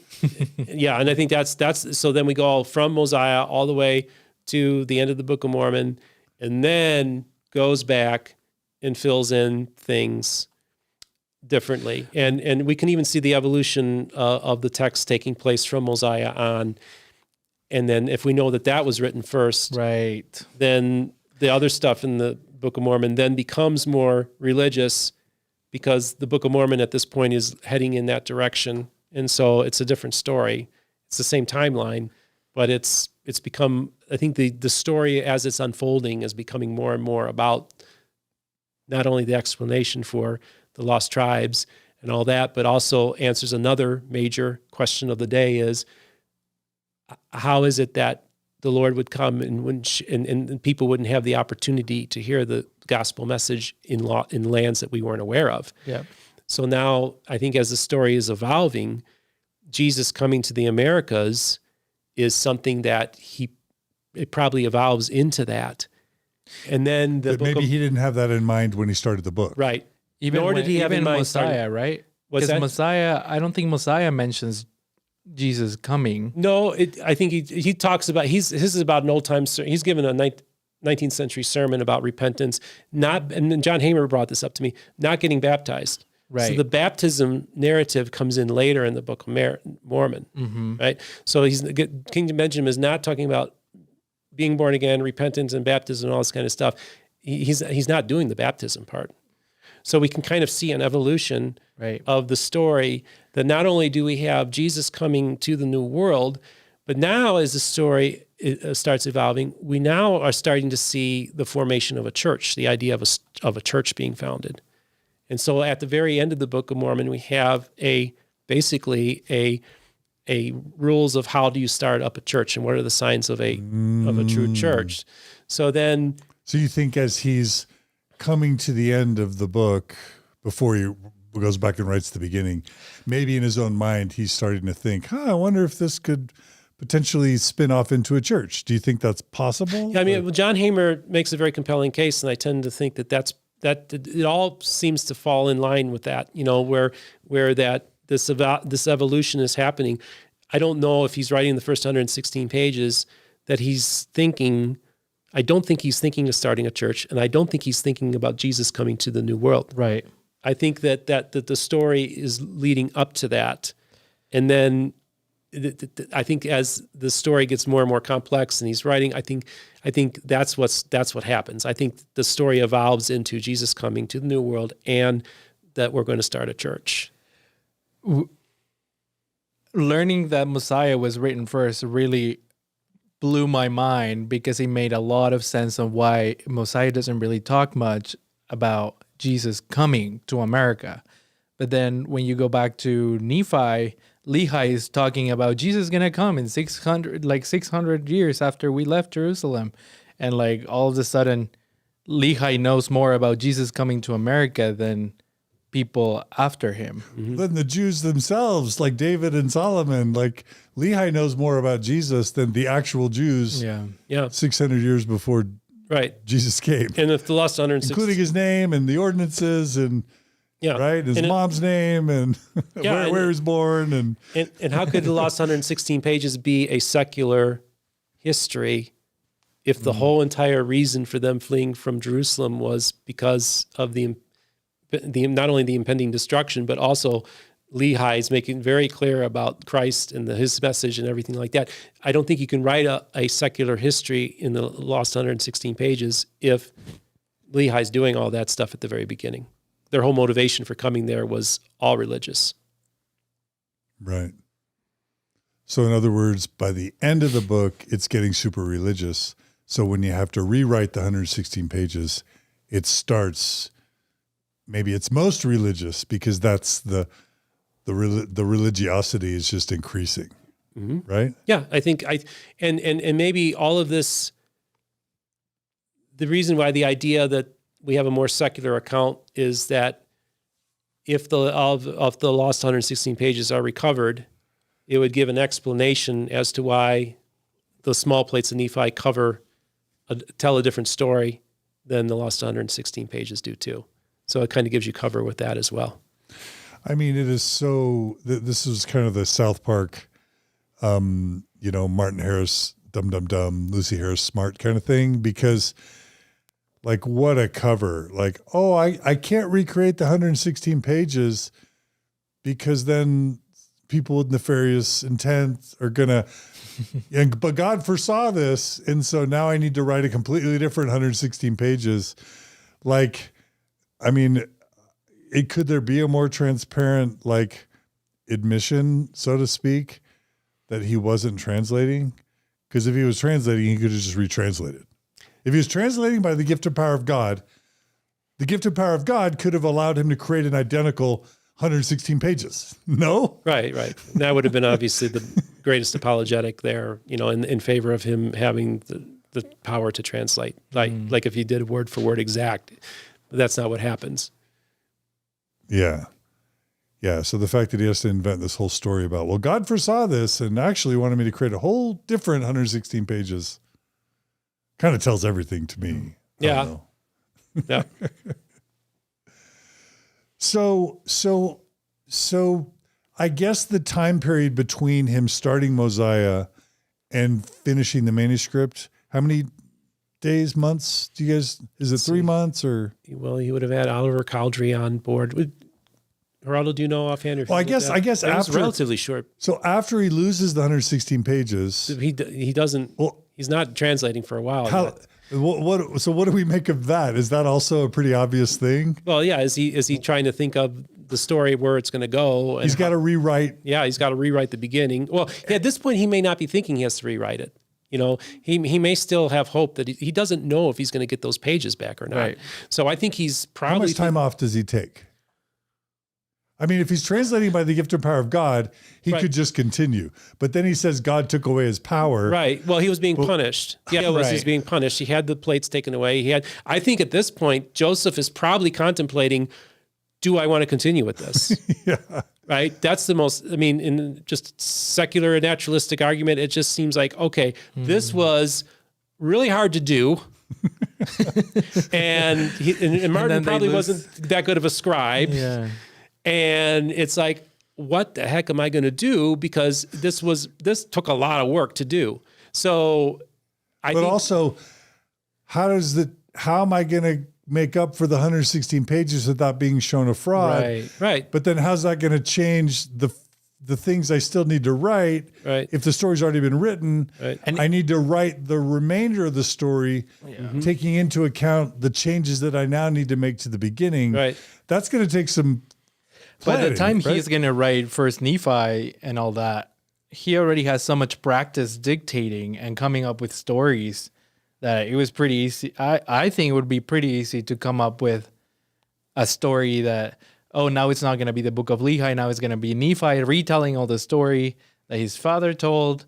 and I think that's so then we go from Mosiah all the way to the end of the Book of Mormon, and then goes back and fills in things differently. And we can even see the evolution of the text taking place from Mosiah on. And then if we know that was written first, right, then the other stuff in the Book of Mormon then becomes more religious, because the Book of Mormon at this point is heading in that direction. And so it's a different story. It's the same timeline, but it's become, I think the story as it's unfolding is becoming more and more about not only the explanation for the lost tribes and all that, but also answers another major question of the day is, how is it that the Lord would come and people wouldn't have the opportunity to hear the gospel message in lands that we weren't aware of? Yeah. So now I think as the story is evolving, Jesus coming to the Americas is something that it probably evolves into that. And then maybe he didn't have that in mind when he started the book. Right. Nor did he have in mind Messiah, right? Because Messiah, I don't think Messiah mentions Jesus coming. No, I think he talks about, his is about an old time, he's given a 19th century sermon about repentance, and John Hamer brought this up to me, not getting baptized. Right. So the baptism narrative comes in later in the Book of Mormon, right? So King Benjamin is not talking about being born again, repentance and baptism and all this kind of stuff. He's not doing the baptism part. So we can kind of see an evolution of the story, that not only do we have Jesus coming to the new world, but now as the story starts evolving, we now are starting to see the formation of a church, the idea of a church being founded. And so at the very end of the Book of Mormon, we have basically a rules of how do you start up a church and what are the signs of a true church. So you think as he's coming to the end of the book, before he goes back and writes the beginning, maybe in his own mind, he's starting to think, I wonder if this could potentially spin off into a church. Do you think that's possible? Yeah, I mean, John Hamer makes a very compelling case, and I tend to think that it all seems to fall in line with that, where that this evolution is happening. I don't know if he's writing the first 116 pages that he's thinking. I don't think he's thinking of starting a church, and I don't think he's thinking about Jesus coming to the New World. Right. I think that the story is leading up to that, and then I think as the story gets more and more complex, and he's writing, I think that's what happens. I think the story evolves into Jesus coming to the New World, and that we're going to start a church. Learning that Messiah was written first really blew my mind, because it made a lot of sense of why Mosiah doesn't really talk much about Jesus coming to America. But then when you go back to Nephi, Lehi is talking about Jesus going to come in 600 years after we left Jerusalem. And like all of a sudden, Lehi knows more about Jesus coming to America than people after him. Mm-hmm. Then the Jews themselves, like David and Solomon, like Lehi knows more about Jesus than the actual Jews. Yeah. 600 years before Jesus came. And if the lost 160, including his name and the ordinances and his mom's name and where he was born and how could the lost 116 pages be a secular history if the whole entire reason for them fleeing from Jerusalem was because of the not only the impending destruction, but also Lehi is making very clear about Christ and his message and everything like that. I don't think you can write a secular history in the lost 116 pages if Lehi's doing all that stuff at the very beginning. Their whole motivation for coming there was all religious. Right. So in other words, by the end of the book, it's getting super religious. So when you have to rewrite the 116 pages, it starts, maybe it's most religious, because that's the religiosity is just increasing, right? Yeah, I think and maybe all of this, the reason why the idea that we have a more secular account is that if the lost 116 pages are recovered, it would give an explanation as to why the small plates of Nephi tell a different story than the lost 116 pages do too. So it kind of gives you cover with that as well. I mean, it is so, this is kind of the South Park, Martin Harris, dumb, dumb, dumb, Lucy Harris, smart kind of thing, because like, what a cover. Like, I can't recreate the 116 pages because then people with nefarious intent are going to, but God foresaw this. And so now I need to write a completely different 116 pages. Like, I mean, could there be a more transparent, like, admission, so to speak, that he wasn't translating? Because if he was translating, he could have just retranslated. If he was translating by the gift of power of God, the gift of power of God could have allowed him to create an identical 116 pages. No? Right. That would have been obviously the greatest apologetic there, in favor of him having the power to translate. Like if he did word for word exact. But that's not what happens. Yeah. Yeah. So the fact that he has to invent this whole story about, well, God foresaw this and actually wanted me to create a whole different 116 pages kind of tells everything to me. Yeah. Yeah. So I guess the time period between him starting Mosiah and finishing the manuscript, how many days, months do you guys, is it 3 months or? Well, he would have had Oliver Cowdery on board. Geraldo, do you know offhand? Well, I guess that after, was relatively short. So after he loses the 116 pages, he doesn't, he's not translating for a while. So what do we make of that? Is that also a pretty obvious thing? Well, yeah. Is he trying to think of the story where it's going to go? And he's got to rewrite. Yeah, he's got to rewrite the beginning. Well, at this point, he may not be thinking he has to rewrite it. He may still have hope that he doesn't know if he's going to get those pages back or not. Right. So I think he's probably. How much time off does he take? I mean, if he's translating by the gift and power of God, he could just continue. But then he says God took away his power. Right. Well, he was being punished. Yeah, he was being punished. He had the plates taken away. I think at this point, Joseph is probably contemplating, do I want to continue with this? Yeah. Right. That's the most, I mean, in just secular naturalistic argument, it just seems like, okay, this was really hard to do. and Martin probably wasn't that good of a scribe. Yeah. And it's like, what the heck am I going to do? Because this took a lot of work to do. So I think also, how am I going to make up for the 116 pages without being shown a fraud? Right. But then how's that going to change the things I still need to write? Right. If the story's already been written, and I need to write the remainder of the story, taking into account the changes that I now need to make to the beginning. Right. That's going to take some planning. By the time he's going to write First Nephi and all that, he already has so much practice dictating and coming up with stories that it was pretty easy. I think it would be pretty easy to come up with a story that, now it's not going to be the Book of Lehi. Now it's going to be Nephi retelling all the story that his father told.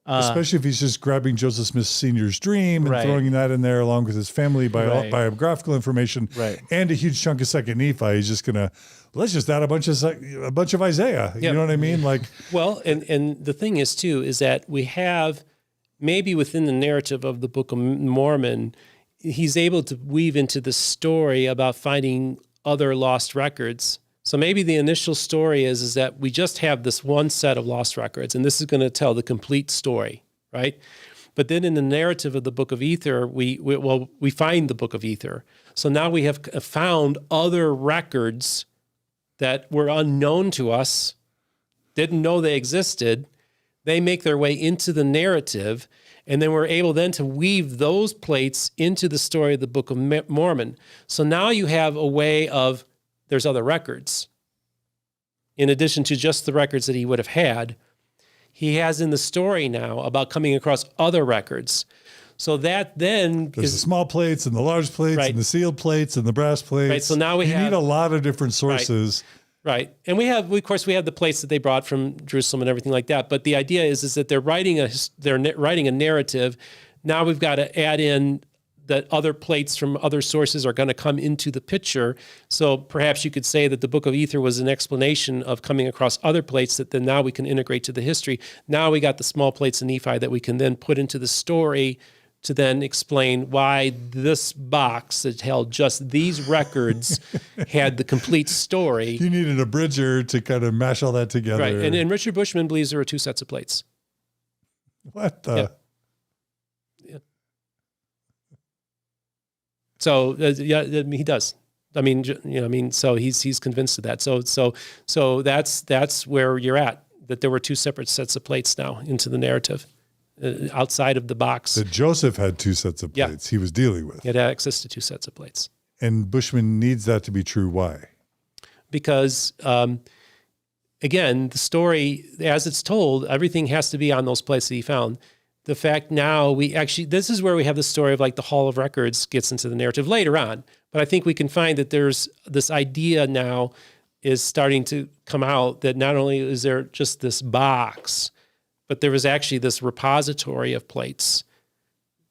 Especially if he's just grabbing Joseph Smith Sr.'s dream and throwing that in there along with his family biographical information and a huge chunk of Second Nephi. He's just going to, let's just add a bunch of Isaiah. You know what I mean? Like, well, and the thing is too, is that we have maybe within the narrative of the Book of Mormon, he's able to weave into the story about finding other lost records. So maybe the initial story is that we just have this one set of lost records, and this is going to tell the complete story, right? But then in the narrative of the Book of Ether, we find the Book of Ether. So now we have found other records that were unknown to us, didn't know they existed. They make their way into the narrative, and then we're able then to weave those plates into the story of the Book of Mormon. So now you have a way of, there's other records. In addition to just the records that he would have had, he has in the story now about coming across other records. So that then there's the small plates and the large plates and the sealed plates and the brass plates. Right. So now you need a lot of different sources. Right. And we have the plates that they brought from Jerusalem and everything like that. But the idea is that they're writing a narrative. Now we've got to add in that other plates from other sources are going to come into the picture. So perhaps you could say that the Book of Ether was an explanation of coming across other plates that then now we can integrate to the history. Now we got the small plates of Nephi that we can then put into the story to then explain why this box that held just these records had the complete story. You needed a bridger to kind of mash all that together. Right. And Richard Bushman believes there are two sets of plates. What the? Yeah. So he does. I mean, so he's convinced of that. So that's where you're at. That there were two separate sets of plates now into the narrative, outside of the box. That Joseph had two sets of plates he was dealing with. He had access to two sets of plates. And Bushman needs that to be true. Why? Because again, the story as it's told, everything has to be on those plates that he found. The fact now this is where we have the story of like the Hall of Records gets into the narrative later on. But I think we can find that there's this idea now is starting to come out that not only is there just this box, but there was actually this repository of plates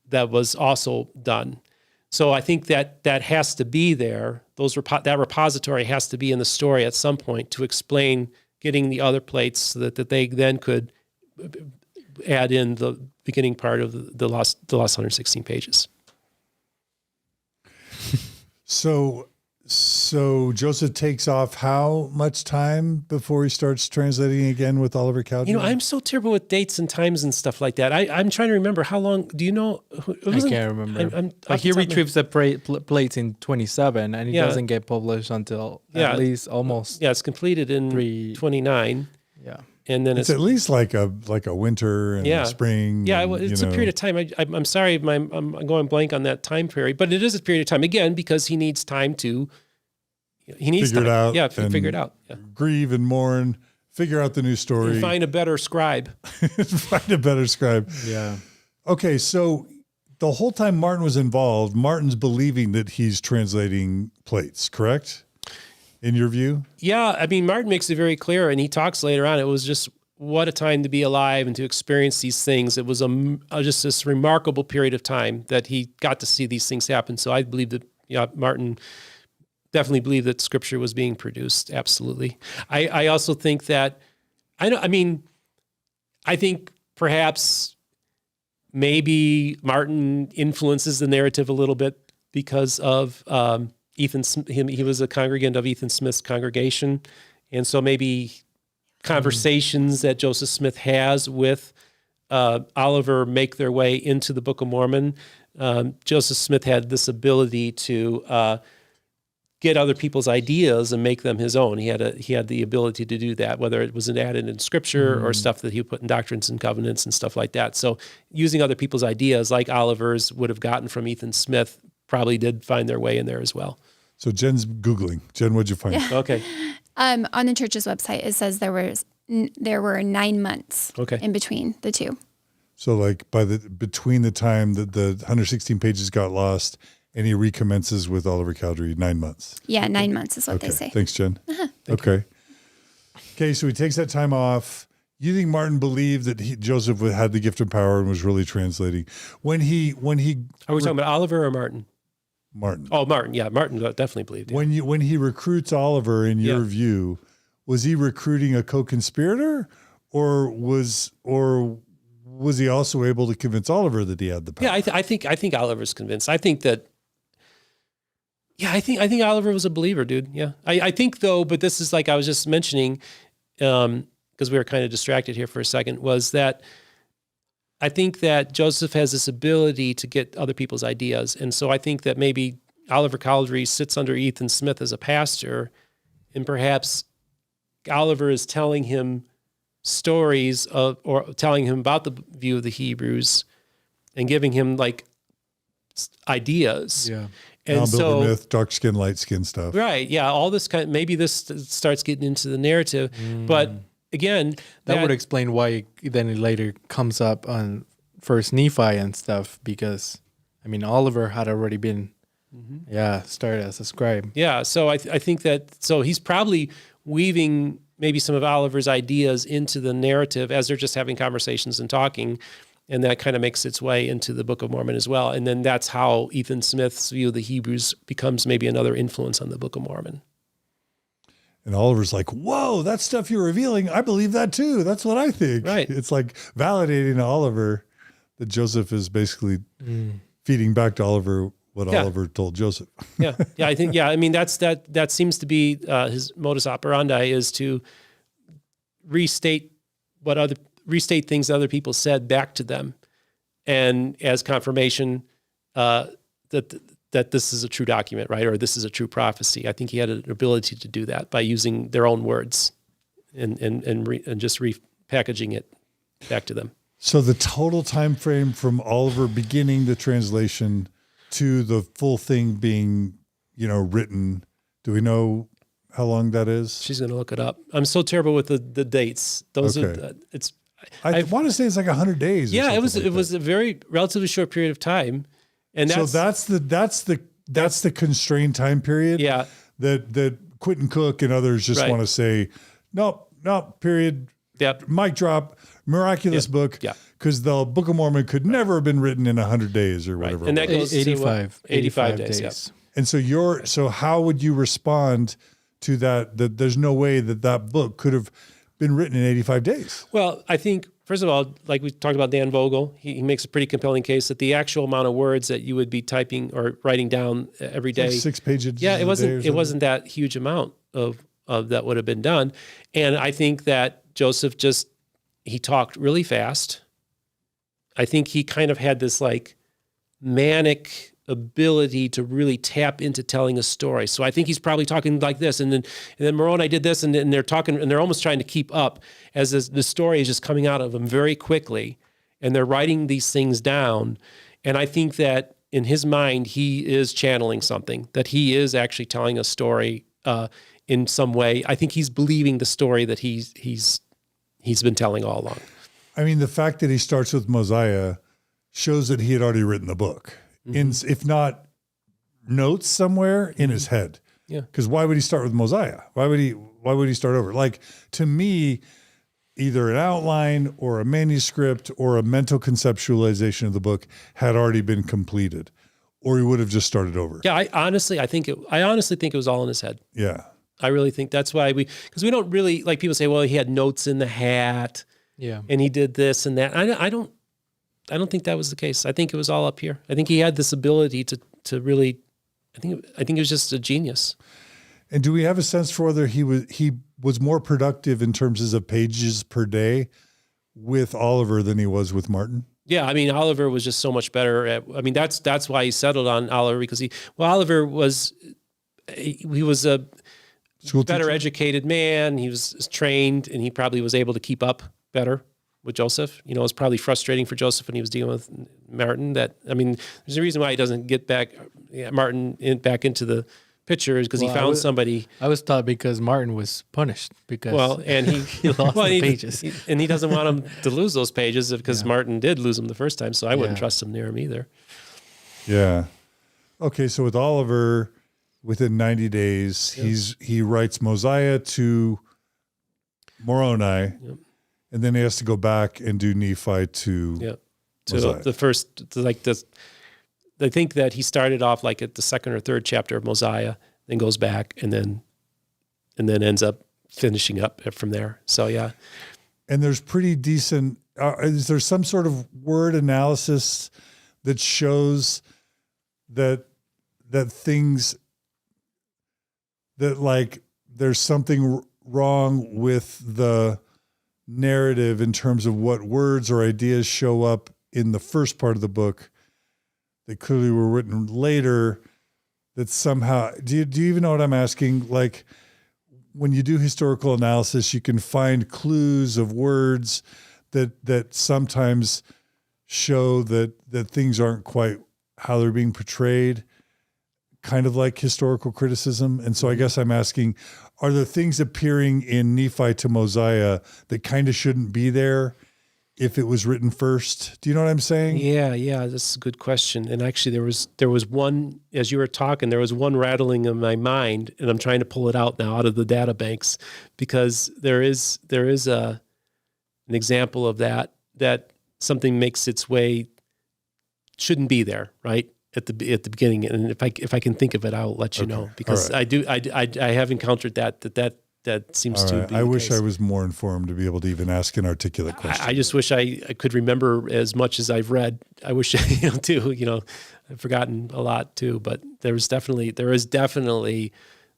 that was also done. So I think that has to be there. That repository has to be in the story at some point to explain getting the other plates so that they then could add in the beginning part of the last 116 pages. So Joseph takes off how much time before he starts translating again with Oliver Cowdery? I'm so terrible with dates and times and stuff like that. I'm trying to remember how long. Do you know? I can't remember. He retrieves the plates in 27, and it doesn't get published until at least almost. Yeah, it's completed in 29. Yeah. And then it's at least like a winter and a spring. Yeah, it's a period of time. I'm sorry, I'm going blank on that time period, but it is a period of time again because he needs time to. He needs figure time. It out. Yeah, figure it out. Yeah. Grieve and mourn. Figure out the new story. And find a better scribe. Find a better scribe. Yeah. Okay, so the whole time Martin was involved, Martin's believing that he's translating plates, correct? in your view? Yeah, I mean, Martin makes it very clear, and he talks later on. It was just what a time to be alive and to experience these things. It was just this remarkable period of time that he got to see these things happen. So I believe that Martin definitely believed that Scripture was being produced. Absolutely. I also think that I think perhaps maybe Martin influences the narrative a little bit because of he was a congregant of Ethan Smith's congregation. And so maybe conversations that Joseph Smith has with Oliver make their way into the Book of Mormon. Joseph Smith had this ability to get other people's ideas and make them his own. He had the ability to do that, whether it was added in Scripture or stuff that he would put in Doctrines and Covenants and stuff like that. So using other people's ideas, like Oliver's would have gotten from Ethan Smith, probably did find their way in there as well. So Jen's Googling. Jen, what'd you find? Yeah. Okay. On the church's website, it says there were 9 months in between the two. So like between the time that the 116 pages got lost and he recommences with Oliver Cowdery, 9 months. Yeah, 9 months is what they say. Thanks, Jen. Okay. Okay, so he takes that time off. You think Martin believed that Joseph had the gift of power and was really translating? When he Are we talking about Oliver or Martin? Martin. Oh, Martin. Yeah, Martin definitely believed. Yeah. When he recruits Oliver, in your view, was he recruiting a co-conspirator, or was he also able to convince Oliver that he had the power? Yeah, I think Oliver's convinced. I think Oliver was a believer, dude. Yeah, I think though, but this is like I was just mentioning, because we were kind of distracted here for a second, was that I think that Joseph has this ability to get other people's ideas. And so I think that maybe Oliver Cowdery sits under Ethan Smith as a pastor, and perhaps Oliver is telling him stories or telling him about the view of the Hebrews and giving him like ideas. Yeah. And so myth, dark skin, light skin stuff. Right. Yeah. All this maybe this starts getting into the narrative, but again, that would explain why then it later comes up on First Nephi and stuff, because I mean Oliver had already been started as a scribe. Yeah, so I think that he's probably weaving maybe some of Oliver's ideas into the narrative as they're just having conversations and talking, and that kind of makes its way into the Book of Mormon as well. And then that's how Ethan Smith's view of the Hebrews becomes maybe another influence on the Book of Mormon. And Oliver's like, whoa, that stuff you're revealing, I believe that too. That's what I think. Right. It's like validating to Oliver that Joseph is basically feeding back to Oliver what Oliver told Joseph. Yeah. I think, I mean, that seems to be his modus operandi, is to restate things that other people said back to them, and as confirmation that this is a true document, right? Or this is a true prophecy. I think he had an ability to do that by using their own words and just repackaging it back to them. So the total time frame from Oliver beginning the translation to the full thing being, written, do we know how long that is? She's going to look it up. I'm so terrible with the dates. Those are I want to say it's like 100 days. Yeah, it was a very relatively short period of time. And that's the constrained time period. Yeah. That Quentin Cook and others just want to say, nope, period. Yep. Mic drop, miraculous book. Yeah. Because the Book of Mormon could never have been written in 100 days or whatever. And that goes 85 days. Yeah. And so how would you respond to that there's no way that book could have been written in 85 days? Well, I think, first of all, like we talked about Dan Vogel, he makes a pretty compelling case that the actual amount of words that you would be typing or writing down every day. Like 6 pages. Yeah, it wasn't that huge amount of that would have been done. And I think that Joseph he talked really fast. I think he kind of had this like manic ability to really tap into telling a story. So I think he's probably talking like this, and then Moroni did this, and they're talking, and they're almost trying to keep up as the story is just coming out of them very quickly, and they're writing these things down. And I think that in his mind, he is channeling something, that he is actually telling a story in some way. I think he's believing the story that he's been telling all along. I mean, the fact that he starts with Mosiah shows that he had already written the book, if not notes somewhere in his head. Yeah. Because why would he start with Mosiah? Why would he start over? Like, to me, either an outline or a manuscript or a mental conceptualization of the book had already been completed, or he would have just started over. Yeah, I honestly think it was all in his head. Yeah. I really think that's why because we don't really, like, people say, well, he had notes in the hat, and he did this and that. I don't think that was the case. I think it was all up here. I think he had this ability to really, I think he was just a genius. And do we have a sense for whether he was more productive in terms of pages per day with Oliver than he was with Martin? Yeah, I mean, Oliver was just so much better that's why he settled on Oliver, because Oliver was a School better teacher? educated man. He was trained, and he probably was able to keep up better with Joseph. It was probably frustrating for Joseph when he was dealing with Martin. There's a reason why he doesn't get Martin back into the picture, is because he found somebody. I was taught because Martin was punished because and he lost the pages. And he doesn't want him to lose those pages, because Martin did lose them the first time, so I wouldn't trust him near him either. Yeah. Okay, so with Oliver, within 90 days, he writes Mosiah to Moroni, and then he has to go back and do Nephi to Mosiah. The first, I think that he started off like at the second or third chapter of Mosiah, then goes back and then ends up finishing up from there. So yeah. And there's pretty decent, is there some sort of word analysis that shows that things that, like, there's something wrong with the narrative in terms of what words or ideas show up in the first part of the book that clearly were written later, that somehow, do you even know what I'm asking? Like, when you do historical analysis, you can find clues of words that sometimes show that things aren't quite how they're being portrayed, kind of like historical criticism. And so I guess I'm asking, are there things appearing in Nephi to Mosiah that kind of shouldn't be there if it was written first? Do you know what I'm saying? Yeah, that's a good question. And actually there was one, as you were talking, there was one rattling in my mind, and I'm trying to pull it out now out of the data banks, because there is an example of that something makes its way, shouldn't be there, right? At the beginning. And if I can think of it, I'll let you know, because right. I have encountered that seems to be. I wish I was more informed to be able to even ask an articulate question. I just wish I could remember as much as I've read. I wish too. I've forgotten a lot too. But there is definitely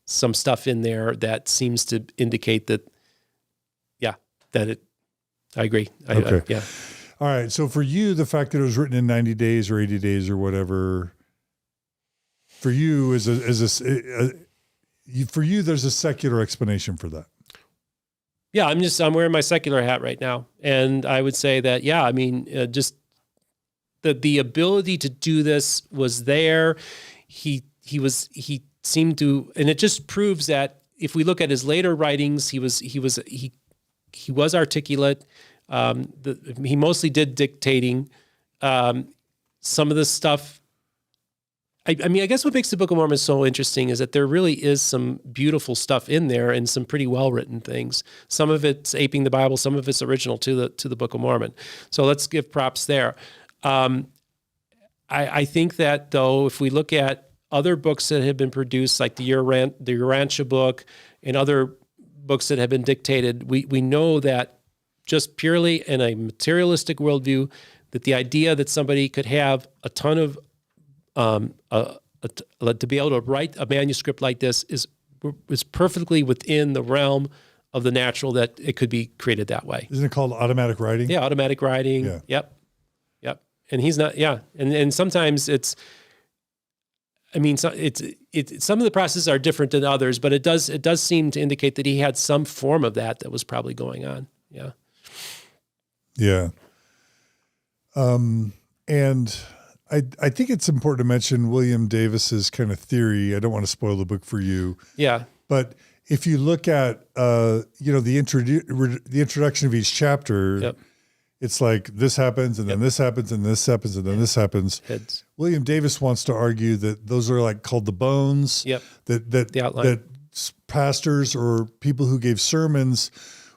some stuff in there that seems to indicate that. Yeah, I agree. Okay. All right. So for you, the fact that it was written in 90 days or 80 days or whatever, for you there's a secular explanation for that. Yeah, I'm wearing my secular hat right now, and I would say that just the ability to do this was there. He seemed to, and it just proves that if we look at his later writings, he was articulate. He mostly did dictating. Some of the stuff. I guess what makes the Book of Mormon so interesting is that there really is some beautiful stuff in there and some pretty well-written things. Some of it's aping the Bible, some of it's original to the Book of Mormon. So let's give props there. I think that, though, if we look at other books that have been produced, like the Urantia book and other books that have been dictated, we know that just purely in a materialistic worldview, that the idea that somebody could have a ton of to be able to write a manuscript like this is perfectly within the realm of the natural, that it could be created that way. Isn't it called automatic writing? Yeah, automatic writing. Yeah. Yep. And he's not. Yeah, and sometimes it's. Some of the processes are different than others, but it does seem to indicate that he had some form of that was probably going on. Yeah. Yeah. And I think it's important to mention William Davis's kind of theory. I don't want to spoil the book for you. Yeah. But if you look at the introduction of each chapter, yep. it's like this happens and then this happens and this happens and then this happens. Heads. William Davis wants to argue that those are like called the bones. Yep. That outline. that pastors or people who gave sermons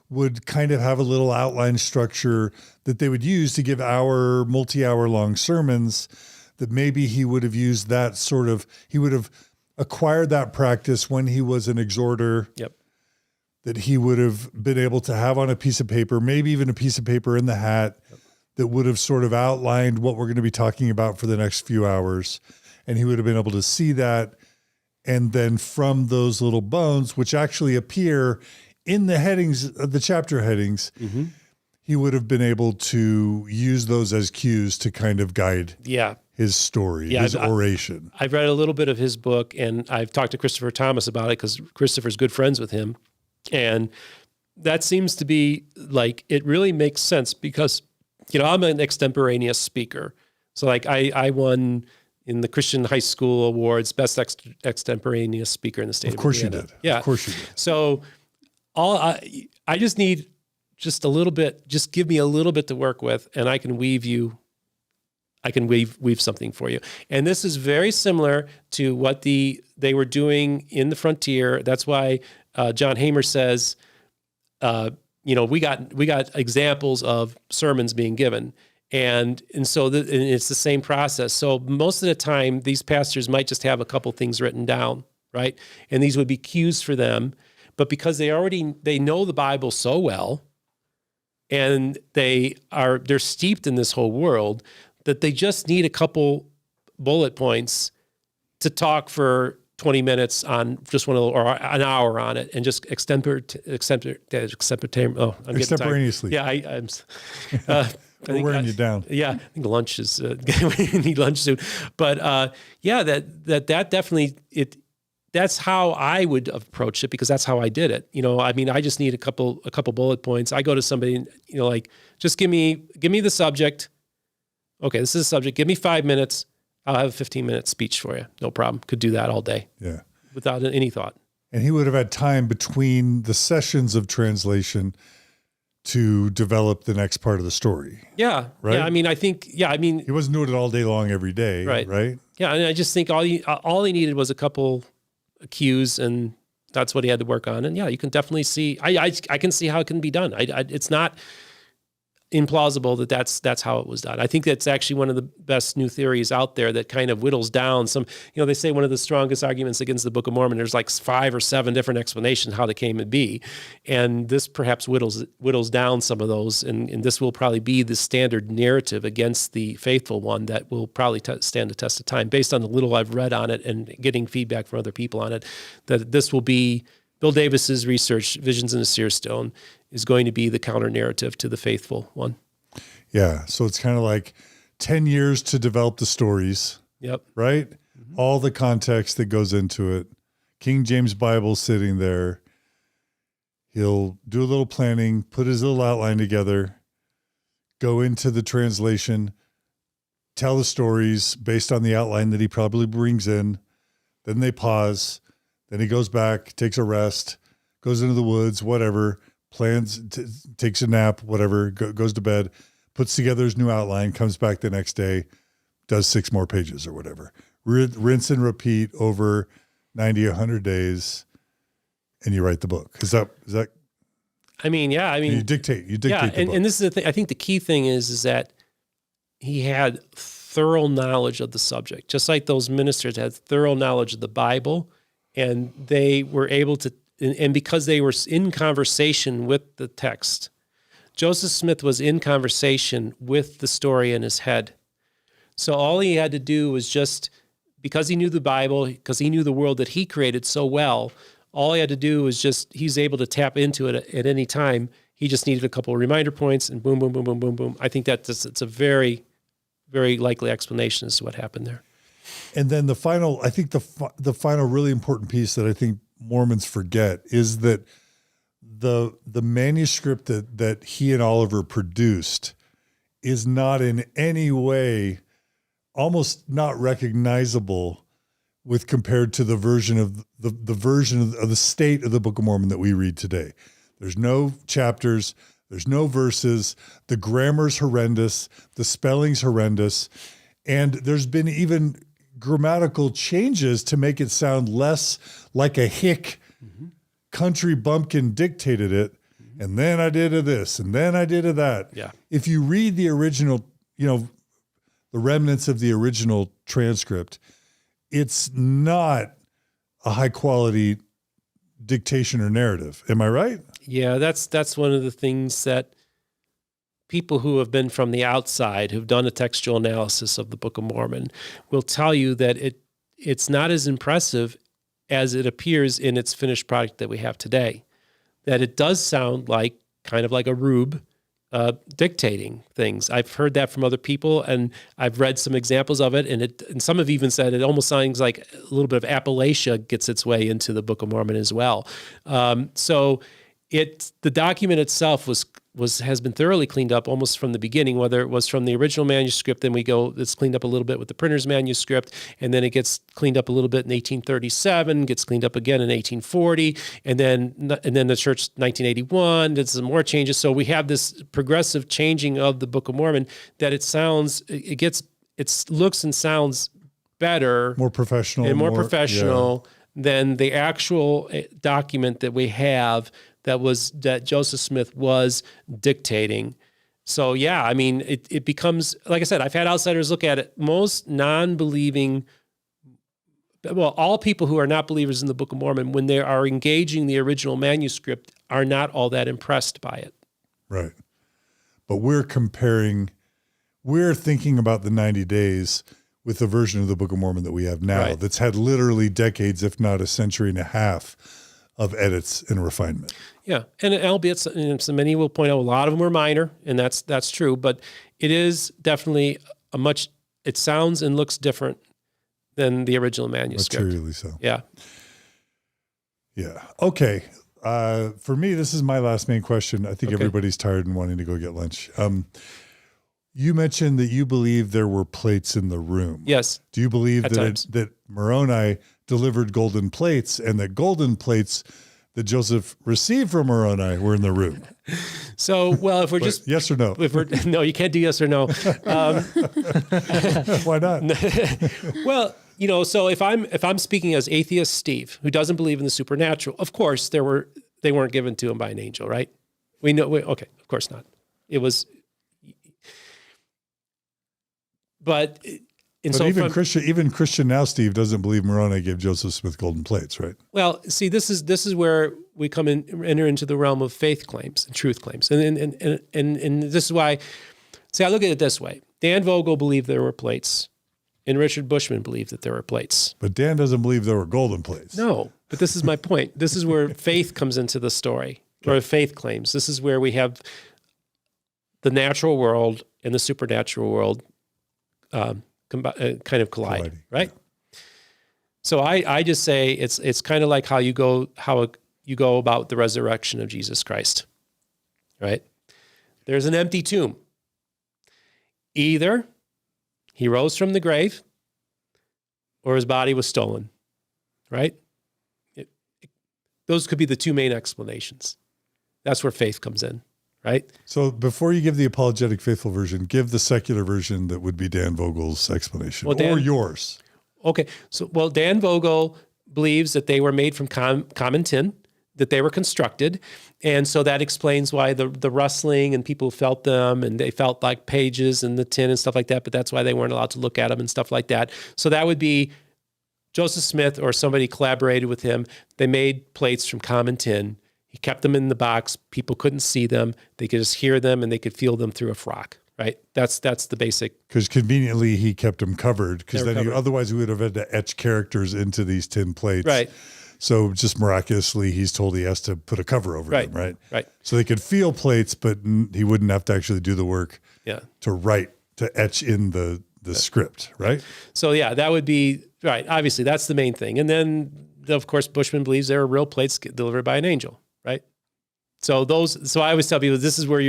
would kind of have a little outline structure that they would use to give multi-hour long sermons, that maybe he would have used that he would have acquired that practice when he was an exhorter. Yep. That he would have been able to have on a piece of paper, maybe even a piece of paper in the hat, that would have sort of outlined what we're going to be talking about for the next few hours. And he would have been able to see that. And then from those little bones, which actually appear in the headings, the chapter headings, he would have been able to use those as cues to kind of guide his story, his oration. I've read a little bit of his book, and I've talked to Christopher Thomas about it because Christopher's good friends with him. And that seems to be like, it really makes sense because, I'm an extemporaneous speaker. So like I won in the Christian High School Awards, best extemporaneous speaker in the state of Indiana. You did. Yeah. Of course you did. So I just need just a little bit, just give me a little bit to work with, and I can weave something for you. And this is very similar to what they were doing in the frontier. That's why John Hamer says, we got examples of sermons being given. And so and it's the same process. So most of the time, these pastors might just have a couple things written down, right? And these would be cues for them. But because they know the Bible so well, and they're steeped in this whole world, that they just need a couple bullet points to talk for 20 minutes on just one of or an hour on it, and just extemporaneously. Yeah, I'm. We're wearing you down. Yeah, I think lunch is we need lunch soon. But that definitely that's how I would approach it, because that's how I did it. I just need a couple bullet points. I go to somebody, like, just give me the subject. Okay, this is the subject. Give me 5 minutes. I'll have a 15-minute speech for you. No problem. Could do that all day. Yeah. Without any thought. And he would have had time between the sessions of translation to develop the next part of the story. Yeah. Right? Yeah, he wasn't doing it all day long every day. Right. Yeah. And I just think all he needed was a couple cues, and that's what he had to work on. And yeah, you can definitely see, I can see how it can be done. It's not implausible that's how it was done. I think that's actually one of the best new theories out there that kind of whittles down some, they say one of the strongest arguments against the Book of Mormon, there's like 5 or 7 different explanations how they came to be. And this perhaps whittles down some of those. And this will probably be the standard narrative against the faithful one that will probably stand the test of time, based on the little I've read on it and getting feedback from other people on it, that this will be Bill Davis's research, Visions in the Seer Stone, is going to be the counter narrative to the faithful one. Yeah. So it's kind of like 10 years to develop the stories. Yep. Right? Mm-hmm. All the context that goes into it. King James Bible sitting there. He'll do a little planning, put his little outline together, go into the translation, tell the stories based on the outline that he probably brings in. Then they pause. Then he goes back, takes a rest, goes into the woods, whatever, plans, takes a nap, whatever, goes to bed, puts together his new outline, comes back the next day, does 6 more pages or whatever. Rinse and repeat over 90, 100 days, and you write the book. Is that? You dictate the book. And this is the thing. I think the key thing is that he had thorough knowledge of the subject, just like those ministers had thorough knowledge of the Bible. And they were able to, and because they were in conversation with the text, Joseph Smith was in conversation with the story in his head. So all he had to do was just, because he knew the Bible, because he knew the world that he created so well, all he had to do was he's able to tap into it at any time. He just needed a couple of reminder points, and boom, boom, boom, boom, boom, boom. I think it's a very, very likely explanation as to what happened there. And then the final really important piece that I think Mormons forget is that the manuscript that he and Oliver produced is not in any way, almost not recognizable with compared to the version of the version of the state of the Book of Mormon that we read today. There's no chapters, There's no verses. The grammar's horrendous. The spelling's horrendous. And there's been even grammatical changes to make it sound less like a hick country bumpkin dictated it. And then I did a this, and then I did a that. Yeah. If you read the original, the remnants of the original transcript, it's not a high quality dictation or narrative. Am I right? Yeah, that's one of the things that people who have been from the outside, who've done a textual analysis of the Book of Mormon, will tell you that it's not as impressive as it appears in its finished product that we have today. That it does sound like kind of like a rube dictating things. I've heard that from other people, and I've read some examples of it, and some have even said it almost sounds like a little bit of Appalachia gets its way into the Book of Mormon as well. So the document itself has been thoroughly cleaned up almost from the beginning, whether it was from the original manuscript, then it's cleaned up a little bit with the printer's manuscript, and then it gets cleaned up a little bit in 1837, gets cleaned up again in 1840, and then the church 1981 did some more changes. So we have this progressive changing of the Book of Mormon that it looks and sounds better, More professional. and more professional than the actual document that we have that Joseph Smith was dictating. So yeah, I mean, it becomes, like I said, I've had outsiders look at it. Most non-believing, all people who are not believers in the Book of Mormon, when they are engaging the original manuscript, are not all that impressed by it. Right. But we're thinking about the 90 days with the version of the Book of Mormon that we have now, Right. that's had literally decades, if not a century and a half of edits and refinement. Yeah, and albeit so many will point out a lot of them were minor, and that's true, but it is definitely it sounds and looks different than the original manuscript. Materially so. Yeah. Yeah. Okay. For me, this is my last main question. I think Okay. everybody's tired and wanting to go get lunch. You mentioned that you believe there were plates in the room. Yes. Do you believe At that times. that Moroni delivered golden plates, and that golden plates that Joseph received from Moroni were in the room? So, well, if we're just Yes or no? no, you can't do yes or no. Why not? Well, so if I'm speaking as Atheist Steve, who doesn't believe in the supernatural, of course they weren't given to him by an angel, right? We know. Okay, of course not. It was. But even Christian now, Steve, doesn't believe Moroni gave Joseph Smith golden plates, right? Well, see, this is where we enter into the realm of faith claims and truth claims, and this is why. See, I look at it this way: Dan Vogel believed there were plates, and Richard Bushman believed that there were plates. But Dan doesn't believe there were golden plates. No, but this is my point. This is where faith comes into the story, or faith claims. This is where we have the natural world and the supernatural world kind of collide, right? So I just say it's kind of like how you go about the resurrection of Jesus Christ, right? There's an empty tomb. Either he rose from the grave, or his body was stolen, right? Those could be the two main explanations. That's where faith comes in, right? So before you give the apologetic faithful version, give the secular version that would be Dan Vogel's explanation, or yours. Okay, so Dan Vogel believes that they were made from common tin, that they were constructed, and so that explains why the rustling and people felt them, and they felt like pages in the tin and stuff like that, but that's why they weren't allowed to look at them and stuff like that. So that would be Joseph Smith or somebody collaborated with him. They made plates from common tin. He kept them in the box. People couldn't see them. They could just hear them, and they could feel them through a frock, right? That's the basic. Because conveniently he kept them covered, because then otherwise we would have had to etch characters into these tin plates. Right. So just miraculously, he's told he has to put a cover over them, right? Right. So they could feel plates, but he wouldn't have to actually do the work to etch in the script, right? So yeah, that would be, right. Obviously, that's the main thing. And then, of course, Bushman believes there are real plates delivered by an angel, right? So I always tell people, this is where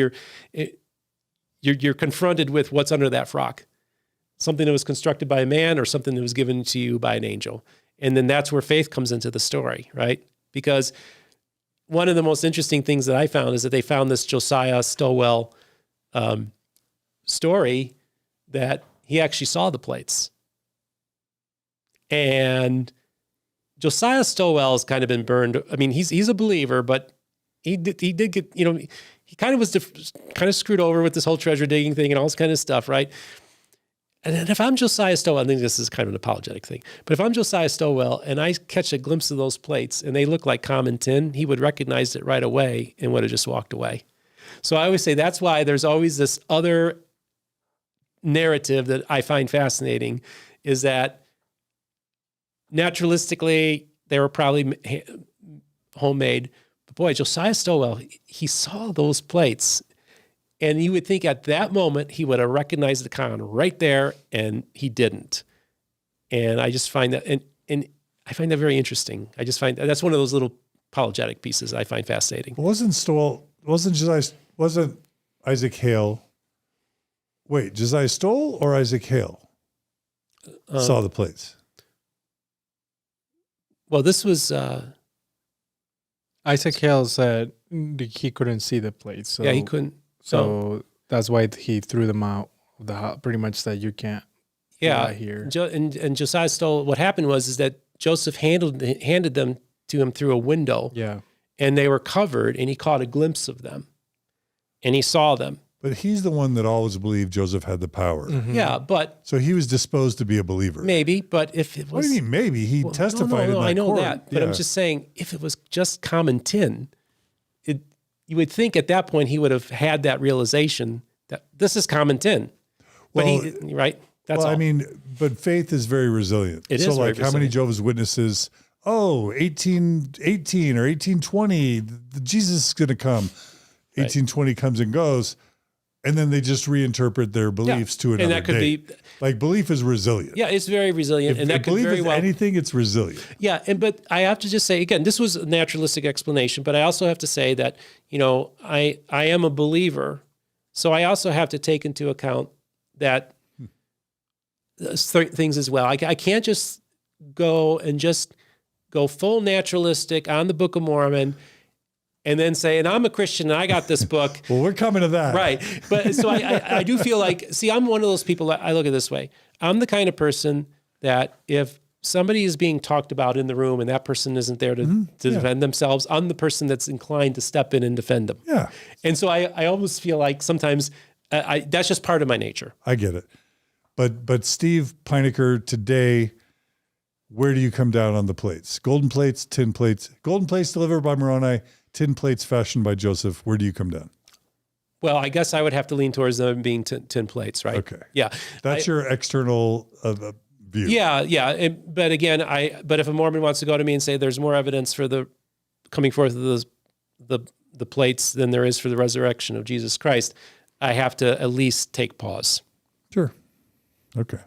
you're confronted with what's under that frock. Something that was constructed by a man, or something that was given to you by an angel. And then that's where faith comes into the story, right? Because one of the most interesting things that I found is that they found this Josiah Stowell story that he actually saw the plates. And Josiah Stowell has kind of been burned. I mean, he's a believer, but he did get, he kind of was kind of screwed over with this whole treasure digging thing and all this kind of stuff, right? And if I'm Josiah Stowell, I think this is kind of an apologetic thing, but if I'm Josiah Stowell and I catch a glimpse of those plates and they look like common tin, he would recognize it right away and would have just walked away. So I always say that's why there's always this other narrative that I find fascinating, is that naturalistically they were probably homemade. But boy, Josiah Stowell, he saw those plates. And you would think at that moment he would have recognized the con right there, and he didn't. And I just find that, and I find that very interesting. I just find that's one of those little apologetic pieces I find fascinating. Wasn't Isaac Hale? Wait, Josiah Stowell or Isaac Hale saw the plates? Well, this was Isaac Hale said he couldn't see the plates. So, yeah, he couldn't. So that's why he threw them out of the house, pretty much that you can't. Yeah, here. And Josiah Stowell. What happened was that Joseph handed them to him through a window. Yeah, and they were covered, and he caught a glimpse of them, and he saw them. But he's the one that always believed Joseph had the power. Mm-hmm. Yeah, but So he was disposed to be a believer. maybe. But if it was, What do you mean maybe? He testified in that I know court. that, but I'm Yeah. just saying, if it was just common tin, you would think at that point he would have had that realization that this is common tin. But right? That's all. I mean, but faith is very resilient. It so is very like how many resilient. Jehovah's Witnesses, 1818 or 1820, Jesus is going to come. 1820 comes and goes. And then they just reinterpret their beliefs to another and that could date. be, Like belief is resilient. yeah, it's very resilient, and that could belief very is well. anything, it's resilient. Yeah, but I have to just say again, this was a naturalistic explanation, but I also have to say that I am a believer, so I also have to take into account that things as well. I can't just go full naturalistic on the Book of Mormon, and then say, and I'm a Christian and I got this book. Well, we're coming to that. Right. But so I do feel like, see, I'm one of those people that I look at it this way. I'm the kind of person that if somebody is being talked about in the room and that person isn't there to defend themselves, I'm the person that's inclined to step in and defend them. Yeah. And so I almost feel like sometimes that's just part of my nature. I get it. But Steve Pynakker, today, where do you come down on the plates? Golden plates, tin plates. Golden plates delivered by Moroni, tin plates fashioned by Joseph. Where do you come down? Well, I guess I would have to lean towards them being tin plates, right? Okay. Yeah. That's your external view. Yeah. But again, but if a Mormon wants to go to me and say there's more evidence for the coming forth of the plates than there is for the resurrection of Jesus Christ, I have to at least take pause. Sure. Okay.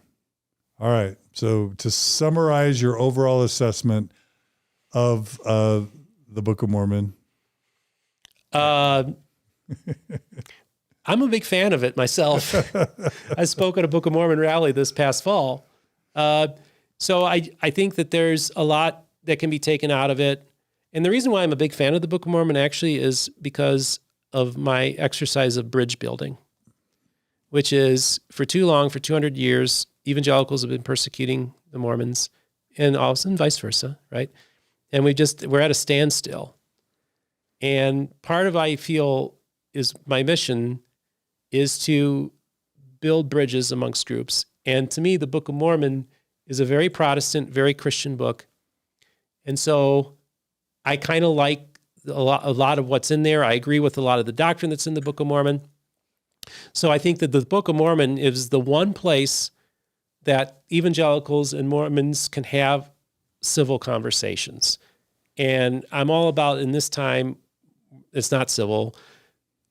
All right. So to summarize your overall assessment of the Book of Mormon. I'm a big fan of it myself. I spoke at a Book of Mormon rally this past fall. So I think that there's a lot that can be taken out of it. And the reason why I'm a big fan of the Book of Mormon actually is because of my exercise of bridge building, which is for too long, for 200 years, evangelicals have been persecuting the Mormons and also vice versa, right? And we're at a standstill. And part of I feel is my mission is to build bridges amongst groups. And to me, the Book of Mormon is a very Protestant, very Christian book. And so I kind of like a lot of what's in there. I agree with a lot of the doctrine that's in the Book of Mormon. So I think that the Book of Mormon is the one place that evangelicals and Mormons can have civil conversations. And I'm all about, in this time, it's not civil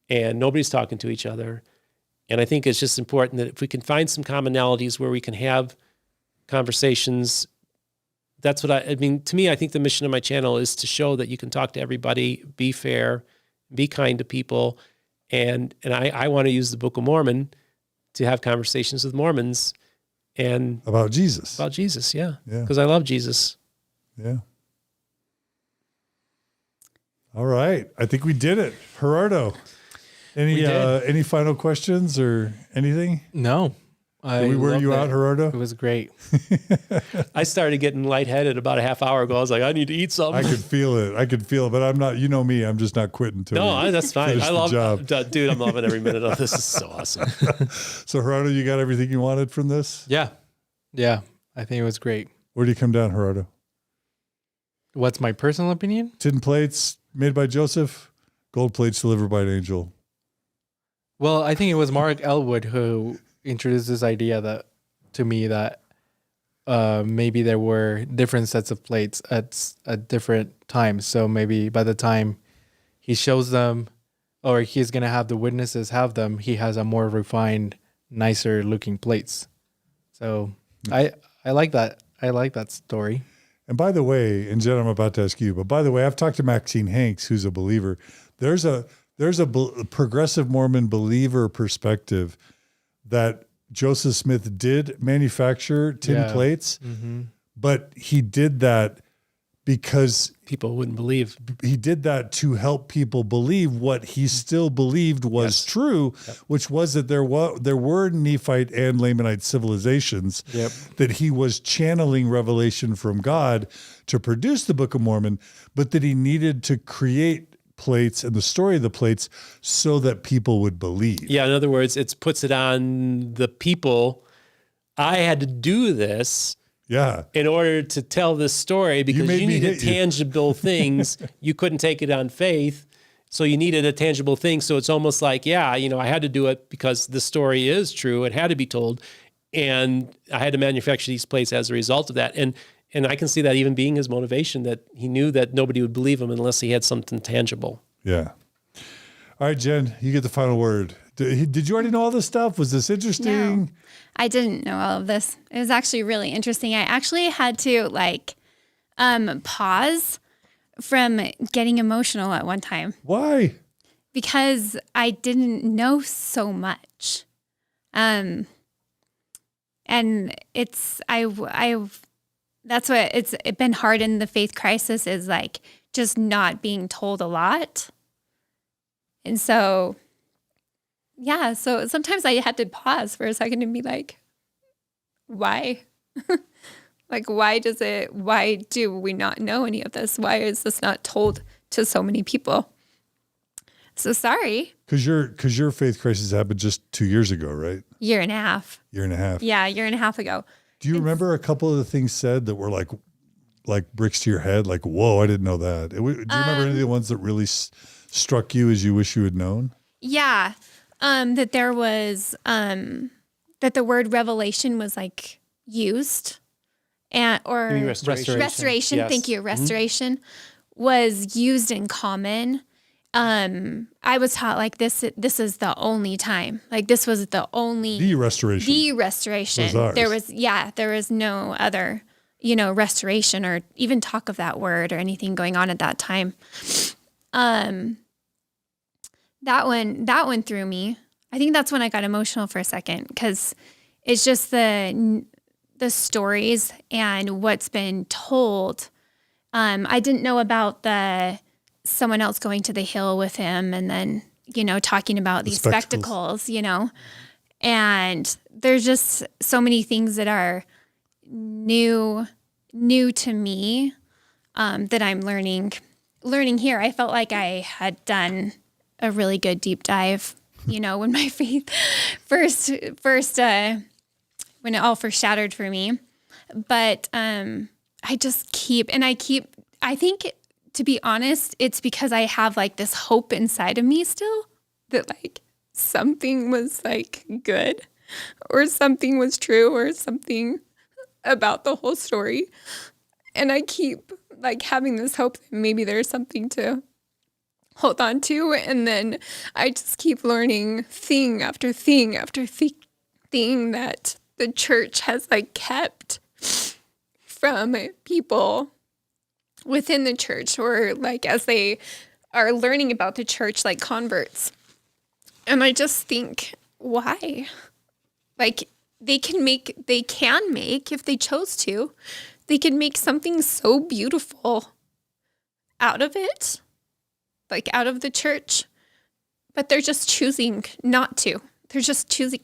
and nobody's talking to each other. And I think it's just important that if we can find some commonalities where we can have conversations, that's what I mean, to me, I think the mission of my channel is to show that you can talk to everybody, be fair, be kind to people. And I want to use the Book of Mormon to have conversations with Mormons and About Jesus. yeah. Yeah. Because I love Jesus. Yeah. All right. I think we did it. Gerardo, any final questions or anything? No. Did we wear you out, Gerardo? It was great. I started getting lightheaded about a half hour ago. I was like, I need to eat something. I could feel it, but I'm not, you know me, I'm just not quitting until That's fine. I love job. Dude, I'm loving every minute of this. This is so awesome. So Gerardo, you got everything you wanted from this? Yeah. Yeah. I think it was great. Where do you come down, Gerardo? What's my personal opinion? Tin plates made by Joseph, gold plates delivered by an angel. Well, I think it was Mark Elwood who introduced this idea to me that maybe there were different sets of plates at different times. So maybe by the time he shows them, or he's going to have the witnesses have them, he has a more refined, nicer looking plates. So I like that. I like that story. And by the way, and Jen, I'm about to ask you, but by the way, I've talked to Maxine Hanks, who's a believer. There's a progressive Mormon believer perspective that Joseph Smith did manufacture tin plates, but he did that because people wouldn't believe. He did that to help people believe what he still believed was true, which was that there were Nephite and Lamanite civilizations, that he was channeling revelation from God to produce the Book of Mormon, but that he needed to create plates and the story of the plates so that people would believe. Yeah, in other words, it puts it on the people. I had to do this in order to tell this story because you needed tangible things. You couldn't take it on faith, so you needed a tangible thing. So it's almost like, I had to do it because the story is true. It had to be told, and I had to manufacture these plates as a result of that. And I can see that even being his motivation, that he knew that nobody would believe him unless he had something tangible. Yeah. All right, Jen, you get the final word. Did you already know all this stuff? Was this interesting? No, I didn't know all of this. It was actually really interesting. I actually had to pause from getting emotional at one time. Why? Because I didn't know so much. And it's that's what it's been hard in the faith crisis, is just not being told a lot. And so, so sometimes I had to pause for a second and be like, why? Why do we not know any of this? Why is this not told to so many people? So sorry. Because your faith crisis happened just 2 years ago, right? Year and a half. Year and a half. Yeah, a year and a half ago. Do you remember a couple of the things said that were like bricks to your head? Like, whoa, I didn't know that. Do you remember any of the ones that really struck you as you wish you had known? Yeah. That there was, that the word revelation was used or restoration. Yes. Thank you. Restoration was used in common. I was taught this is the only time. This was the restoration. The restoration. There was no other, restoration or even talk of that word or anything going on at that time. That one threw me. I think that's when I got emotional for a second, because it's just the stories and what's been told. I didn't know about someone else going to the hill with him and then, talking about these spectacles, and there's just so many things that are new to me, that I'm learning here. I felt like I had done a really good deep dive, when my faith first, when it all first shattered for me. But, I think, to be honest, it's because I have this hope inside of me still that something was good or something was true or something about the whole story. And I keep having this hope that maybe there's something to hold on to. And then I just keep learning thing after thing after thing that the church has kept from people within the church, or as they are learning about the church, converts. And I just think, why? They can make, if they chose to, they could make something so beautiful out of it. like out of the church, but they're just choosing not to. They're just choosing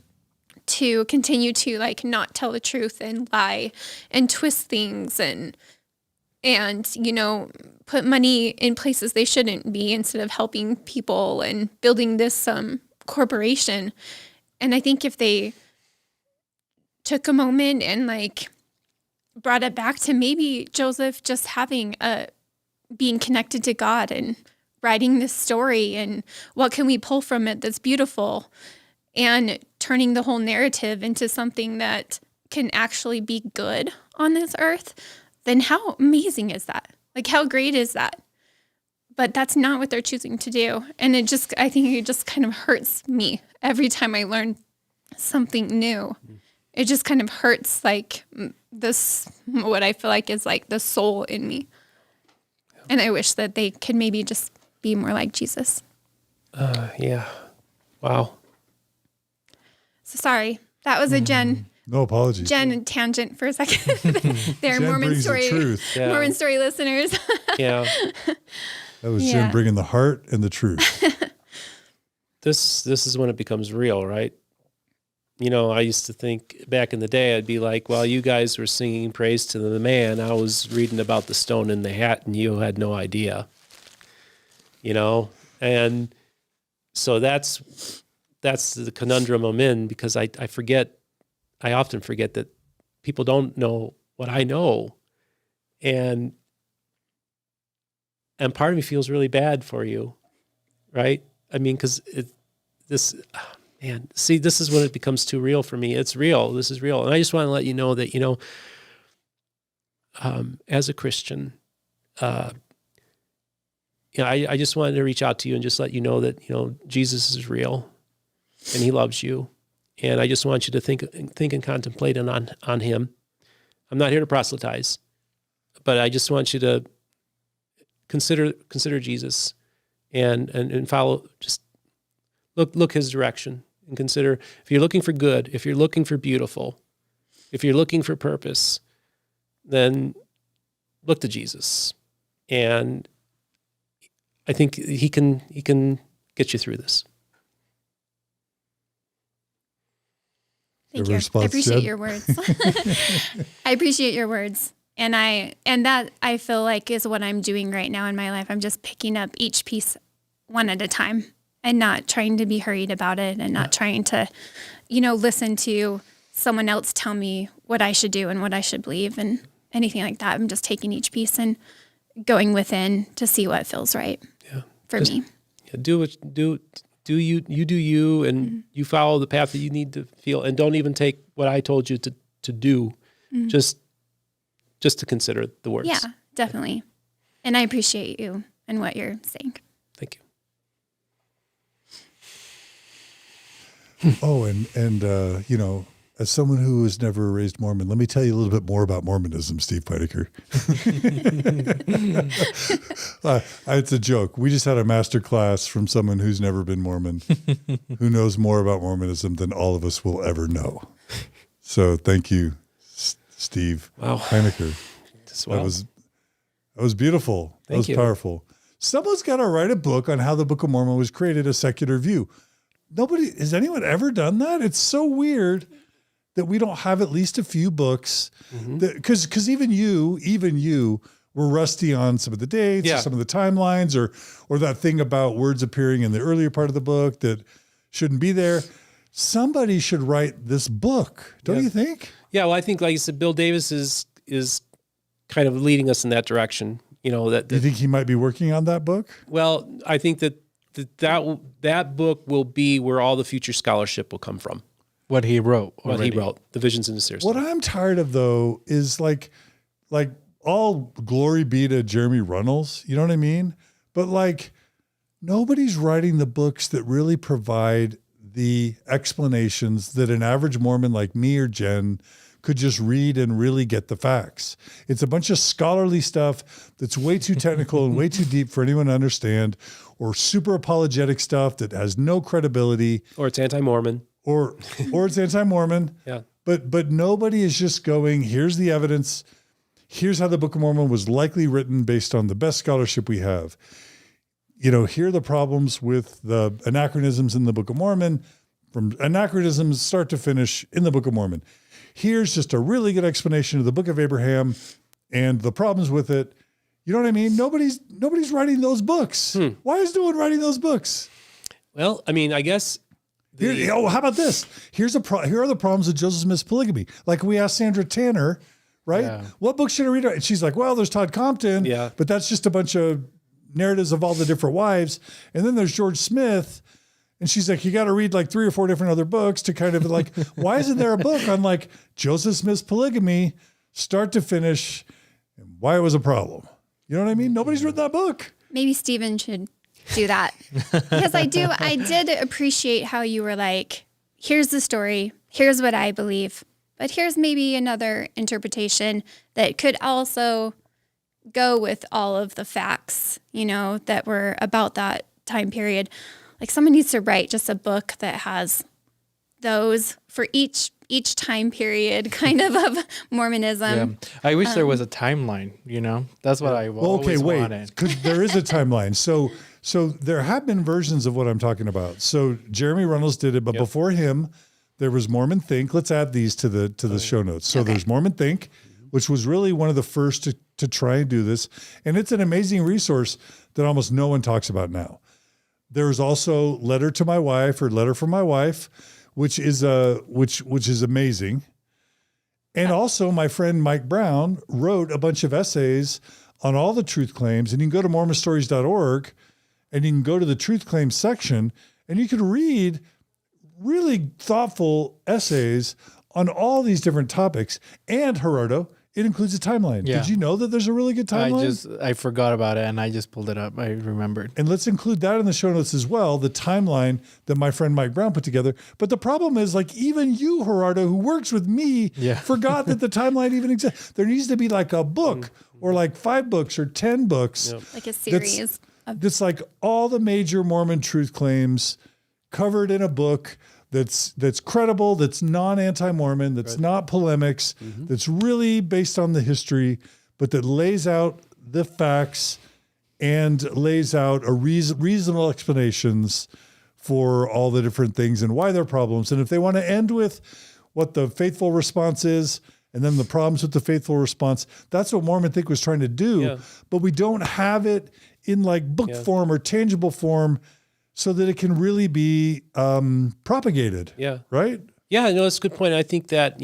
to continue to like not tell the truth and lie and twist things and put money in places they shouldn't be instead of helping people and building this corporation. And I think if they took a moment and like brought it back to maybe Joseph just having being connected to God and writing this story and what can we pull from it that's beautiful, and turning the whole narrative into something that can actually be good on this earth, then how amazing is that? Like, how great is that? But that's not what they're choosing to do. And I think it just kind of hurts me every time I learn something new. It just kind of hurts like this, what I feel like is like the soul in me. And I wish that they could maybe just be more like Jesus. Yeah. Wow. So sorry, that was a Jen No apologies. tangent for a second. They're Jen Mormon brings the Story, truth. Yeah. Mormon Story listeners. Yeah. That was Jen bringing the heart and the truth. This is when it becomes real, right? I used to think back in the day, I'd be like, well, you guys were singing praise to the man. I was reading about the stone in the hat and you had no idea, And so that's the conundrum I'm in, because I often forget that people don't know what I know. And part of me feels really bad for you, right? I mean, because this is when it becomes too real for me. It's real. This is real. And I just want to let you know that, as a Christian, I just wanted to reach out to you and just let you know that, Jesus is real and he loves you. And I just want you to think and contemplate on him. I'm not here to proselytize, but I just want you to consider Jesus and follow, just look his direction. And consider, if you're looking for good, if you're looking for beautiful, if you're looking for purpose, then look to Jesus. And I think he can get you through this. Thank you. I appreciate your words. I appreciate your words. And that I feel like is what I'm doing right now in my life. I'm just picking up each piece one at a time. And not trying to be hurried about it and not trying to, listen to someone else tell me what I should do and what I should believe and anything like that. I'm just taking each piece and going within to see what feels right for me. Yeah, do you do you, and you follow the path that you need to feel, and don't even take what I told you to do, just to consider the words. Yeah, definitely. And I appreciate you and what you're saying. Thank you. Oh, and as someone who was never raised Mormon, let me tell you a little bit more about Mormonism, Steve Pynakker. It's a joke. We just had a master class from someone who's never been Mormon, who knows more about Mormonism than all of us will ever know. So thank you, Steve Pynakker. Well, That was beautiful. That was powerful. Someone's got to write a book on how the Book of Mormon was created, a secular view. Has anyone ever done that? It's so weird that we don't have at least a few books, because even you were rusty on some of the dates, or some of the timelines, or that thing about words appearing in the earlier part of the book that shouldn't be there. Somebody should write this book, don't you think? Yeah, well, I think, like you said, Bill Davis is kind of leading us in that direction. That you think he might be working on that book? Well, I think that book will be where all the future scholarship will come from. What he wrote. The Visions in the Series. What I'm tired of, though, is like all glory be to Jeremy Runnels. You know what I mean? But nobody's writing the books that really provide the explanations that an average Mormon like me or Jen could just read and really get the facts. It's a bunch of scholarly stuff that's way too technical and way too deep for anyone to understand, or super apologetic stuff that has no credibility. Or it's anti-Mormon. Or it's anti-Mormon. Yeah. But nobody is just going, here's the evidence. Here's how the Book of Mormon was likely written based on the best scholarship we have. here are the problems with the anachronisms in the Book of Mormon, from anachronisms start to finish in the Book of Mormon. Here's just a really good explanation of the Book of Abraham and the problems with it. You know what I mean? Nobody's writing those books. Why is no one writing those books? Well, I mean, I guess. How about this? Here are the problems with Joseph Smith's polygamy. Like we asked Sandra Tanner, right? Yeah. What book should I read? And she's like, well, there's Todd Compton, but that's just a bunch of narratives of all the different wives. And then there's George Smith. And she's like, you got to read like 3 or 4 different other books to kind of like, why isn't there a book on like Joseph Smith's polygamy, start to finish, and why it was a problem? You know what I mean? Nobody's read that book. Maybe Steven should do that. Because I did appreciate how you were like, here's the story, here's what I believe, but here's maybe another interpretation that could also go with all of the facts, that were about that time period. Like someone needs to write just a book that has those for each time period kind of Mormonism. Yeah. I wish there was a timeline, That's what I always wanted. There is a timeline. So there have been versions of what I'm talking about. So Jeremy Runnels did it, but before him, there was Mormon Think. Let's add these to the show notes. So there's Mormon Think, which was really one of the first to try and do this. And it's an amazing resource that almost no one talks about now. There's also Letter to My Wife or Letter from My Wife, which is amazing. And also my friend Mike Brown wrote a bunch of essays on all the truth claims, and you can go to mormonstories.org and you can go to the truth claims section and you can read really thoughtful essays on all these different topics. And Gerardo, it includes a timeline. Yeah. Did you know that there's a really good timeline? I forgot about it and I just pulled it up. I remembered. And let's include that in the show notes as well, the timeline that my friend Mike Brown put together. But the problem is, like, even you, Gerardo, who works with me, forgot that the timeline even exists. There needs to be like a book or like 5 books or 10 books. Like a series. That's like all the major Mormon truth claims covered in a book that's credible, that's non-anti-Mormon, that's not polemics, that's really based on the history, but that lays out the facts and lays out a reasonable explanations for all the different things and why they're problems. And if they want to end with what the faithful response is and then the problems with the faithful response, that's what Mormon Think was trying to do. Yeah. But we don't have it in like book form or tangible form so that it can really be propagated. Yeah. Right? Yeah, no, that's a good point. I think that,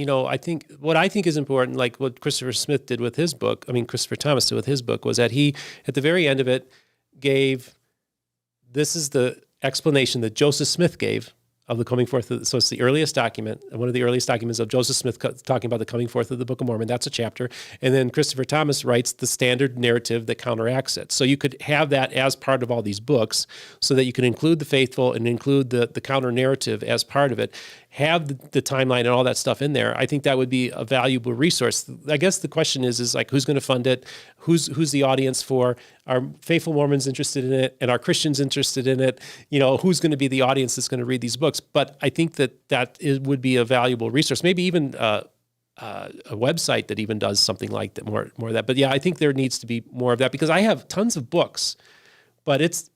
what I think is important, like what Christopher Smith did with his book, Christopher Thomas did with his book, was that he, at the very end of it, this is the explanation that Joseph Smith gave of the coming forth. So it's the earliest document, one of the earliest documents of Joseph Smith talking about the coming forth of the Book of Mormon. That's a chapter. And then Christopher Thomas writes the standard narrative that counteracts it. So you could have that as part of all these books so that you can include the faithful and include the counter narrative as part of it, have the timeline and all that stuff in there. I think that would be a valuable resource. I guess the question is like, who's going to fund it? Who's the audience for? Are faithful Mormons interested in it? And are Christians interested in it? Who's going to be the audience that's going to read these books? But I think that would be a valuable resource. Maybe even a website that even does something like that, more of that. But yeah, I think there needs to be more of that because I have tons of books, but it's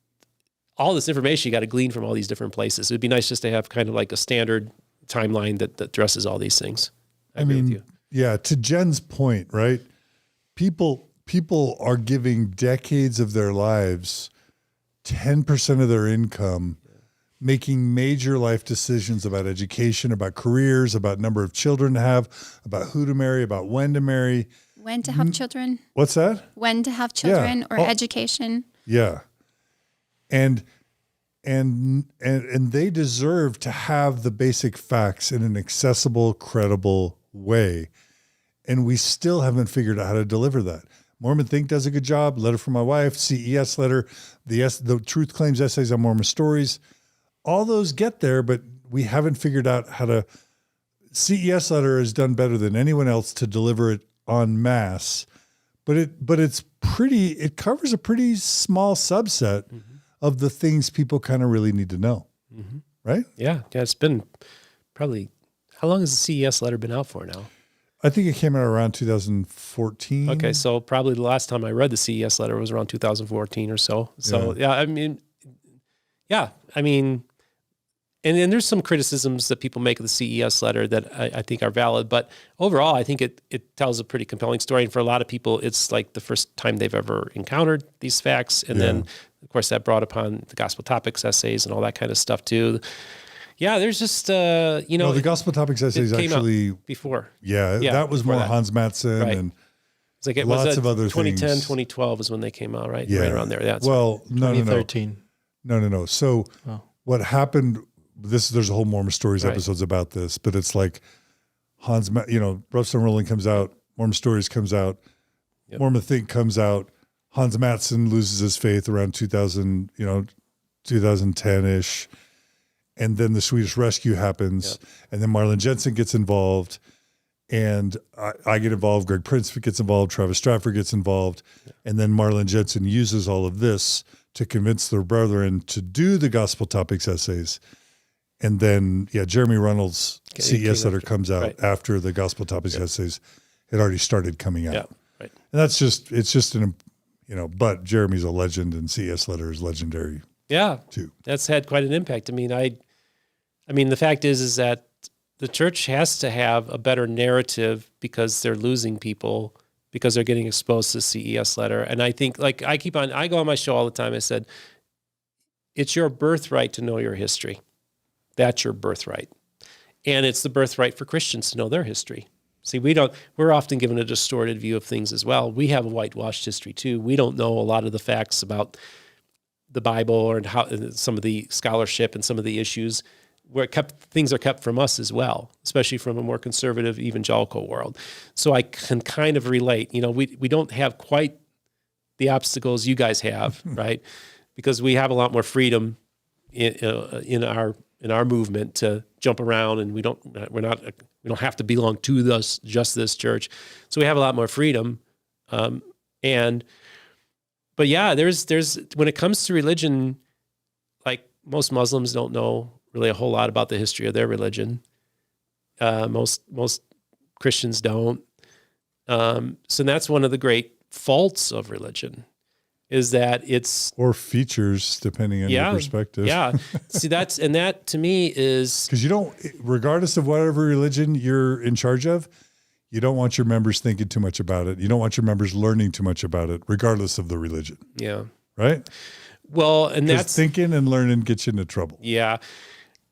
all this information you got to glean from all these different places. It would be nice just to have kind of like a standard timeline that addresses all these things. I agree with you. Yeah, to Jen's point, right? People are giving decades of their lives, 10% of their income, making major life decisions about education, about careers, about number of children to have, about who to marry, about when to marry. When to have children. What's that? When to have children or education. Yeah. And they deserve to have the basic facts in an accessible, credible way. And we still haven't figured out how to deliver that. Mormon Think does a good job. Letter from My Wife, CES letter, the Truth Claims essays on Mormon Stories. All those get there, but we haven't figured out how to. CES letter has done better than anyone else to deliver it en masse, but it covers a pretty small subset of the things people kind of really need to know. Right? Yeah. It's been probably, how long has the CES letter been out for now? I think it came out around 2014. Okay, so probably the last time I read the CES letter was around 2014 or so. So yeah, I mean, and then there's some criticisms that people make of the CES letter that I think are valid, but overall, I think it tells a pretty compelling story. And for a lot of people, it's like the first time they've ever encountered these facts. And then, of course, that brought upon the Gospel Topics essays and all that kind of stuff too. Yeah, there's just, the Gospel Topics essays actually before. Yeah, that was more Hans Mattson and it's like lots of other 2010, things. 2012 is when they came out, right? Yeah. Right around there. That's well, no. 2013. No. So what happened, there's a whole Mormon Stories episodes about this, but it's like Rough Stone Rolling comes out, Mormon Stories comes out, Mormon Think comes out, Hans Mattson loses his faith around 2000, 2010-ish. And then the Swedish Rescue happens, and then Marlon Jensen gets involved, and I get involved, Greg Prince gets involved, Travis Stratford gets involved, and then Marlon Jensen uses all of this to convince their brethren to do the Gospel Topics essays. And then, Jeremy Reynolds' CES letter comes out after the Gospel Topics essays had already started coming out. Yeah, right. And it's just but Jeremy's a legend, and CES letter is legendary. Yeah, too. That's had quite an impact. I mean, the fact is that the church has to have a better narrative because they're losing people because they're getting exposed to the CES letter. And I think, I go on my show all the time. I said, it's your birthright to know your history. That's your birthright. And it's the birthright for Christians to know their history. See, we're often given a distorted view of things as well. We have a whitewashed history too. We don't know a lot of the facts about the Bible or how some of the scholarship and some of the issues where things are kept from us as well, especially from a more conservative evangelical world. So I can kind of relate. We don't have quite the obstacles you guys have, right? Because we have a lot more freedom in our movement to jump around, and we don't have to belong to just this church. So we have a lot more freedom, But yeah, there's when it comes to religion, like most Muslims don't know really a whole lot about the history of their religion. Most Christians don't. So that's one of the great faults of religion, is that it's or features depending on your perspective. Yeah. See, that to me is because you don't, regardless of whatever religion you're in charge of, you don't want your members thinking too much about it. You don't want your members learning too much about it, regardless of the religion. Yeah. Right? Well, and that's thinking and learning gets you into trouble. Yeah.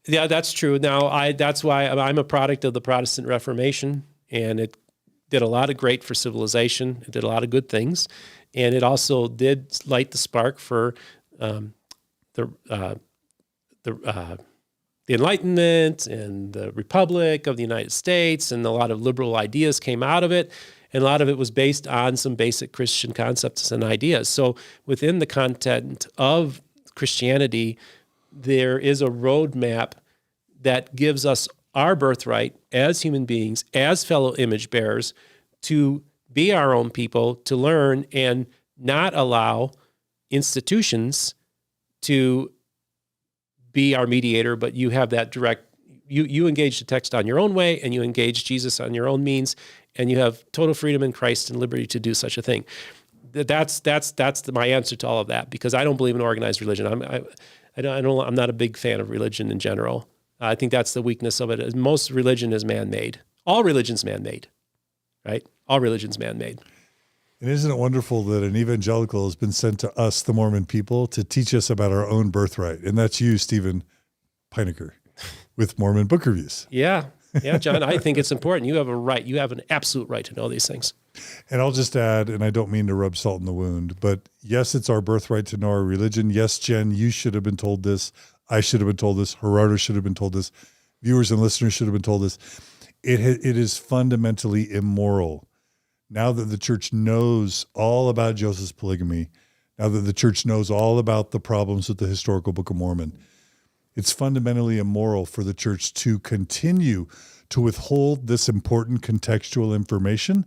Yeah, that's true. Now, that's why I'm a product of the Protestant Reformation, and it did a lot of great for civilization. It did a lot of good things, and it also did light the spark for the Enlightenment and the Republic of the United States, and a lot of liberal ideas came out of it, and a lot of it was based on some basic Christian concepts and ideas. So within the content of Christianity, there is a roadmap that gives us our birthright as human beings, as fellow image bearers, to be our own people, to learn and not allow institutions to be our mediator, but you have that direct, you engage the text on your own way, and you engage Jesus on your own means, and you have total freedom in Christ and liberty to do such a thing. That's my answer to all of that, because I don't believe in organized religion. I'm not a big fan of religion in general. I think that's the weakness of it. Most religion is man-made. All religion's man-made, right? All religion's man-made. And isn't it wonderful that an evangelical has been sent to us, the Mormon people, to teach us about our own birthright? And that's you, Steven Pynakker, with Mormon Book Reviews. Yeah. Yeah, John, I think it's important. You have a right. You have an absolute right to know these things. And I'll just add, and I don't mean to rub salt in the wound, but yes, it's our birthright to know our religion. Yes, Jen, you should have been told this. I should have been told this. Gerardo should have been told this. Viewers and listeners should have been told this. It is fundamentally immoral. Now that the church knows all about Joseph's polygamy, now that the church knows all about the problems with the historical Book of Mormon, it's fundamentally immoral for the church to continue to withhold this important contextual information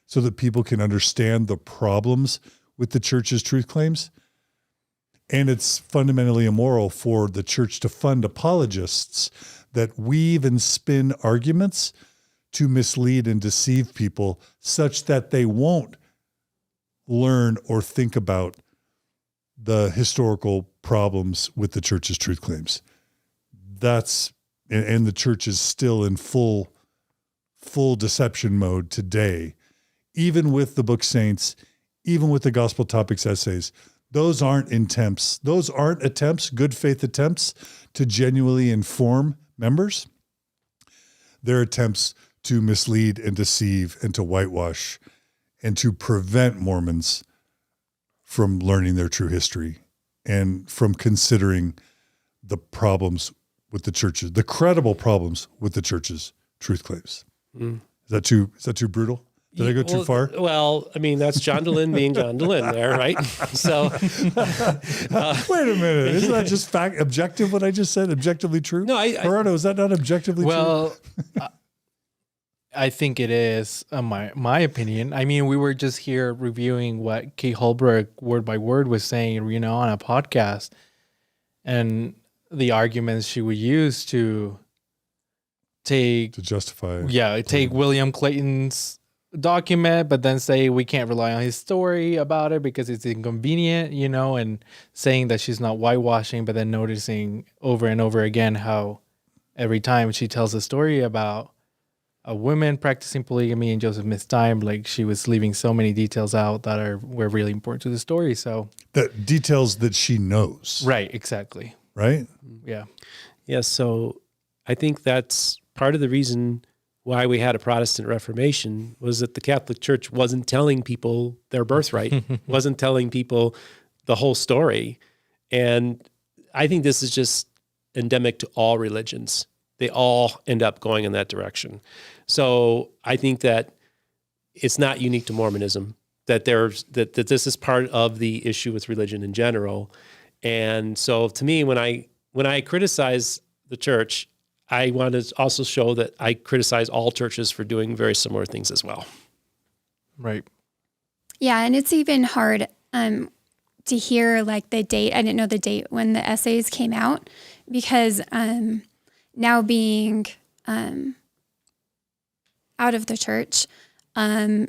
so that people can understand the problems with the church's truth claims. And it's fundamentally immoral for the church to fund apologists that weave and spin arguments to mislead and deceive people such that they won't learn or think about the historical problems with the church's truth claims. And the church is still in full deception mode today, even with the book Saints, even with the Gospel Topics essays. Those aren't attempts, good faith attempts to genuinely inform members. They're attempts to mislead and deceive and to whitewash and to prevent Mormons from learning their true history and from considering the problems with the churches, the credible problems with the church's truth claims. Is that too brutal? Did I go too far? Well, I mean, that's John Dehlin being John Dehlin there, right? So, wait a minute. Isn't that just objective what I just said? Objectively true? No, Gerardo, is that not objectively true? Well, I think it is, my opinion. I mean, we were just here reviewing what Kate Holbrook word by word was saying, on a podcast, and the arguments she would use to justify. Yeah, take William Clayton's document, but then say we can't rely on his story about it because it's inconvenient, and saying that she's not whitewashing, but then noticing over and over again how every time she tells a story about a woman practicing polygamy in Joseph Smith's time, like she was leaving so many details out that were really important to the story. So the details that she knows. Right, exactly. Right? Yeah. Yeah, so I think that's part of the reason why we had a Protestant Reformation was that the Catholic Church wasn't telling people their birthright, wasn't telling people the whole story. And I think this is just endemic to all religions. They all end up going in that direction. So I think that it's not unique to Mormonism, that this is part of the issue with religion in general. And so to me, when I criticize the church, I want to also show that I criticize all churches for doing very similar things as well. Right. Yeah, and it's even hard to hear like the date. I didn't know the date when the essays came out because now being out of the church,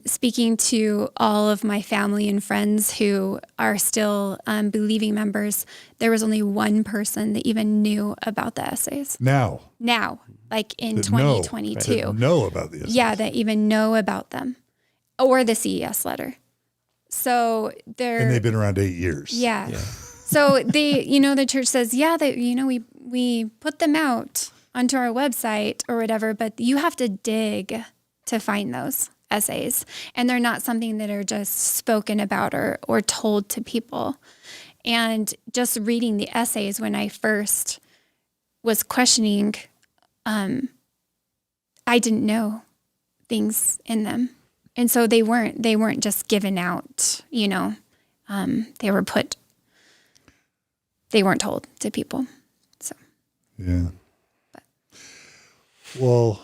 speaking to all of my family and friends who are still believing members, there was only one person that even knew about the essays. Now, like in 2022. That know about the essays. Yeah, that even know about them or the CES letter. So and they've been around 8 years. Yeah. So the church says, that, we put them out onto our website or whatever, but you have to dig to find those essays. And they're not something that are just spoken about or told to people. And just reading the essays when I first was questioning, I didn't know things in them. And so they weren't just given out, they weren't told to people. So. Yeah. Well,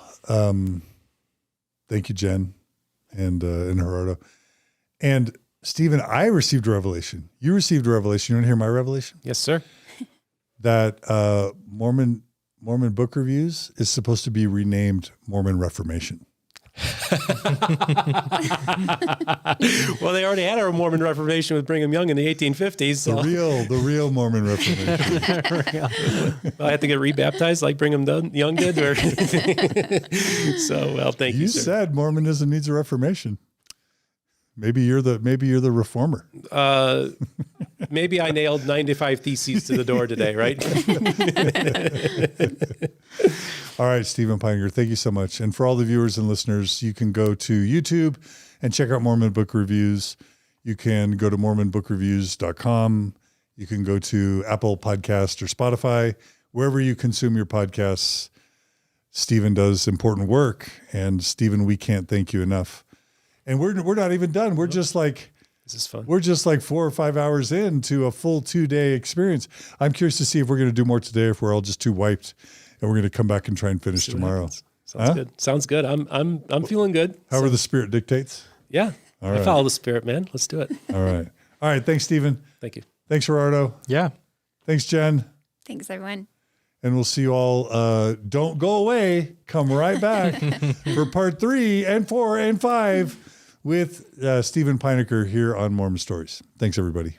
thank you, Jen and Gerardo. And Stephen, I received a revelation. You received a revelation. You want to hear my revelation? Yes, sir. That Mormon Book Reviews is supposed to be renamed Mormon Reformation. Well, they already had our Mormon Reformation with Brigham Young in the 1850s. So. The real Mormon Reformation. Well, I have to get rebaptized like Brigham Young did. So, well, thank you. You sir. said Mormonism needs a reformation. Maybe you're the reformer. Maybe I nailed 95 theses to the door today, right? All right, Steven Pynakker, thank you so much. And for all the viewers and listeners, you can go to YouTube and check out Mormon Book Reviews. You can go to mormonbookreviews.com. You can go to Apple Podcast or Spotify, wherever you consume your podcasts. Steven does important work. And Steven, we can't thank you enough. And we're not even done. We're just like, this is fun. We're just like 4 or 5 hours into a full 2-day experience. I'm curious to see if we're going to do more today, if we're all just too wiped, and we're going to come back and try and finish tomorrow. Sounds good. Sounds good. I'm feeling good. However the spirit dictates. Yeah. All right. I follow the spirit, man. Let's do it. All right. Thanks, Stephen. Thank you. Thanks, Gerardo. Yeah. Thanks, Jen. Thanks, everyone. And we'll see you all. Don't go away. Come right back for part 3 and 4 and 5 with Steven Pynakker here on Mormon Stories. Thanks, everybody.